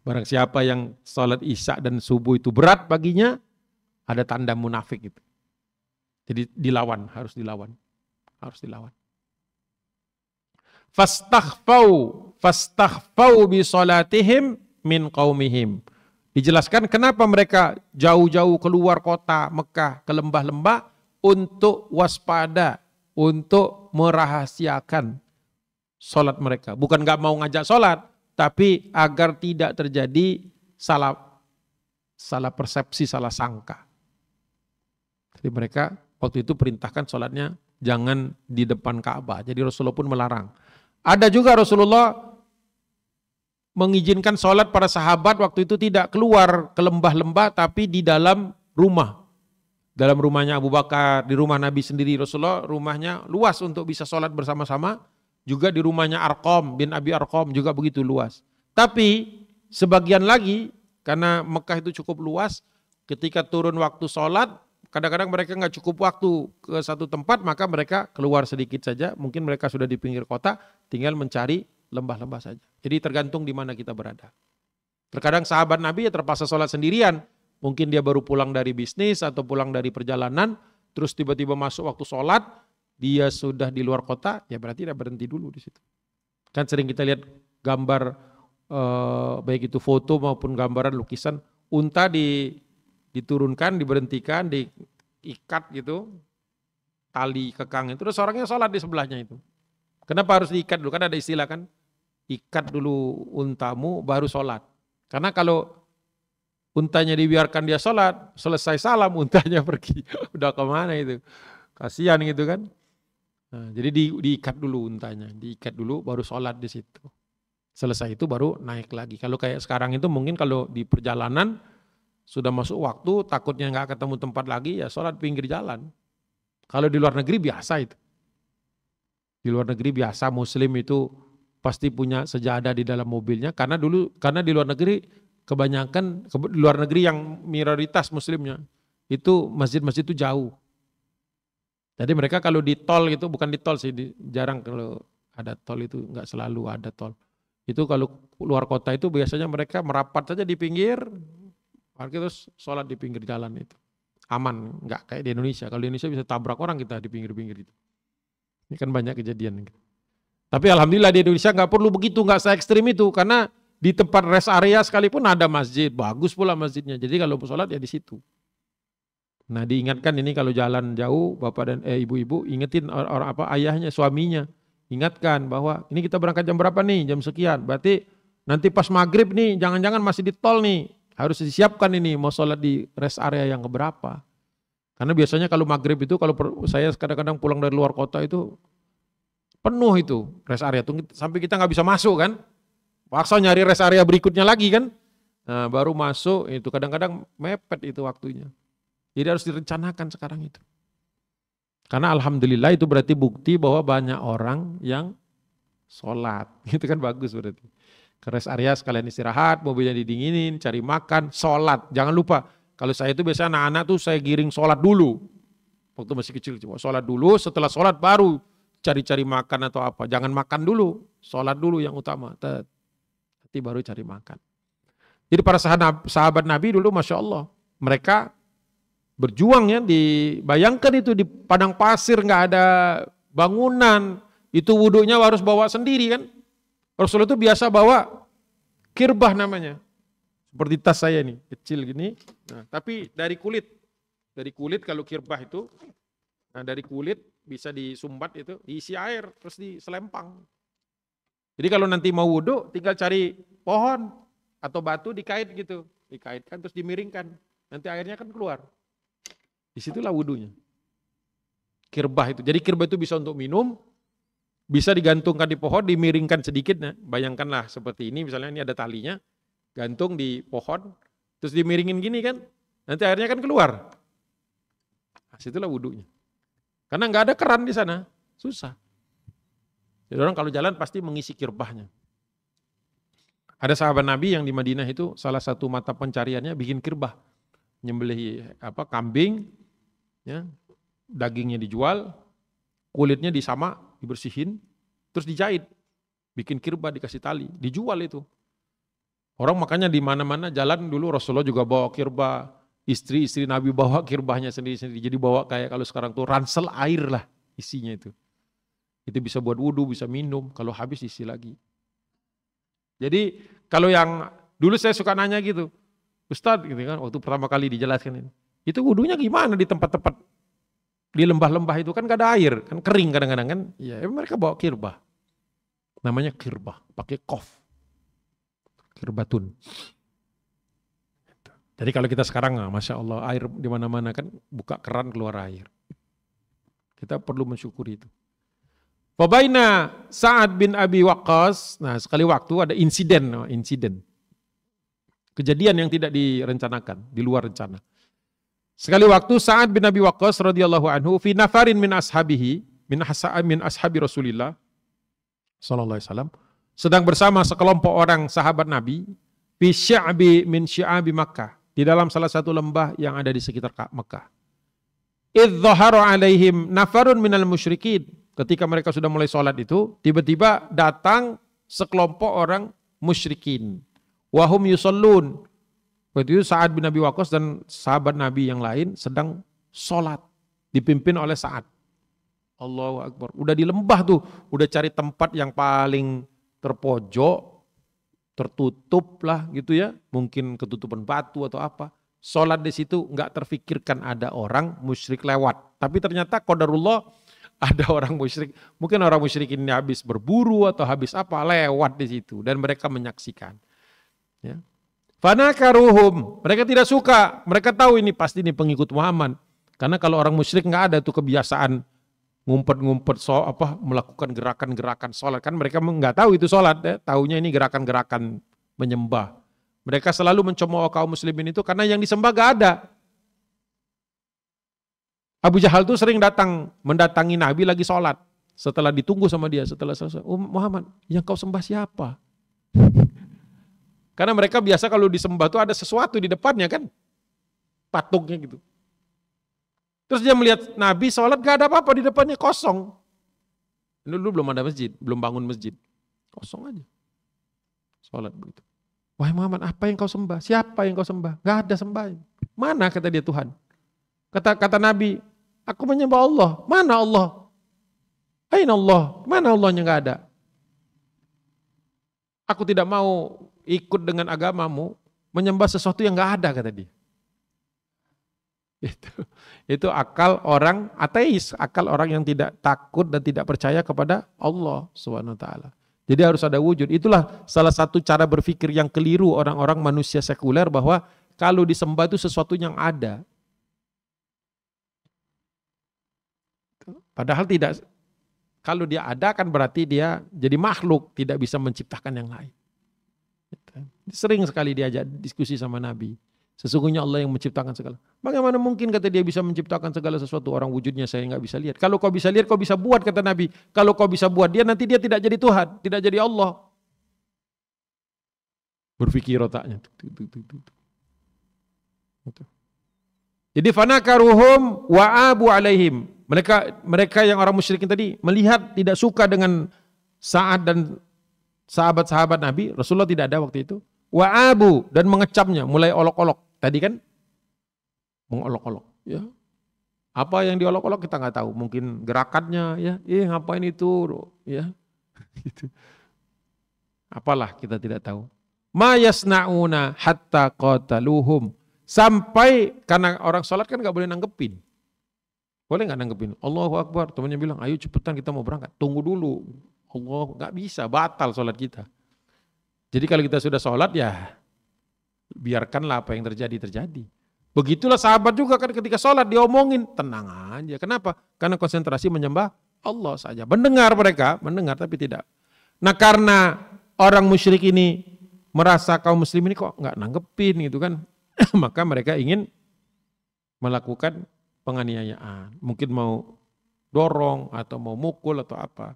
Barang siapa yang sholat isya dan subuh itu berat baginya, ada tanda munafik itu. Jadi dilawan, harus dilawan. Harus dilawan. Fastakhfau bi salatihim min qaumihim. Dijelaskan kenapa mereka jauh-jauh keluar kota Mekah ke lembah-lembah untuk waspada, untuk merahasiakan sholat mereka. Bukan gak mau ngajak sholat, tapi agar tidak terjadi salah persepsi, salah sangka. Jadi mereka waktu itu perintahkan sholatnya jangan di depan Ka'bah. Jadi Rasulullah pun melarang. Ada juga Rasulullah mengizinkan sholat para sahabat waktu itu tidak keluar ke lembah-lembah tapi di dalam rumah. Dalam rumahnya Abu Bakar, di rumah Nabi sendiri. Rasulullah rumahnya luas untuk bisa sholat bersama-sama. Juga di rumahnya Arqam bin Abi Arqam juga begitu luas. Tapi sebagian lagi karena Mekah itu cukup luas, ketika turun waktu sholat, kadang-kadang mereka nggak cukup waktu ke satu tempat, maka mereka keluar sedikit saja. Mungkin mereka sudah di pinggir kota, tinggal mencari lembah-lembah saja. Jadi tergantung di mana kita berada. Terkadang sahabat Nabi ya terpaksa sholat sendirian. Mungkin dia baru pulang dari bisnis atau pulang dari perjalanan, terus tiba-tiba masuk waktu sholat, dia sudah di luar kota, ya berarti dia berhenti dulu di situ. Kan sering kita lihat gambar, baik itu foto maupun gambaran lukisan, unta diturunkan, diberhentikan, diikat gitu, tali kekang itu, terus orangnya sholat di sebelahnya itu. Kenapa harus diikat dulu? Kan ada istilah kan, ikat dulu untamu baru sholat. Karena kalau untanya dibiarkan dia sholat, selesai salam untanya pergi. Udah kemana itu? Kasihan gitu kan. Nah, jadi diikat dulu untanya, diikat dulu baru sholat di situ. Selesai itu baru naik lagi. Kalau kayak sekarang itu mungkin kalau di perjalanan sudah masuk waktu, takutnya nggak ketemu tempat lagi, ya sholat pinggir jalan. Kalau di luar negeri biasa itu. Di luar negeri biasa muslim itu pasti punya sejadah di dalam mobilnya karena di luar negeri kebanyakan di luar negeri yang minoritas muslimnya itu masjid-masjid itu jauh. Jadi mereka kalau di tol itu bukan di tol sih, jarang kalau ada tol itu nggak selalu ada tol. Itu kalau luar kota itu biasanya mereka merapat saja di pinggir, parkir terus sholat di pinggir jalan itu. Aman, nggak kayak di Indonesia. Kalau di Indonesia bisa tabrak orang kita di pinggir-pinggir itu. Ini kan banyak kejadian. Tapi alhamdulillah di Indonesia nggak perlu begitu, nggak se-ekstrim itu. Karena di tempat rest area sekalipun ada masjid, bagus pula masjidnya. Jadi kalau mau sholat ya di situ. Nah diingatkan ini kalau jalan jauh, bapak dan ibu-ibu ingetin orang ayahnya, suaminya. Ingatkan bahwa ini kita berangkat jam berapa nih, jam sekian. Berarti nanti pas maghrib nih, jangan-jangan masih di tol nih. Harus disiapkan ini mau sholat di rest area yang keberapa. Karena biasanya kalau maghrib itu, kalau saya kadang-kadang pulang dari luar kota itu penuh itu rest area itu sampai kita nggak bisa masuk kan, paksa nyari rest area berikutnya lagi kan, nah, baru masuk itu kadang-kadang mepet itu waktunya. Jadi harus direncanakan sekarang itu. Karena alhamdulillah itu berarti bukti bahwa banyak orang yang sholat, itu kan bagus berarti. Ke rest area sekalian istirahat, mobilnya didinginin, cari makan, sholat, jangan lupa. Kalau saya itu biasanya anak-anak tuh saya giring sholat dulu. Waktu masih kecil, sholat dulu, setelah sholat baru cari-cari makan atau apa. Jangan makan dulu, sholat dulu yang utama. Nanti baru cari makan. Jadi para sahabat Nabi dulu Masya Allah. Mereka berjuang ya, dibayangkan itu di padang pasir, nggak ada bangunan. Itu wudhunya harus bawa sendiri kan. Rasulullah itu biasa bawa kirbah namanya. Seperti tas saya nih, kecil gini. Nah, tapi dari kulit kalau kirbah itu, nah dari kulit bisa disumbat itu, diisi air, terus diselempang. Jadi kalau nanti mau wudhu, tinggal cari pohon atau batu dikait gitu, dikaitkan terus dimiringkan, nanti airnya kan keluar. Disitulah wudhunya. Kirbah itu, jadi kirbah itu bisa untuk minum, bisa digantungkan di pohon, dimiringkan sedikit. Nah, bayangkanlah seperti ini, misalnya ini ada talinya. Gantung di pohon, terus dimiringin gini kan, nanti airnya kan keluar. Nah, situlah wudhunya. Karena nggak ada keran di sana, susah. Jadi orang kalau jalan pasti mengisi kirbahnya. Ada sahabat Nabi yang di Madinah itu salah satu mata pencariannya bikin kirbah, nyembelih kambing, Ya, dagingnya dijual, kulitnya disamak, dibersihin, terus dijahit, bikin kirba, dikasih tali, dijual itu. Orang makanya di mana-mana jalan dulu Rasulullah juga bawa kirba, istri-istri Nabi bawa kirbahnya sendiri-sendiri. Jadi bawa kayak kalau sekarang tuh ransel air lah isinya itu. Itu bisa buat wudhu, bisa minum, kalau habis isi lagi. Jadi kalau yang dulu saya suka nanya gitu, Ustadz gitu kan, waktu pertama kali dijelaskan ini, itu wudhunya gimana di tempat-tempat di lembah-lembah itu kan gak ada air, kan kering kadang-kadang kan, ya mereka bawa kirbah, namanya kirbah, pakai kof, kirbatun. Jadi kalau kita sekarang, masya Allah air di mana-mana kan, buka keran keluar air. Kita perlu mensyukuri itu. Fabaina Sa'ad bin Abi Waqqas, nah sekali waktu ada insiden. Kejadian yang tidak direncanakan, di luar rencana. Sekali waktu Sa'ad bin Abi Waqqas radhiyallahu anhu fi nafarin min ashabihi, min ashabi Rasulillah sallallahu alaihi wasallam, sedang bersama sekelompok orang sahabat Nabi fi sya'bi min syi'abi Makkah, di dalam salah satu lembah yang ada di sekitar Makkah. Idh dhahara alaihim nafarun minal musyrikin. Ketika mereka sudah mulai sholat itu, tiba-tiba datang sekelompok orang musyrikin. Wahum yusallun. Waktu itu Sa'ad bin Abi Waqqas dan sahabat Nabi yang lain sedang sholat. Dipimpin oleh Sa'ad. Allahu Akbar. Udah di lembah tuh, udah cari tempat yang paling terpojok, tertutup lah gitu ya. Mungkin ketutupan batu atau apa. Sholat di situ nggak terfikirkan ada orang musyrik lewat. Tapi ternyata qadarullah ada orang musyrik. Mungkin orang musyrik ini habis berburu atau habis apa lewat di situ dan mereka menyaksikan. Ya. Fanakaruhum, mereka tidak suka. Mereka tahu ini pasti ini pengikut Muhammad. Karena kalau orang musyrik nggak ada tuh kebiasaan ngumpet-ngumpet melakukan gerakan-gerakan sholat. Kan mereka nggak tahu itu sholat, ya. Taunya ini gerakan-gerakan menyembah. Mereka selalu mencemooh kaum muslimin itu karena yang disembah gak ada. Abu Jahal tuh sering mendatangi Nabi lagi sholat. Setelah ditunggu sama dia, setelah selesai. Muhammad, yang kau sembah siapa? Karena mereka biasa kalau disembah tuh ada sesuatu di depannya kan. Patungnya gitu. Terus dia melihat Nabi sholat gak ada apa-apa di depannya, kosong. Dulu belum ada masjid, belum bangun masjid. Kosong aja. Sholat begitu. Wahai Muhammad, apa yang kau sembah? Siapa yang kau sembah? Gak ada sembah. Mana kata dia Tuhan? Kata Nabi, aku menyembah Allah. Mana Allah? Aina Allah? Mana Allahnya gak ada? Aku tidak mau ikut dengan agamamu, menyembah sesuatu yang gak ada kata dia. Itu akal orang ateis, akal orang yang tidak takut dan tidak percaya kepada Allah Subhanahu wa taala. Jadi harus ada wujud. Itulah salah satu cara berpikir yang keliru orang-orang manusia sekuler bahwa kalau disembah itu sesuatu yang ada. Padahal tidak. Kalau dia ada kan berarti dia jadi makhluk, tidak bisa menciptakan yang lain. Sering sekali diajak diskusi sama Nabi. Sesungguhnya Allah yang menciptakan segala. Bagaimana mungkin kata dia bisa menciptakan segala sesuatu, orang wujudnya saya nggak bisa lihat. Kalau kau bisa lihat, kau bisa buat kata Nabi. Kalau kau bisa buat dia, nanti dia tidak jadi Tuhan, tidak jadi Allah. Berpikir otaknya. Jadi fanakaruhum wa abu alaihim. Mereka yang orang musyrikin tadi melihat tidak suka dengan Sa'ad dan sahabat-sahabat Nabi. Rasulullah tidak ada waktu itu. Wa abu dan mengecamnya, mulai olok-olok. Tadi kan mengolok-olok, ya. Apa yang diolok-olok kita nggak tahu. Mungkin gerakannya, ya. Ngapain itu, ya. Gitu. Apalah kita tidak tahu. Ma yasna'una hatta qataluhum. Sampai karena orang sholat kan nggak boleh nanggepin. Boleh nggak nanggepin? Allahu Akbar. Temannya bilang, ayo cepetan kita mau berangkat. Tunggu dulu. Allah nggak bisa, batal sholat kita. Jadi kalau kita sudah sholat ya biarkanlah apa yang terjadi. Begitulah sahabat juga kan ketika sholat diomongin, tenang aja. Kenapa? Karena konsentrasi menyembah Allah saja. Mendengar mereka, mendengar tapi tidak. Nah karena orang musyrik ini merasa kaum muslim ini kok nggak nanggepin gitu kan. Maka mereka ingin melakukan penganiayaan. Mungkin mau dorong atau mau mukul atau apa.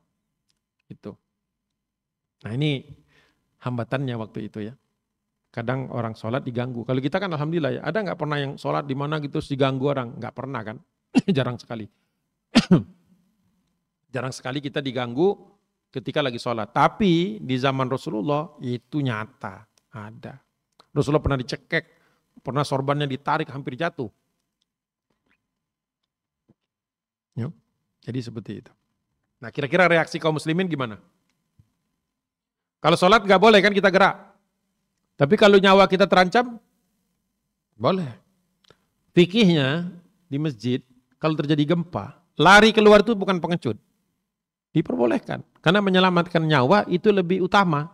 Itu. Nah ini hambatannya waktu itu ya. Kadang orang sholat diganggu. Kalau kita kan alhamdulillah ya, ada nggak pernah yang sholat di mana gitu diganggu orang? Nggak pernah kan? Jarang sekali. Jarang sekali kita diganggu ketika lagi sholat. Tapi di zaman Rasulullah itu nyata, ada. Rasulullah pernah dicekek, pernah sorbannya ditarik hampir jatuh. Ya, jadi seperti itu. Nah, kira-kira reaksi kaum muslimin gimana? Kalau sholat gak boleh kan kita gerak. Tapi kalau nyawa kita terancam, boleh. Fikihnya di masjid, kalau terjadi gempa, lari keluar itu bukan pengecut. Diperbolehkan. Karena menyelamatkan nyawa itu lebih utama.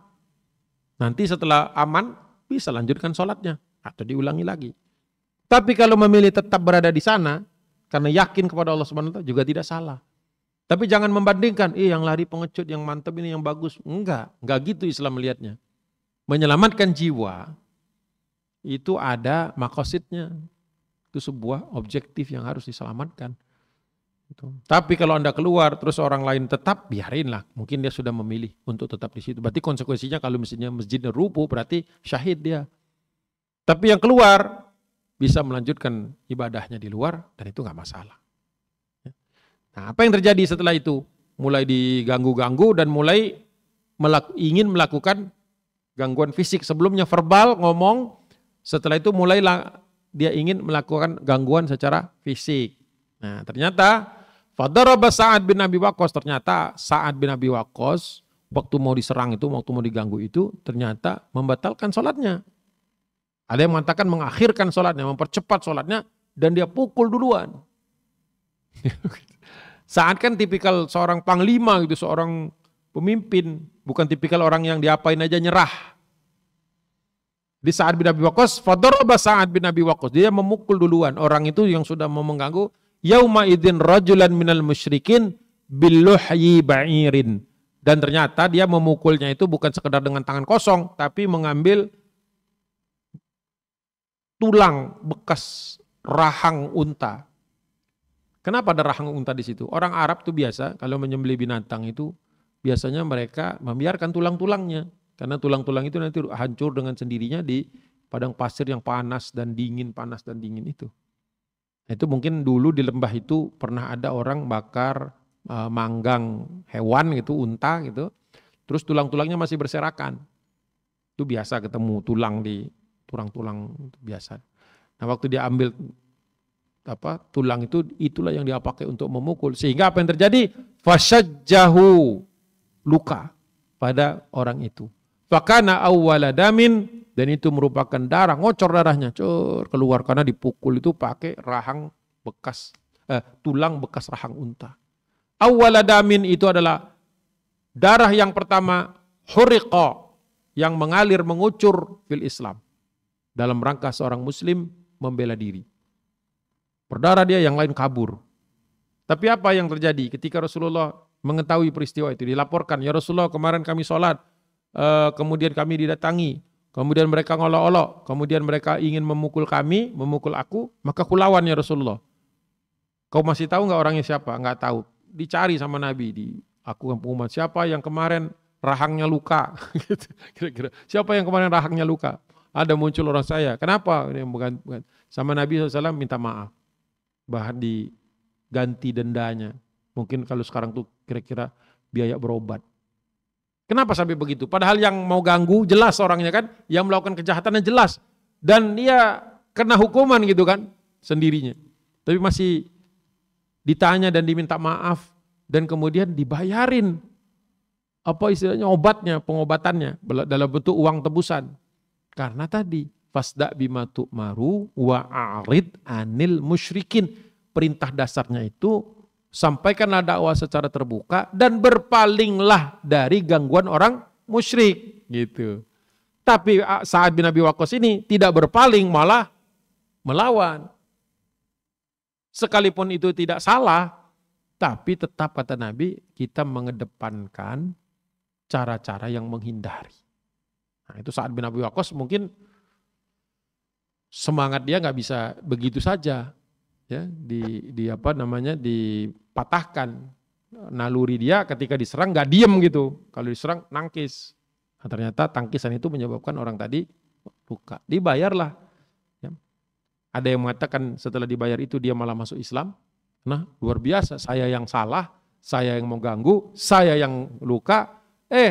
Nanti setelah aman, bisa lanjutkan sholatnya. Atau diulangi lagi. Tapi kalau memilih tetap berada di sana, karena yakin kepada Allah Subhanahu wa taala juga tidak salah. Tapi jangan membandingkan, yang lari pengecut, yang mantap ini, yang bagus. Enggak gitu Islam melihatnya. Menyelamatkan jiwa, itu ada makosidnya. Itu sebuah objektif yang harus diselamatkan. Tapi kalau Anda keluar, terus orang lain tetap, biarinlah. Mungkin dia sudah memilih untuk tetap di situ. Berarti konsekuensinya kalau misalnya masjidnya rubuh, berarti syahid dia. Tapi yang keluar, bisa melanjutkan ibadahnya di luar, dan itu nggak masalah. Nah, apa yang terjadi setelah itu? Mulai diganggu-ganggu dan mulai ingin melakukan gangguan fisik. Sebelumnya verbal, ngomong. Setelah itu mulailah dia ingin melakukan gangguan secara fisik. Nah, ternyata fadaraba Sa'ad bin Abi Waqqas, ternyata Sa'ad bin Abi Waqqas waktu mau diserang itu, waktu mau diganggu itu, ternyata membatalkan sholatnya. Ada yang mengatakan mengakhirkan sholatnya, mempercepat sholatnya, dan dia pukul duluan. Sa'ad kan tipikal seorang panglima gitu, seorang pemimpin, bukan tipikal orang yang diapain aja nyerah. Di Sa'ad bin Abi Waqqas, fadaraba Sa'ad bin Abi Waqqas, dia memukul duluan orang itu yang sudah mau mengganggu. Yauma idzin rajulan minal musyrikin biluhyi ba'irin. Dan ternyata dia memukulnya itu bukan sekedar dengan tangan kosong, tapi mengambil tulang bekas rahang unta. Kenapa ada rahang unta di situ? Orang Arab tuh biasa kalau menyembelih binatang itu biasanya mereka membiarkan tulang-tulangnya, karena tulang-tulang itu nanti hancur dengan sendirinya di padang pasir yang panas dan dingin itu. Itu mungkin dulu di lembah itu pernah ada orang bakar manggang hewan gitu, unta gitu. Terus tulang-tulangnya masih berserakan. Itu biasa ketemu tulang di tulang-tulang biasa. Nah, waktu dia ambil tulang itu, itulah yang dia pakai untuk memukul. Sehingga apa yang terjadi? Fasyajjahu, luka pada orang itu. Fakana awwala damin, dan itu merupakan darah, ngocor darahnya, keluar karena dipukul itu pakai rahang bekas, tulang bekas rahang unta. Awwala damin itu adalah darah yang pertama, huriqa, yang mengalir mengucur fil Islam. Dalam rangka seorang muslim membela diri. Berdarah dia, yang lain kabur. Tapi apa yang terjadi ketika Rasulullah mengetahui peristiwa itu? Dilaporkan, ya Rasulullah kemarin kami sholat, kemudian kami didatangi, kemudian mereka ngolok-olok, kemudian mereka ingin memukul kami, memukul aku, maka kulawan ya Rasulullah. Kau masih tahu nggak orangnya siapa? Nggak tahu. Dicari sama Nabi, aku pengumuman siapa yang kemarin rahangnya luka. Kira-kira siapa yang kemarin rahangnya luka? Ada muncul orang saya. Kenapa? Bukan. Sama Nabi SAW minta maaf. Bahkan diganti dendanya. Mungkin kalau sekarang tuh kira-kira biaya berobat. Kenapa sampai begitu? Padahal yang mau ganggu jelas orangnya kan, yang melakukan kejahatannya jelas. Dan dia kena hukuman gitu kan, sendirinya. Tapi masih ditanya dan diminta maaf. Dan kemudian dibayarin. Apa istilahnya, obatnya, pengobatannya. Dalam bentuk uang tebusan. Karena tadi, fasda bima tu'maru wa'arid anil musyrikin. Perintah dasarnya itu, sampaikanlah dakwah secara terbuka dan berpalinglah dari gangguan orang musyrik. Gitu. Tapi Sa'ad bin Abi Waqqas ini tidak berpaling, malah melawan. Sekalipun itu tidak salah, tapi tetap kata Nabi, kita mengedepankan cara-cara yang menghindari. Nah, itu Sa'ad bin Abi Waqqas mungkin semangat dia nggak bisa begitu saja, ya, dipatahkan. Naluri dia ketika diserang nggak diem gitu, kalau diserang nangkis. Nah, ternyata tangkisan itu menyebabkan orang tadi luka. Dibayarlah. Ya. Ada yang mengatakan setelah dibayar itu dia malah masuk Islam. Nah, luar biasa, saya yang salah, saya yang mau ganggu, saya yang luka,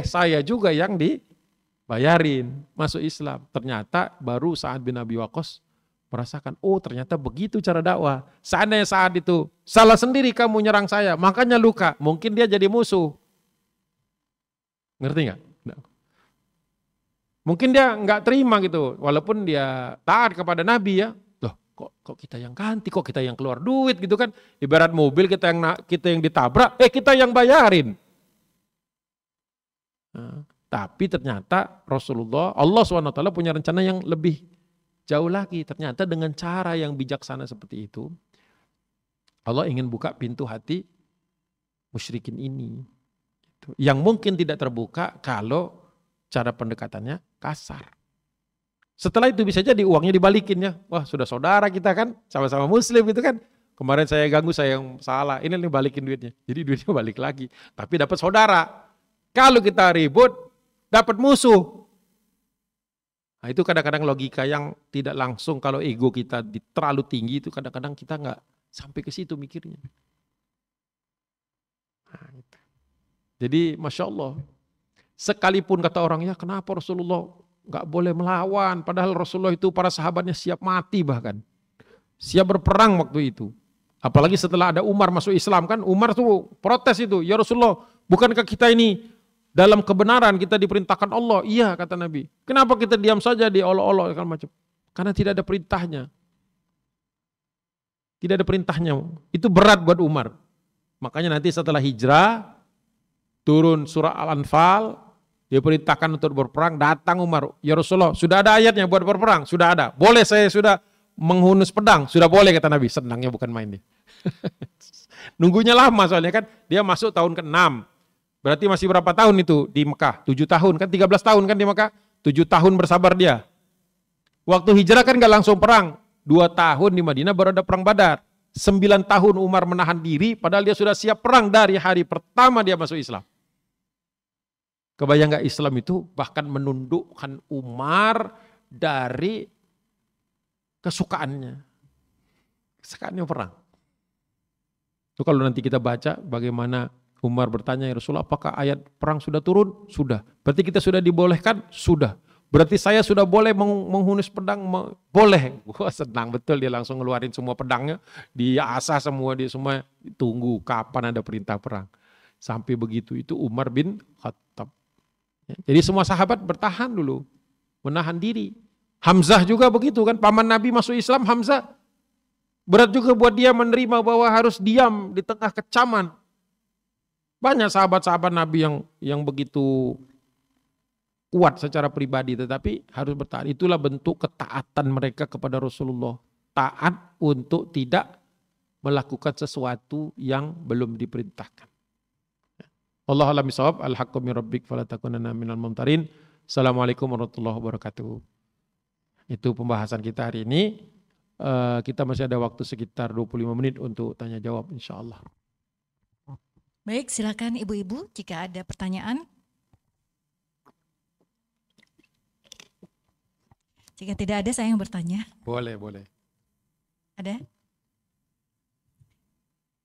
saya juga yang dibayarin masuk Islam. Ternyata baru Sa'ad bin Abi Waqqas merasakan, oh ternyata begitu cara dakwah. Seandainya saat itu salah sendiri kamu nyerang saya, makanya luka, mungkin dia jadi musuh. Ngerti nggak? Mungkin dia nggak terima gitu, walaupun dia taat kepada Nabi ya. Loh, kok kita yang ganti, kok kita yang keluar duit gitu kan? Ibarat mobil kita yang ditabrak, kita yang bayarin. Nah, tapi ternyata Rasulullah, Allah SWT punya rencana yang lebih jauh lagi. Ternyata dengan cara yang bijaksana seperti itu, Allah ingin buka pintu hati musyrikin ini. Yang mungkin tidak terbuka kalau cara pendekatannya kasar. Setelah itu bisa jadi uangnya dibalikin ya. Wah sudah saudara kita kan, sama-sama muslim gitu kan. Kemarin saya ganggu, saya yang salah. Ini nih balikin duitnya. Jadi duitnya balik lagi. Tapi dapat saudara. Kalau kita ribut, dapat musuh. Nah, itu kadang-kadang logika yang tidak langsung, kalau ego kita terlalu tinggi itu kadang-kadang kita nggak sampai ke situ mikirnya. Nah, gitu. Jadi Masya Allah, sekalipun kata orang, ya kenapa Rasulullah nggak boleh melawan, padahal Rasulullah itu para sahabatnya siap mati bahkan. Siap berperang waktu itu. Apalagi setelah ada Umar masuk Islam kan, Umar tuh protes itu, ya Rasulullah bukankah kita ini dalam kebenaran, kita diperintahkan Allah? Iya kata Nabi. Kenapa kita diam saja diolok-olok segala macam? Karena tidak ada perintahnya. Tidak ada perintahnya. Itu berat buat Umar. Makanya nanti setelah hijrah, turun surah Al-Anfal, dia perintahkan untuk berperang, datang Umar. Ya Rasulullah, sudah ada ayatnya buat berperang? Sudah ada. Boleh saya sudah menghunus pedang? Sudah boleh kata Nabi. Senangnya bukan main nih. Nunggunya lama soalnya kan. Dia masuk tahun ke-6. Berarti masih berapa tahun itu di Mekah? 7 tahun kan, 13 tahun kan di Mekah? 7 tahun bersabar dia. Waktu hijrah kan gak langsung perang. 2 tahun di Madinah baru ada perang Badar. 9 tahun Umar menahan diri, padahal dia sudah siap perang dari hari pertama dia masuk Islam. Kebayang gak Islam itu bahkan menundukkan Umar dari kesukaannya. Kesukaannya perang. Itu kalau nanti kita baca bagaimana Umar bertanya, ya Rasulullah apakah ayat perang sudah turun? Sudah. Berarti kita sudah dibolehkan? Sudah. Berarti saya sudah boleh menghunus pedang? Boleh. Wah senang betul, dia langsung ngeluarin semua pedangnya. Dia asah semua, dia semua tunggu kapan ada perintah perang. Sampai begitu itu Umar bin Khattab. Jadi semua sahabat bertahan dulu. Menahan diri. Hamzah juga begitu kan, paman Nabi masuk Islam, Hamzah. Berat juga buat dia menerima bahwa harus diam di tengah kecaman. Banyak sahabat-sahabat Nabi yang begitu kuat secara pribadi, tetapi harus bertahan. Itulah bentuk ketaatan mereka kepada Rasulullah. Taat untuk tidak melakukan sesuatu yang belum diperintahkan. Wallahu a'lam bishawab. Al-haqqu min rabbik fala takunanna minal mumtarin. Assalamualaikum warahmatullahi wabarakatuh. Itu pembahasan kita hari ini. Kita masih ada waktu sekitar 25 menit untuk tanya jawab insyaallah. Baik, silakan ibu-ibu jika ada pertanyaan. Jika tidak ada, saya yang bertanya. Boleh, boleh. Ada?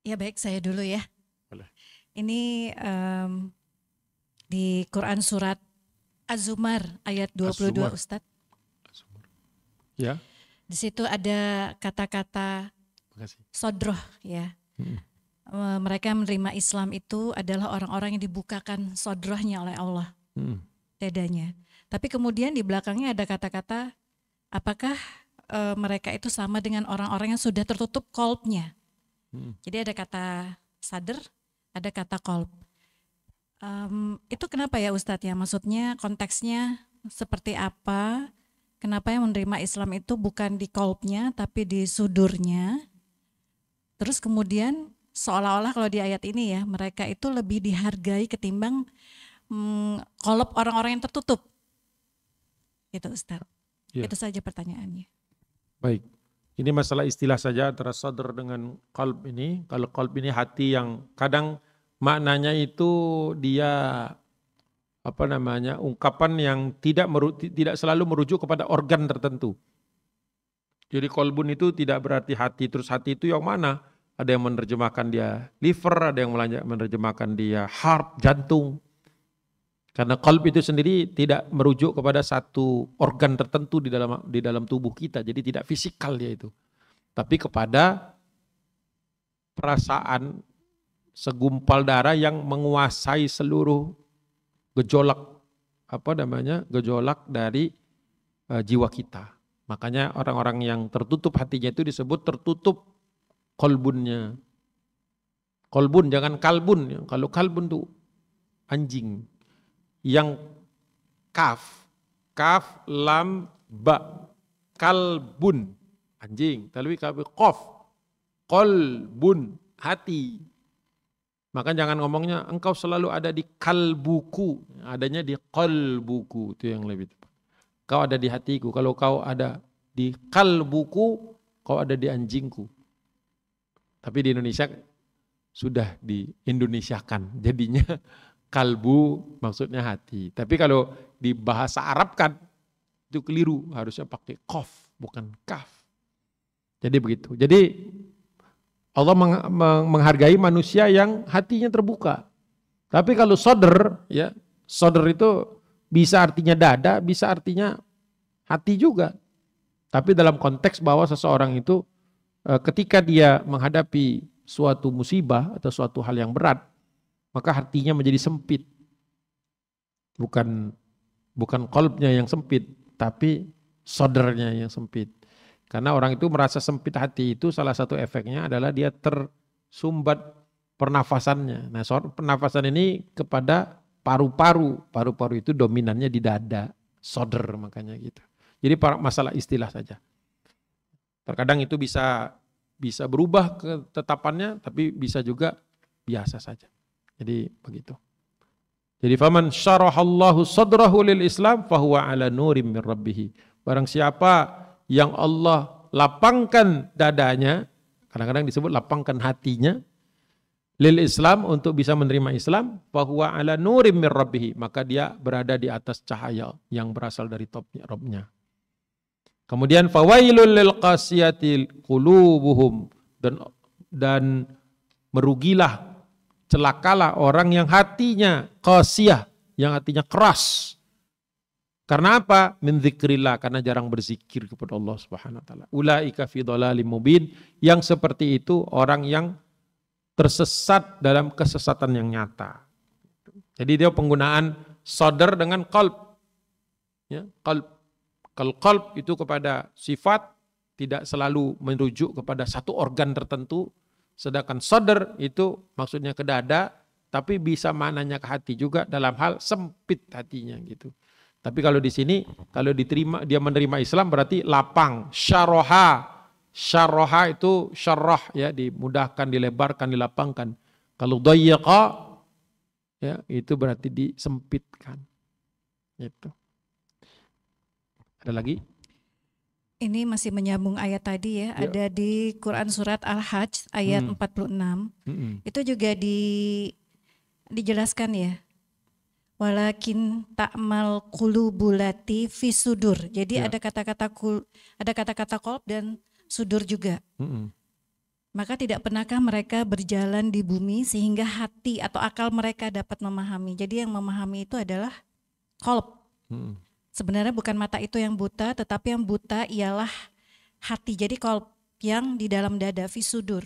Ya baik, saya dulu ya. Boleh. Ini di Quran surat Az-Zumar ayat 22 Az-Zumar. Ustadz. Az-Zumar. Ya. Di situ ada kata-kata sodroh ya. Mereka menerima Islam itu adalah orang-orang yang dibukakan sodrohnya oleh Allah, dadanya. Tapi kemudian di belakangnya ada kata-kata, apakah mereka itu sama dengan orang-orang yang sudah tertutup kolbnya? Jadi ada kata sadr, ada kata kolb. Itu kenapa ya Ustadz ya? Maksudnya konteksnya seperti apa? Kenapa yang menerima Islam itu bukan di kolbnya tapi di sudurnya? Terus kemudian seolah-olah kalau di ayat ini ya, mereka itu lebih dihargai ketimbang kolab orang-orang yang tertutup. Gitu Ustaz. Ya. Itu saja pertanyaannya. Baik. Ini masalah istilah saja antara sadr dengan qalb ini. Kalau qalb ini hati yang kadang maknanya itu dia ungkapan yang tidak selalu merujuk kepada organ tertentu. Jadi qalbun itu tidak berarti hati, terus hati itu yang mana? ada yang menerjemahkan dia liver, ada yang menerjemahkan dia heart, jantung. Karena qalb itu sendiri tidak merujuk kepada satu organ tertentu di dalam tubuh kita, jadi tidak fisikal dia itu. Tapi kepada perasaan segumpal darah yang menguasai seluruh gejolak dari jiwa kita. Makanya orang-orang yang tertutup hatinya itu disebut tertutup kolbunnya. Kolbun, jangan kalbun. Kalau kalbun itu anjing. Yang kaf, lam, ba. Kalbun, anjing. Tapi qaf, kolbun, hati. Maka jangan ngomongnya engkau selalu ada di kalbuku. Adanya di qalbuku, itu yang lebih tepat. Kau ada di hatiku. Kalau kau ada di kalbuku, kau ada di anjingku. Tapi di Indonesia sudah di-Indonesiakan. Jadinya kalbu maksudnya hati. Tapi kalau di bahasa Arab kan itu keliru. Harusnya pakai qaf bukan kaf. Jadi begitu. Jadi Allah menghargai manusia yang hatinya terbuka. Tapi kalau sodr, ya sodr itu bisa artinya dada, bisa artinya hati juga. Tapi dalam konteks bahwa seseorang itu ketika dia menghadapi suatu musibah atau suatu hal yang berat, maka hatinya menjadi sempit. Bukan qalbnya yang sempit, tapi sodrnya yang sempit. Karena orang itu merasa sempit hati itu salah satu efeknya adalah dia tersumbat pernafasannya. Nah, pernafasan ini kepada paru-paru. Paru-paru itu dominannya di dada, sodr makanya gitu. Jadi masalah istilah saja. Terkadang itu bisa berubah ketetapannya, tapi bisa juga biasa saja. Jadi begitu. Jadi faman syarahallahu sadrahu lil Islam fahuwa ala nurim min rabbih. Barang siapa yang Allah lapangkan dadanya, kadang-kadang disebut lapangkan hatinya, lil Islam untuk bisa menerima Islam, fahuwa ala nurim min rabbih, maka dia berada di atas cahaya yang berasal dari Rabbnya. Kemudian fawailul lil qasiyatil qulubuhum, dan merugilah, celakalah orang yang hatinya qasiyah, yang hatinya keras. Karena apa? Min dzikrillah, karena jarang berzikir kepada Allah Subhanahu wa taala. Ulaika fi dhalalim mubin, yang seperti itu orang yang tersesat dalam kesesatan yang nyata. Jadi dia penggunaan sodr dengan qalb. Ya, qalb. Kalau qalb itu kepada sifat, tidak selalu merujuk kepada satu organ tertentu. Sedangkan sodr itu maksudnya ke dada, tapi bisa maknanya ke hati juga dalam hal sempit hatinya gitu. Tapi kalau di sini, kalau dia menerima Islam berarti lapang. Syarroha itu syarrah, ya, dimudahkan, dilebarkan, dilapangkan. Kalau dayyaqa, ya, itu berarti disempitkan. Itu. Ada lagi? Ini masih menyambung ayat tadi ya, ada di Quran surat Al-Hajj ayat 46. Itu juga dijelaskan ya. Walakin ta'mal qulubulati fi sudur. Jadi ada kata-kata qalb dan sudur juga. Maka tidak pernahkah mereka berjalan di bumi sehingga hati atau akal mereka dapat memahami. Jadi yang memahami itu adalah qalb. Sebenarnya bukan mata itu yang buta, tetapi yang buta ialah hati. Jadi qalb yang di dalam dada, fi sudur.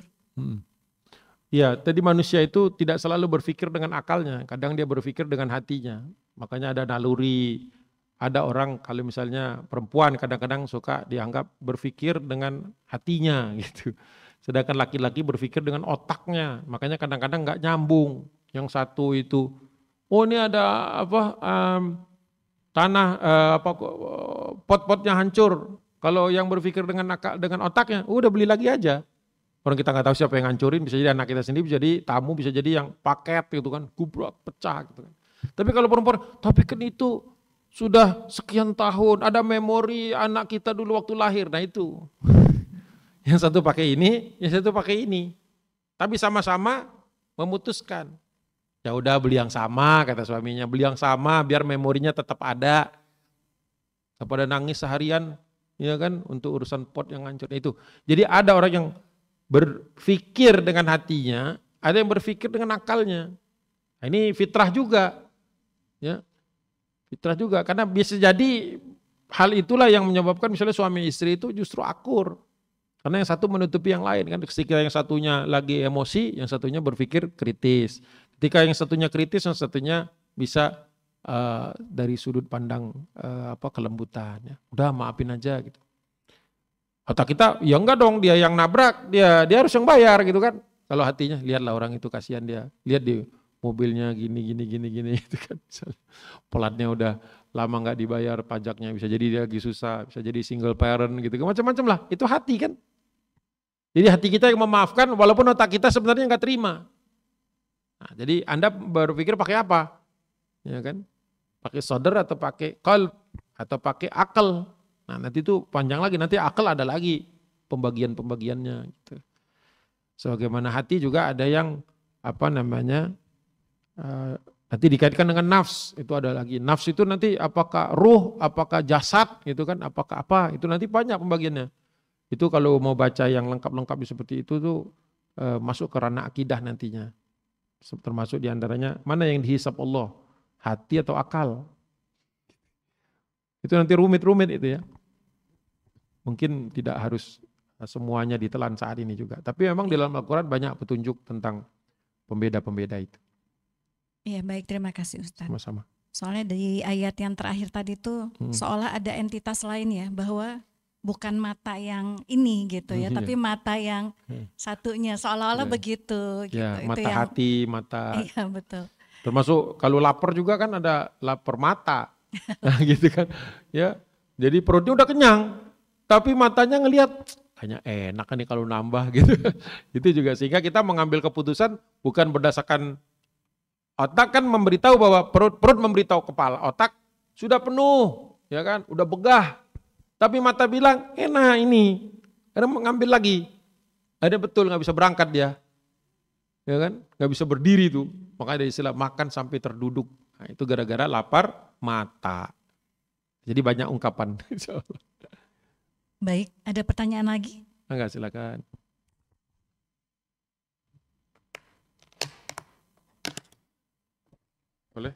Ya, tadi manusia itu tidak selalu berpikir dengan akalnya, kadang dia berpikir dengan hatinya. Makanya ada naluri, ada orang kalau misalnya perempuan kadang-kadang suka dianggap berpikir dengan hatinya gitu. Sedangkan laki-laki berpikir dengan otaknya, makanya kadang-kadang nggak nyambung. Yang satu itu, oh ini ada tanah pot-potnya hancur. Kalau yang berpikir dengan otaknya, udah beli lagi aja. Orang kita nggak tahu siapa yang ngancurin, bisa jadi anak kita sendiri, bisa jadi tamu, bisa jadi yang paket gitu kan, gubrak, pecah gitu kan. Tapi kalau perempuan, tapi kan itu sudah sekian tahun, ada memori anak kita dulu waktu lahir, nah itu. Yang satu pakai ini, yang satu pakai ini. Tapi sama-sama memutuskan. Ya udah beli yang sama, kata suaminya, beli yang sama biar memorinya tetap ada. Daripada nangis seharian, ya kan, untuk urusan pot yang hancur itu. Jadi ada orang yang berpikir dengan hatinya, ada yang berpikir dengan akalnya. Nah, ini fitrah juga, ya, fitrah juga. Karena bisa jadi hal itulah yang menyebabkan misalnya suami istri itu justru akur. Karena yang satu menutupi yang lain kan. Ketika yang satunya lagi emosi, yang satunya berpikir kritis. Ketika yang satunya kritis, yang satunya bisa dari sudut pandang kelembutan. Ya. Udah maafin aja gitu. Otak kita, ya enggak dong, dia yang nabrak, dia harus yang bayar gitu kan. Kalau hatinya, lihatlah orang itu kasihan dia. Lihat di mobilnya gini gitu kan. Pelatnya udah lama nggak dibayar pajaknya, bisa jadi dia lagi susah, bisa jadi single parent gitu, macam-macam lah. Itu hati kan. Jadi hati kita yang memaafkan walaupun otak kita sebenarnya nggak terima. Nah, jadi Anda berpikir pakai apa? Ya kan? Pakai sodar atau pakai qalb atau pakai akal. Nah nanti itu panjang lagi, nanti akal ada lagi pembagian-pembagiannya. Gitu. Sebagaimana hati juga ada yang nanti dikaitkan dengan nafs, itu ada lagi. Nafs itu nanti apakah ruh, apakah jasad gitu kan, apakah apa, itu nanti banyak pembagiannya. Itu kalau mau baca yang lengkap-lengkap seperti itu tuh masuk ke ranah akidah nantinya. Termasuk diantaranya mana yang dihisap Allah, hati atau akal. Itu nanti rumit-rumit itu ya. Mungkin tidak harus semuanya ditelan saat ini juga. Tapi memang di dalam Al-Quran banyak petunjuk tentang pembeda-pembeda itu. Iya baik, terima kasih Ustaz. Sama-sama. Soalnya di ayat yang terakhir tadi tuh seolah ada entitas lain ya, bahwa bukan mata yang ini gitu ya, tapi mata yang satunya seolah-olah begitu. Gitu. Ya, itu mata yang, hati, mata. Iya betul. Termasuk kalau lapar juga kan ada lapar mata, nah, gitu kan. Ya, jadi perutnya udah kenyang, tapi matanya ngelihat kayaknya enak nih kalau nambah gitu. Itu juga sehingga kita mengambil keputusan bukan berdasarkan otak kan memberitahu bahwa perut memberitahu kepala, otak sudah penuh, ya kan, udah begah. Tapi mata bilang enak ini, karena mengambil lagi. Ada betul nggak bisa berangkat dia. Ya kan, nggak bisa berdiri tuh, makanya ada istilah makan sampai terduduk. Nah, itu gara-gara lapar mata. Jadi banyak ungkapan. Baik, ada pertanyaan lagi? Enggak, silakan. Boleh?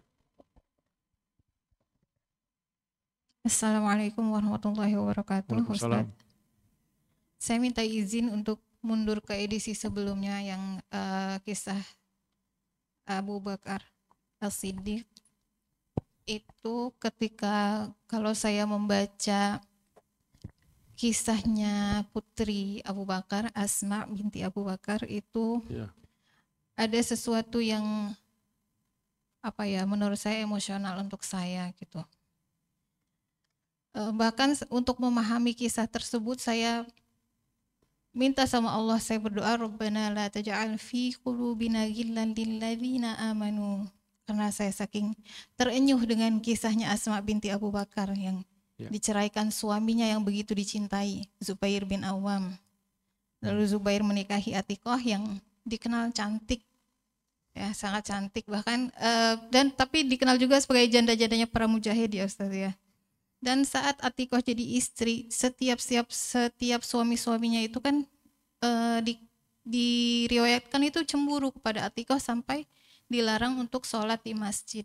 Assalamualaikum warahmatullahi wabarakatuh, Ustaz. Saya minta izin untuk mundur ke edisi sebelumnya yang kisah Abu Bakar As-Siddiq. Itu ketika kalau saya membaca kisahnya putri Abu Bakar, Asma binti Abu Bakar, itu ada sesuatu yang menurut saya emosional untuk saya gitu. Bahkan untuk memahami kisah tersebut saya minta sama Allah, saya berdoa Rabbana la taj'al fi qulubina ghillan lilladzina amanu, karena saya saking terenyuh dengan kisahnya Asma binti Abu Bakar yang diceraikan suaminya yang begitu dicintai, Zubair bin Awam. Lalu Zubair menikahi Atiqah yang dikenal cantik, ya sangat cantik bahkan, dan tapi dikenal juga sebagai janda-jandanya para mujahid ya Ustaz ya. Dan saat Atiqah jadi istri, setiap suami-suaminya itu kan diriwayatkan itu cemburu kepada Atiqah sampai dilarang untuk sholat di masjid.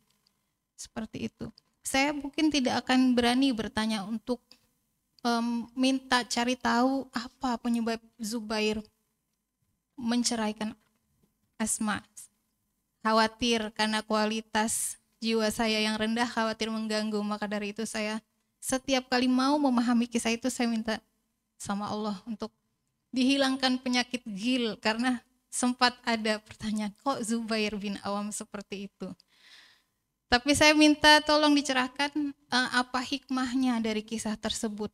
Seperti itu. Saya mungkin tidak akan berani bertanya untuk minta cari tahu apa penyebab Zubair menceraikan Asma. Khawatir karena kualitas jiwa saya yang rendah, khawatir mengganggu, maka dari itu saya setiap kali mau memahami kisah itu saya minta sama Allah untuk dihilangkan penyakit ghil, karena sempat ada pertanyaan kok Zubair bin Awam seperti itu. Tapi saya minta tolong dicerahkan apa hikmahnya dari kisah tersebut.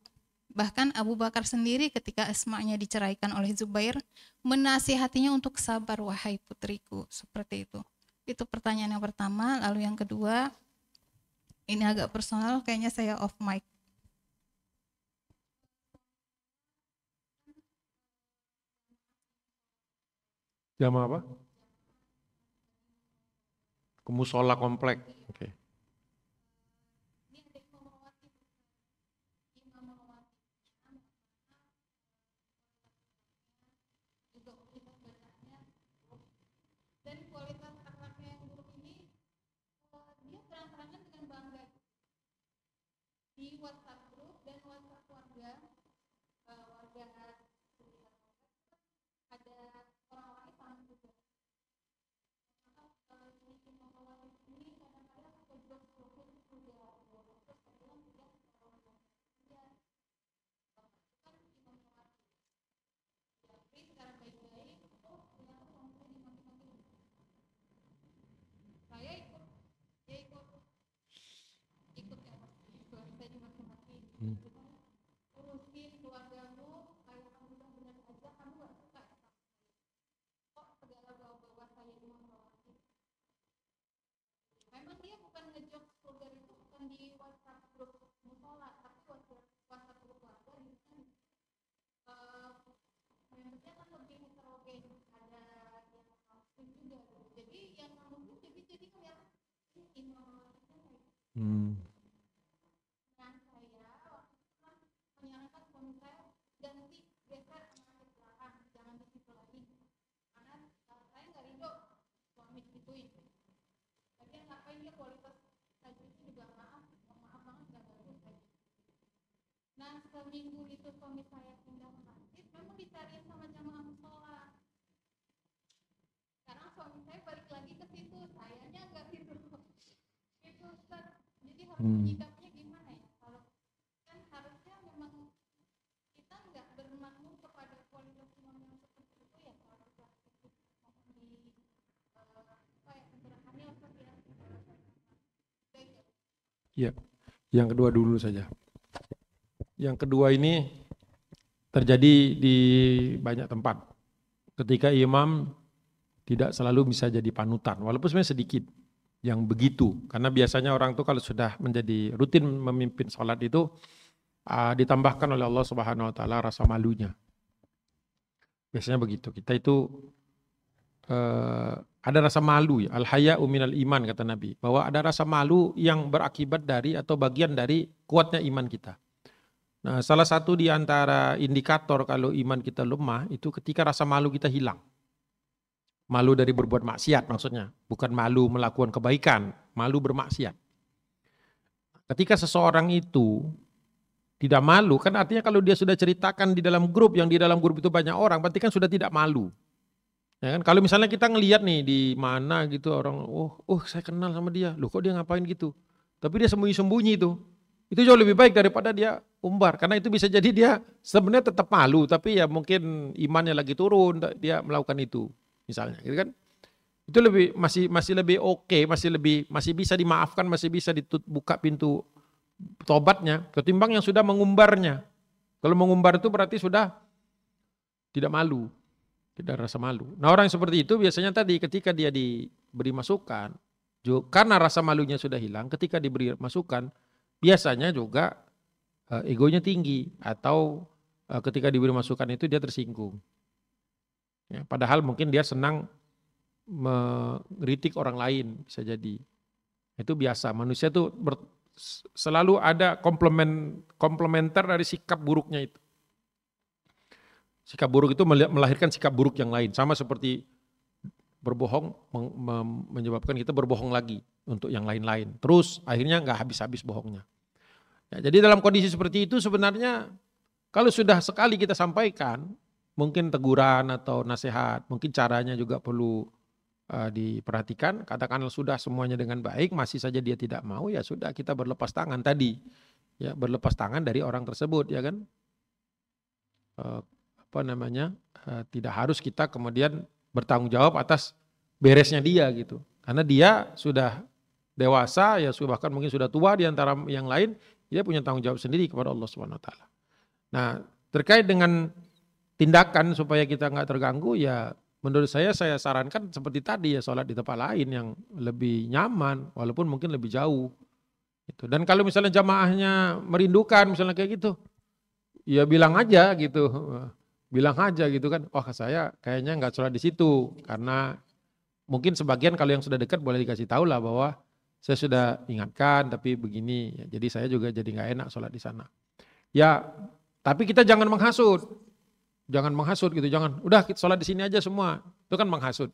Bahkan Abu Bakar sendiri ketika Asma-nya diceraikan oleh Zubair menasihatinya untuk sabar wahai putriku, seperti itu. Itu pertanyaan yang pertama. Lalu yang kedua, ini agak personal, kayaknya saya off mic. Jam apa? Ke musola komplek. Oke. WhatsApp grup dan WhatsApp warga ada orang-orang Islam juga. Ini kadang-kadang aku juga sudah terus bilang tidak secara baik-baik saya ikut ya Mas, saya dimaki-maki. Urusin keluargamu kayak kamu benar aja, kamu nggak suka kok segala bawa-bawa saya dimaki. Memang dia bukan ngejok program itu bukan di WhatsApp grup musola, tapi WhatsApp grup warga di sana. Membernya kan lebih heterogen, ada yang muslim juga. Jadi yang muslim jadi ngeliat imam Nah saya waktu itu kan menyarankan suami saya ganti geser ke belakang, jangan di situ lagi. Karena saya nggak ridho suami gituin. Lagian ngapain dia kualitas tajwidnya juga maaf banget nggak bagus tadi. Nah seminggu itu suami saya pindah ke masjid, memang dicariin sama jamaah musola. Sekarang suami saya balik lagi ke situ, sayanya nggak gitu. Itu Ustaz. Jadi harus menyikapnya gimana ya? Kalau kan harusnya memang kita nggak bermakmum kepada kualitas imam yang seperti itu ya, kalau kita di pencerahannya Ustaz ya. Ya, yang kedua dulu saja. Yang kedua ini terjadi di banyak tempat. Ketika imam tidak selalu bisa jadi panutan, walaupun sebenarnya sedikit yang begitu. Karena biasanya orang tuh kalau sudah menjadi rutin memimpin sholat itu ditambahkan oleh Allah Subhanahu Wa Taala rasa malunya. Biasanya begitu. Kita itu ada rasa malu, ya. Al-haya'u minal iman kata Nabi. Bahwa ada rasa malu yang berakibat dari atau bagian dari kuatnya iman kita. Nah, salah satu di antara indikator kalau iman kita lemah itu ketika rasa malu kita hilang. Malu dari berbuat maksiat maksudnya. Bukan malu melakukan kebaikan, malu bermaksiat. Ketika seseorang itu tidak malu, kan artinya kalau dia sudah ceritakan di dalam grup, yang di dalam grup itu banyak orang, berarti kan sudah tidak malu. Ya kan? Kalau misalnya kita ngelihat nih di mana gitu orang, saya kenal sama dia, loh kok dia ngapain gitu. Tapi dia sembunyi-sembunyi itu jauh lebih baik daripada dia umbar. Karena itu bisa jadi dia sebenarnya tetap malu, tapi ya mungkin imannya lagi turun, dia melakukan itu. Misalnya, gitu kan? Itu lebih masih lebih oke, masih bisa dimaafkan, masih bisa dibuka pintu tobatnya ketimbang yang sudah mengumbarnya. Kalau mengumbar itu berarti sudah tidak malu, tidak rasa malu. Nah, orang seperti itu biasanya tadi ketika dia diberi masukan, karena rasa malunya sudah hilang, ketika diberi masukan biasanya juga egonya tinggi atau ketika diberi masukan itu dia tersinggung. Ya, padahal mungkin dia senang mengkritik orang lain, bisa jadi. Itu biasa, manusia itu selalu ada komplementer dari sikap buruknya itu. Sikap buruk itu melahirkan sikap buruk yang lain. Sama seperti berbohong menyebabkan kita berbohong lagi untuk yang lain-lain. Terus akhirnya nggak habis-habis bohongnya. Ya, jadi dalam kondisi seperti itu sebenarnya kalau sudah sekali kita sampaikan, mungkin teguran atau nasihat, mungkin caranya juga perlu diperhatikan. Katakanlah sudah semuanya dengan baik, masih saja dia tidak mau, ya sudah kita berlepas tangan tadi. Ya, berlepas tangan dari orang tersebut, ya kan? Tidak harus kita kemudian bertanggung jawab atas beresnya dia gitu. Karena dia sudah dewasa, ya bahkan mungkin sudah tua di antara yang lain, dia punya tanggung jawab sendiri kepada Allah Subhanahu Wa Taala. Nah, terkait dengan tindakan supaya kita nggak terganggu, ya menurut saya sarankan seperti tadi ya, sholat di tempat lain yang lebih nyaman walaupun mungkin lebih jauh. Gitu. Dan kalau misalnya jamaahnya merindukan misalnya kayak gitu, ya bilang aja gitu kan, saya kayaknya nggak sholat di situ karena mungkin sebagian kalau yang sudah dekat boleh dikasih tahu lah bahwa saya sudah ingatkan tapi begini, ya, jadi saya juga jadi nggak enak sholat di sana. Ya, tapi kita jangan menghasut. Jangan menghasut gitu, udah kita sholat di sini aja semua, itu kan menghasut.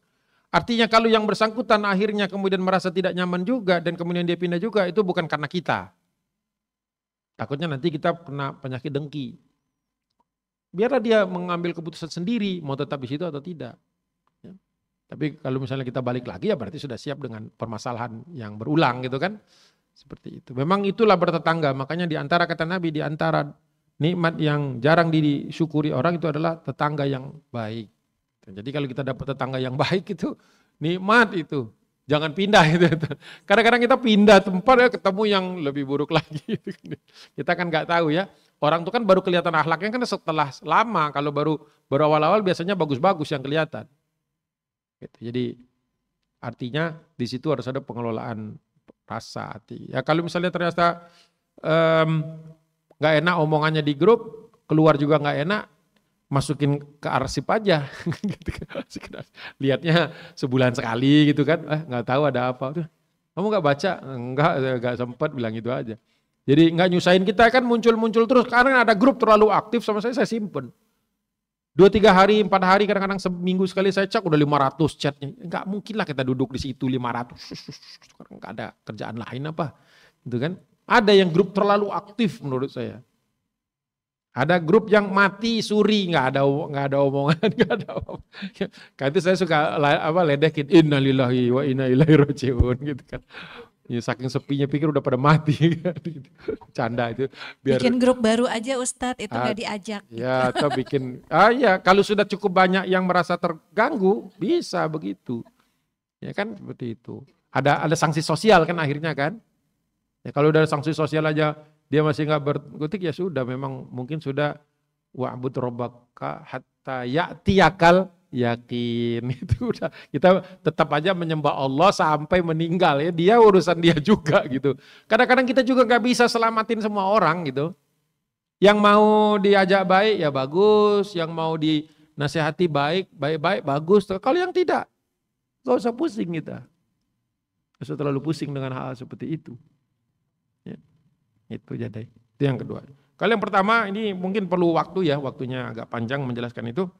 Artinya kalau yang bersangkutan akhirnya kemudian merasa tidak nyaman juga dan kemudian dia pindah juga, itu bukan karena kita. Takutnya nanti kita kena penyakit dengki. Biarlah dia mengambil keputusan sendiri mau tetap di situ atau tidak. Ya. Tapi kalau misalnya kita balik lagi ya berarti sudah siap dengan permasalahan yang berulang gitu kan. Seperti itu. Memang itulah bertetangga. Makanya di antara kata Nabi, di antara nikmat yang jarang disyukuri orang itu adalah tetangga yang baik. Jadi kalau kita dapat tetangga yang baik itu nikmat itu. Jangan pindah itu. Kadang-kadang kita pindah tempat ya ketemu yang lebih buruk lagi. Kita kan nggak tahu ya. Orang itu kan baru kelihatan akhlaknya kan setelah lama. Kalau baru awal-awal biasanya bagus-bagus yang kelihatan. Jadi artinya di situ harus ada pengelolaan rasa hati. Ya kalau misalnya ternyata nggak enak omongannya di grup, keluar juga nggak enak, masukin ke arsip aja. Lihatnya sebulan sekali gitu kan, nggak tahu ada apa. Kamu nggak baca? Nggak sempat bilang itu aja. Jadi nggak nyusahin kita kan muncul terus, karena ada grup terlalu aktif sama saya simpen. 2-3 hari, 4 hari, kadang-kadang seminggu sekali saya cek udah 500 chatnya. Enggak mungkin lah kita duduk di situ 500. Enggak ada kerjaan lain apa. Gitu kan. Ada yang grup terlalu aktif menurut saya. Ada grup yang mati suri, enggak ada omongan, enggak ada omongan. Karena itu saya suka ledekin innalillahi wa inna ilaihi rajiun gitu kan. Ya, saking sepinya pikir udah pada mati. Canda itu. Bikin grup baru aja Ustadz, itu nggak diajak. Ya atau bikin, ya kalau sudah cukup banyak yang merasa terganggu, bisa begitu. Ya kan seperti itu. Ada sanksi sosial kan akhirnya kan. Ya, kalau udah sanksi sosial aja dia masih nggak berkutik ya sudah, memang mungkin sudah wa'bud rabbaka hatta ya'tiyakal yakin. Itu udah, kita tetap aja menyembah Allah sampai meninggal ya, dia urusan dia juga gitu. Kadang-kadang kita juga nggak bisa selamatin semua orang gitu. Yang mau diajak baik ya bagus, yang mau dinasihati baik bagus. Kalau yang tidak, nggak usah pusing kita. Nggak usah terlalu pusing dengan hal seperti itu. Ya, itu jadi. Itu yang kedua. Kalau yang pertama ini mungkin perlu waktu ya, waktunya agak panjang menjelaskan itu.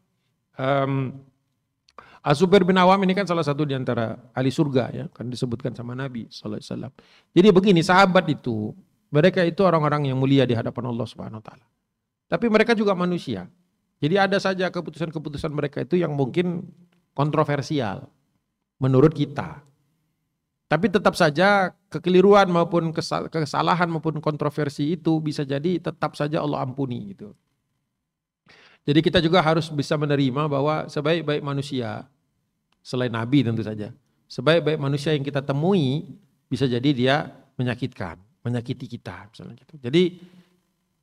Az-Zubair bin Awam ini kan salah satu di antara ahli surga ya, kan disebutkan sama Nabi SAW. Jadi begini, sahabat itu, mereka itu orang-orang yang mulia di hadapan Allah Subhanahu Wa Taala. Tapi mereka juga manusia. Jadi ada saja keputusan-keputusan mereka itu yang mungkin kontroversial menurut kita. Tapi tetap saja kekeliruan maupun kesalahan maupun kontroversi itu bisa jadi tetap saja Allah ampuni gitu. Jadi kita juga harus bisa menerima bahwa sebaik-baik manusia, selain Nabi tentu saja, sebaik-baik manusia yang kita temui bisa jadi dia menyakiti kita, misalnya gitu. Jadi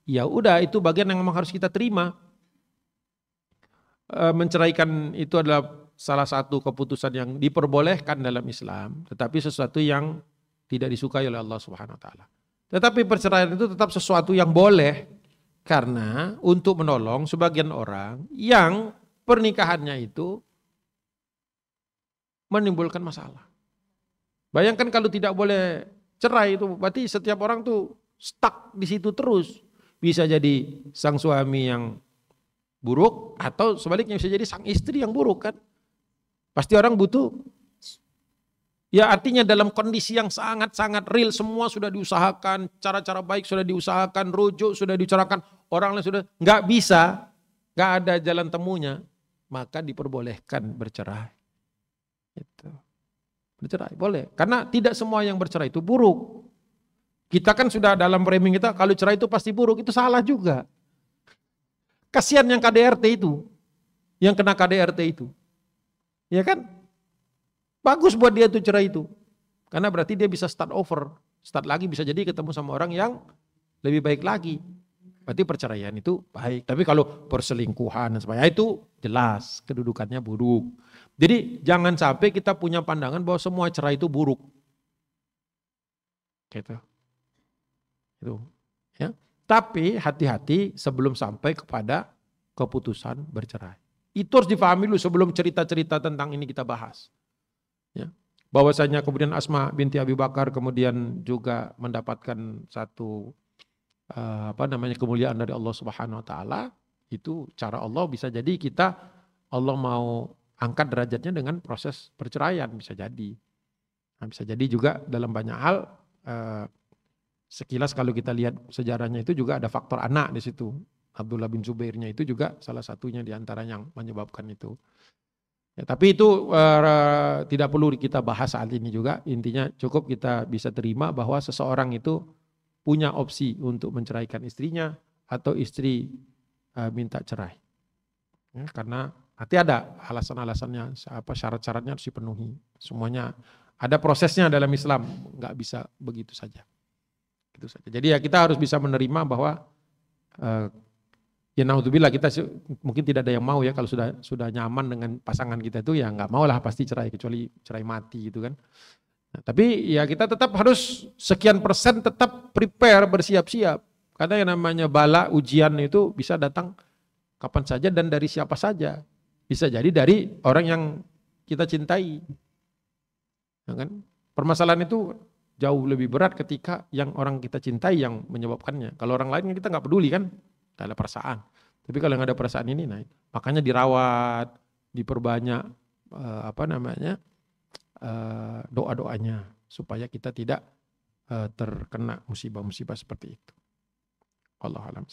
ya udah, itu bagian yang memang harus kita terima. Menceraikan itu adalah salah satu keputusan yang diperbolehkan dalam Islam, tetapi sesuatu yang tidak disukai oleh Allah Subhanahu Wa Taala. Tetapi perceraian itu tetap sesuatu yang boleh. Karena untuk menolong sebagian orang yang pernikahannya itu menimbulkan masalah. Bayangkan kalau tidak boleh cerai itu, berarti setiap orang tuh stuck di situ terus. Bisa jadi sang suami yang buruk atau sebaliknya bisa jadi sang istri yang buruk kan. Pasti orang butuh. Ya artinya dalam kondisi yang sangat-sangat real, semua sudah diusahakan, cara-cara baik sudah diusahakan, rujuk sudah dibicarakan, orang lain sudah nggak bisa, nggak ada jalan temunya, maka diperbolehkan bercerai. Itu. Bercerai boleh, karena tidak semua yang bercerai itu buruk. Kita kan sudah dalam framing kita, kalau cerai itu pasti buruk, itu salah juga. Kasihan yang KDRT itu, yang kena KDRT itu, ya kan? Bagus buat dia tuh cerai itu. Karena berarti dia bisa start over. Start lagi, bisa jadi ketemu sama orang yang lebih baik lagi. Berarti perceraian itu baik. Tapi kalau perselingkuhan dan sebagainya itu jelas kedudukannya buruk. Jadi jangan sampai kita punya pandangan bahwa semua cerai itu buruk. Gitu. Itu. Ya. Tapi hati-hati sebelum sampai kepada keputusan bercerai. Itu harus difahami dulu sebelum cerita-cerita tentang ini kita bahas. Ya, bahwasanya kemudian Asma binti Abi Bakar kemudian juga mendapatkan satu kemuliaan dari Allah Subhanahu Wa Taala, itu cara Allah bisa jadi kita Allah mau angkat derajatnya dengan proses perceraian bisa jadi. Nah, bisa jadi juga dalam banyak hal Sekilas kalau kita lihat sejarahnya itu juga ada faktor anak di situ. Abdullah bin Zubairnya itu juga salah satunya di antara yang menyebabkan itu. Ya, tapi itu tidak perlu kita bahas saat ini juga. Intinya cukup kita bisa terima bahwa seseorang itu punya opsi untuk menceraikan istrinya atau istri minta cerai. Ya, karena nanti ada alasan-alasannya, syarat-syaratnya harus dipenuhi. Semuanya ada prosesnya dalam Islam, nggak bisa begitu saja. Gitu saja. Jadi ya kita harus bisa menerima bahwa ya naudzubillah kita mungkin tidak ada yang mau ya kalau sudah nyaman dengan pasangan kita itu ya nggak mau lah pasti cerai kecuali cerai mati gitu kan. Nah, tapi ya kita tetap harus sekian persen tetap prepare bersiap-siap karena yang namanya bala ujian itu bisa datang kapan saja dan dari siapa saja. Bisa jadi dari orang yang kita cintai. Ya kan? Permasalahan itu jauh lebih berat ketika yang orang kita cintai yang menyebabkannya. Kalau orang lain kita nggak peduli kan, nggak ada perasaan. Tapi kalau yang ada perasaan ini, nah makanya dirawat, diperbanyak doa-doanya supaya kita tidak terkena musibah-musibah seperti itu. Wallahu a'lam.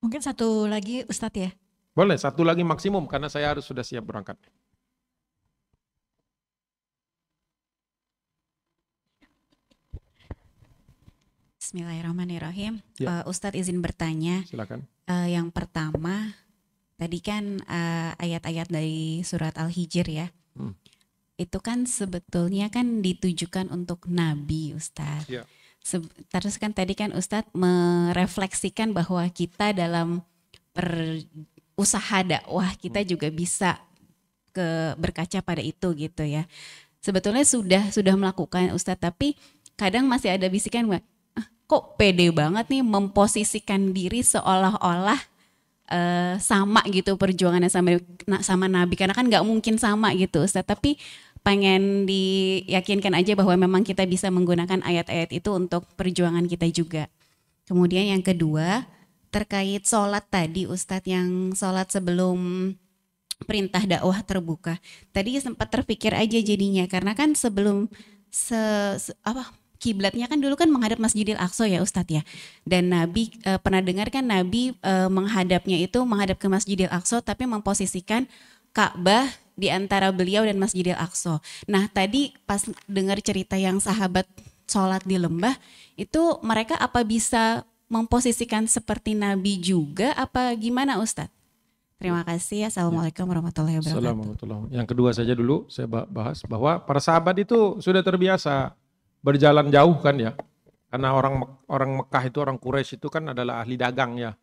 Mungkin satu lagi Ustadz ya? Boleh, satu lagi maksimum karena saya harus sudah siap berangkat. Bismillahirrahmanirrahim. Ya. Ustadz izin bertanya. Silakan. Yang pertama, tadi kan ayat-ayat dari surat Al-Hijr ya. Itu kan sebetulnya kan ditujukan untuk Nabi Ustadz. Ya. Terus kan tadi kan Ustadz merefleksikan bahwa kita dalam usaha dakwah kita juga bisa berkaca pada itu gitu ya. Sebetulnya sudah melakukan Ustadz, tapi kadang masih ada bisikan kok pede banget nih memposisikan diri seolah-olah sama gitu perjuangannya sama Nabi, karena kan nggak mungkin sama gitu Ustadz, tapi pengen diyakinkan aja bahwa memang kita bisa menggunakan ayat-ayat itu untuk perjuangan kita juga. Kemudian yang kedua terkait sholat tadi Ustadz, yang sholat sebelum perintah dakwah terbuka tadi sempat terpikir aja jadinya, karena kan sebelum kiblatnya kan dulu kan menghadap Masjidil Aqsa ya Ustadz ya. Dan Nabi pernah dengar kan Nabi menghadapnya itu menghadap ke Masjidil Aqsa tapi memposisikan Ka'bah di antara beliau dan Masjidil Aqsa. Nah tadi pas dengar cerita yang sahabat sholat di lembah itu mereka apa bisa memposisikan seperti Nabi juga apa gimana Ustadz? Terima kasih. Assalamualaikum warahmatullahi wabarakatuh. Assalamualaikum. Yang kedua saja dulu saya bahas bahwa para sahabat itu sudah terbiasa berjalan jauh kan ya, karena orang Mekah itu, orang Quraisy itu kan adalah ahli dagang ya.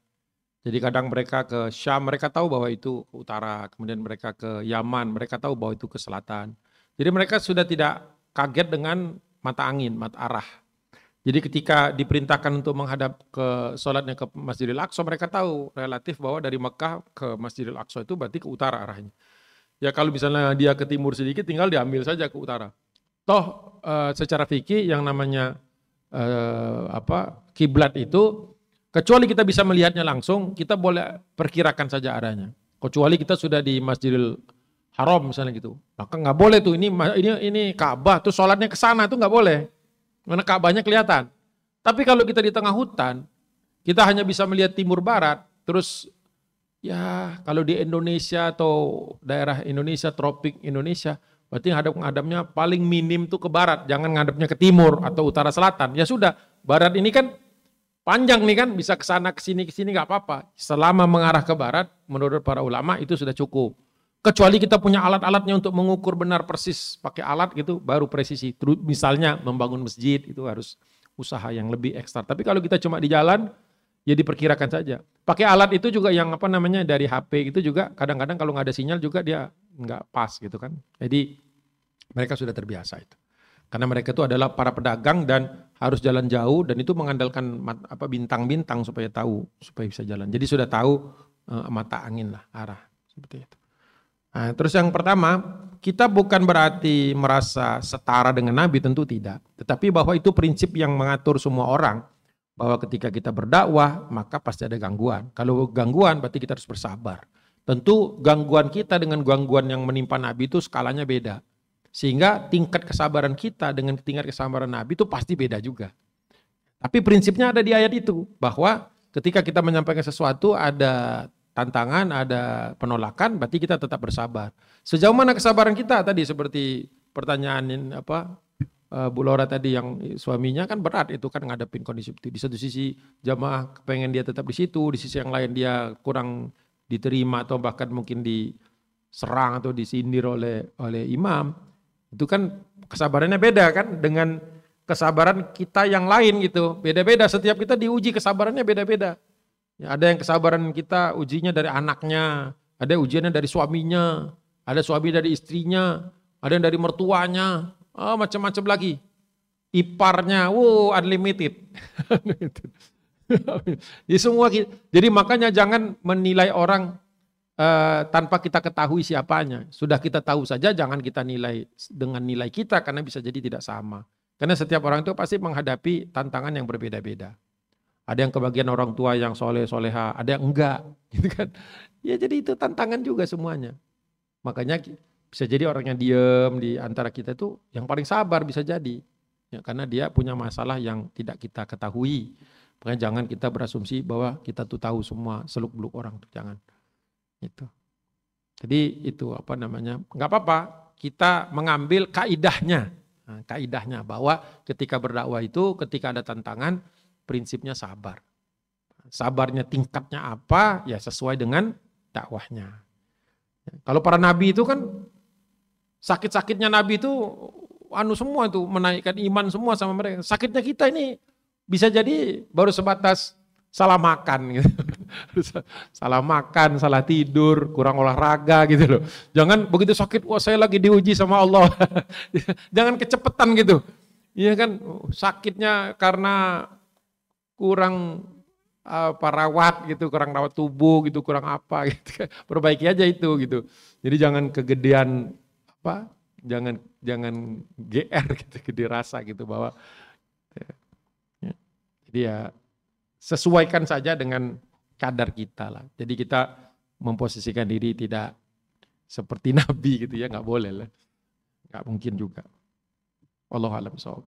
Jadi kadang mereka ke Syam, mereka tahu bahwa itu ke utara, kemudian mereka ke Yaman, mereka tahu bahwa itu ke selatan. Jadi mereka sudah tidak kaget dengan mata angin, mata arah. Jadi ketika diperintahkan untuk menghadap ke sholatnya ke Masjidil Aqsa, mereka tahu relatif bahwa dari Mekah ke Masjidil Aqsa itu berarti ke utara arahnya. Ya kalau misalnya dia ke timur sedikit, tinggal diambil saja ke utara. Toh secara fikih yang namanya kiblat itu kecuali kita bisa melihatnya langsung, kita boleh perkirakan saja arahnya. Kecuali kita sudah di Masjidil Haram misalnya gitu, maka nggak boleh tuh ini Ka'bah tuh sholatnya ke sana tuh nggak boleh, karena Ka'bahnya kelihatan. Tapi kalau kita di tengah hutan, kita hanya bisa melihat timur barat, terus ya kalau di Indonesia atau daerah Indonesia, tropik Indonesia, berarti ngadapnya paling minim tuh ke barat, jangan ngadapnya ke timur atau utara selatan. Ya sudah, barat ini kan panjang nih kan, bisa ke sana ke sini nggak apa-apa. Selama mengarah ke barat, menurut para ulama itu sudah cukup. Kecuali kita punya alat-alatnya untuk mengukur benar persis, pakai alat gitu, baru presisi. Misalnya membangun masjid itu harus usaha yang lebih ekstra. Tapi kalau kita cuma di jalan, ya diperkirakan saja. Pakai alat itu juga yang dari HP itu juga kadang-kadang kalau nggak ada sinyal juga dia nggak pas gitu kan. Jadi mereka sudah terbiasa itu. Karena mereka itu adalah para pedagang dan harus jalan jauh dan itu mengandalkan bintang-bintang supaya bisa jalan. Jadi sudah tahu mata angin lah arah seperti itu. Nah, terus yang pertama, kita bukan berarti merasa setara dengan Nabi, tentu tidak. Tetapi bahwa itu prinsip yang mengatur semua orang. Bahwa ketika kita berdakwah, maka pasti ada gangguan. Kalau gangguan berarti kita harus bersabar. Tentu gangguan kita dengan gangguan yang menimpa Nabi itu skalanya beda. Sehingga tingkat kesabaran kita dengan tingkat kesabaran Nabi itu pasti beda juga. Tapi prinsipnya ada di ayat itu, bahwa ketika kita menyampaikan sesuatu ada tantangan, ada penolakan, berarti kita tetap bersabar. Sejauh mana kesabaran kita tadi, seperti pertanyaan Bu Laura tadi, yang suaminya kan berat itu kan ngadepin kondisi itu. Di satu sisi jamaah pengen dia tetap di situ, di sisi yang lain dia kurang diterima atau bahkan mungkin diserang atau disindir oleh imam. Itu kan kesabarannya beda kan dengan kesabaran kita yang lain gitu. Beda-beda, setiap kita diuji kesabarannya beda-beda. Ya, ada yang kesabaran kita ujinya dari anaknya, ada ujiannya dari suaminya, ada suami dari istrinya, ada yang dari mertuanya, macam-macam lagi. Iparnya, unlimited. Jadi semua, jadi makanya jangan menilai orang tanpa kita ketahui siapanya. Sudah kita tahu saja, jangan kita nilai dengan nilai kita, karena bisa jadi tidak sama. Karena setiap orang itu pasti menghadapi tantangan yang berbeda-beda. Ada yang kebagian orang tua yang soleh-soleha, ada yang enggak, gitu kan. Ya jadi itu tantangan juga semuanya. Makanya bisa jadi orang yang diem di antara kita itu yang paling sabar bisa jadi. Ya, karena dia punya masalah yang tidak kita ketahui. Makanya jangan kita berasumsi bahwa kita tuh tahu semua seluk-beluk orang tuh, jangan. Itu. Jadi itu nggak apa-apa kita mengambil kaidahnya. Nah, kaidahnya bahwa ketika berdakwah itu, ketika ada tantangan, prinsipnya sabar. Sabarnya tingkatnya apa, ya sesuai dengan dakwahnya. Kalau para nabi itu kan, sakit-sakitnya nabi itu semua itu menaikkan iman semua sama mereka. Sakitnya kita ini bisa jadi baru sebatas salah makan gitu. Salah makan, salah tidur, kurang olahraga gitu loh. Jangan begitu sakit, saya lagi diuji sama Allah. Jangan kecepetan gitu. Iya kan, sakitnya karena kurang rawat gitu, kurang rawat tubuh gitu, kurang apa gitu. Perbaiki aja itu gitu. Jadi jangan kegedean jangan GR gitu, gede rasa gitu bahwa jadi ya sesuaikan saja dengan kadar kita lah. Jadi kita memposisikan diri tidak seperti Nabi gitu ya, nggak boleh lah. Nggak mungkin juga. Wallahu a'lam bishawab.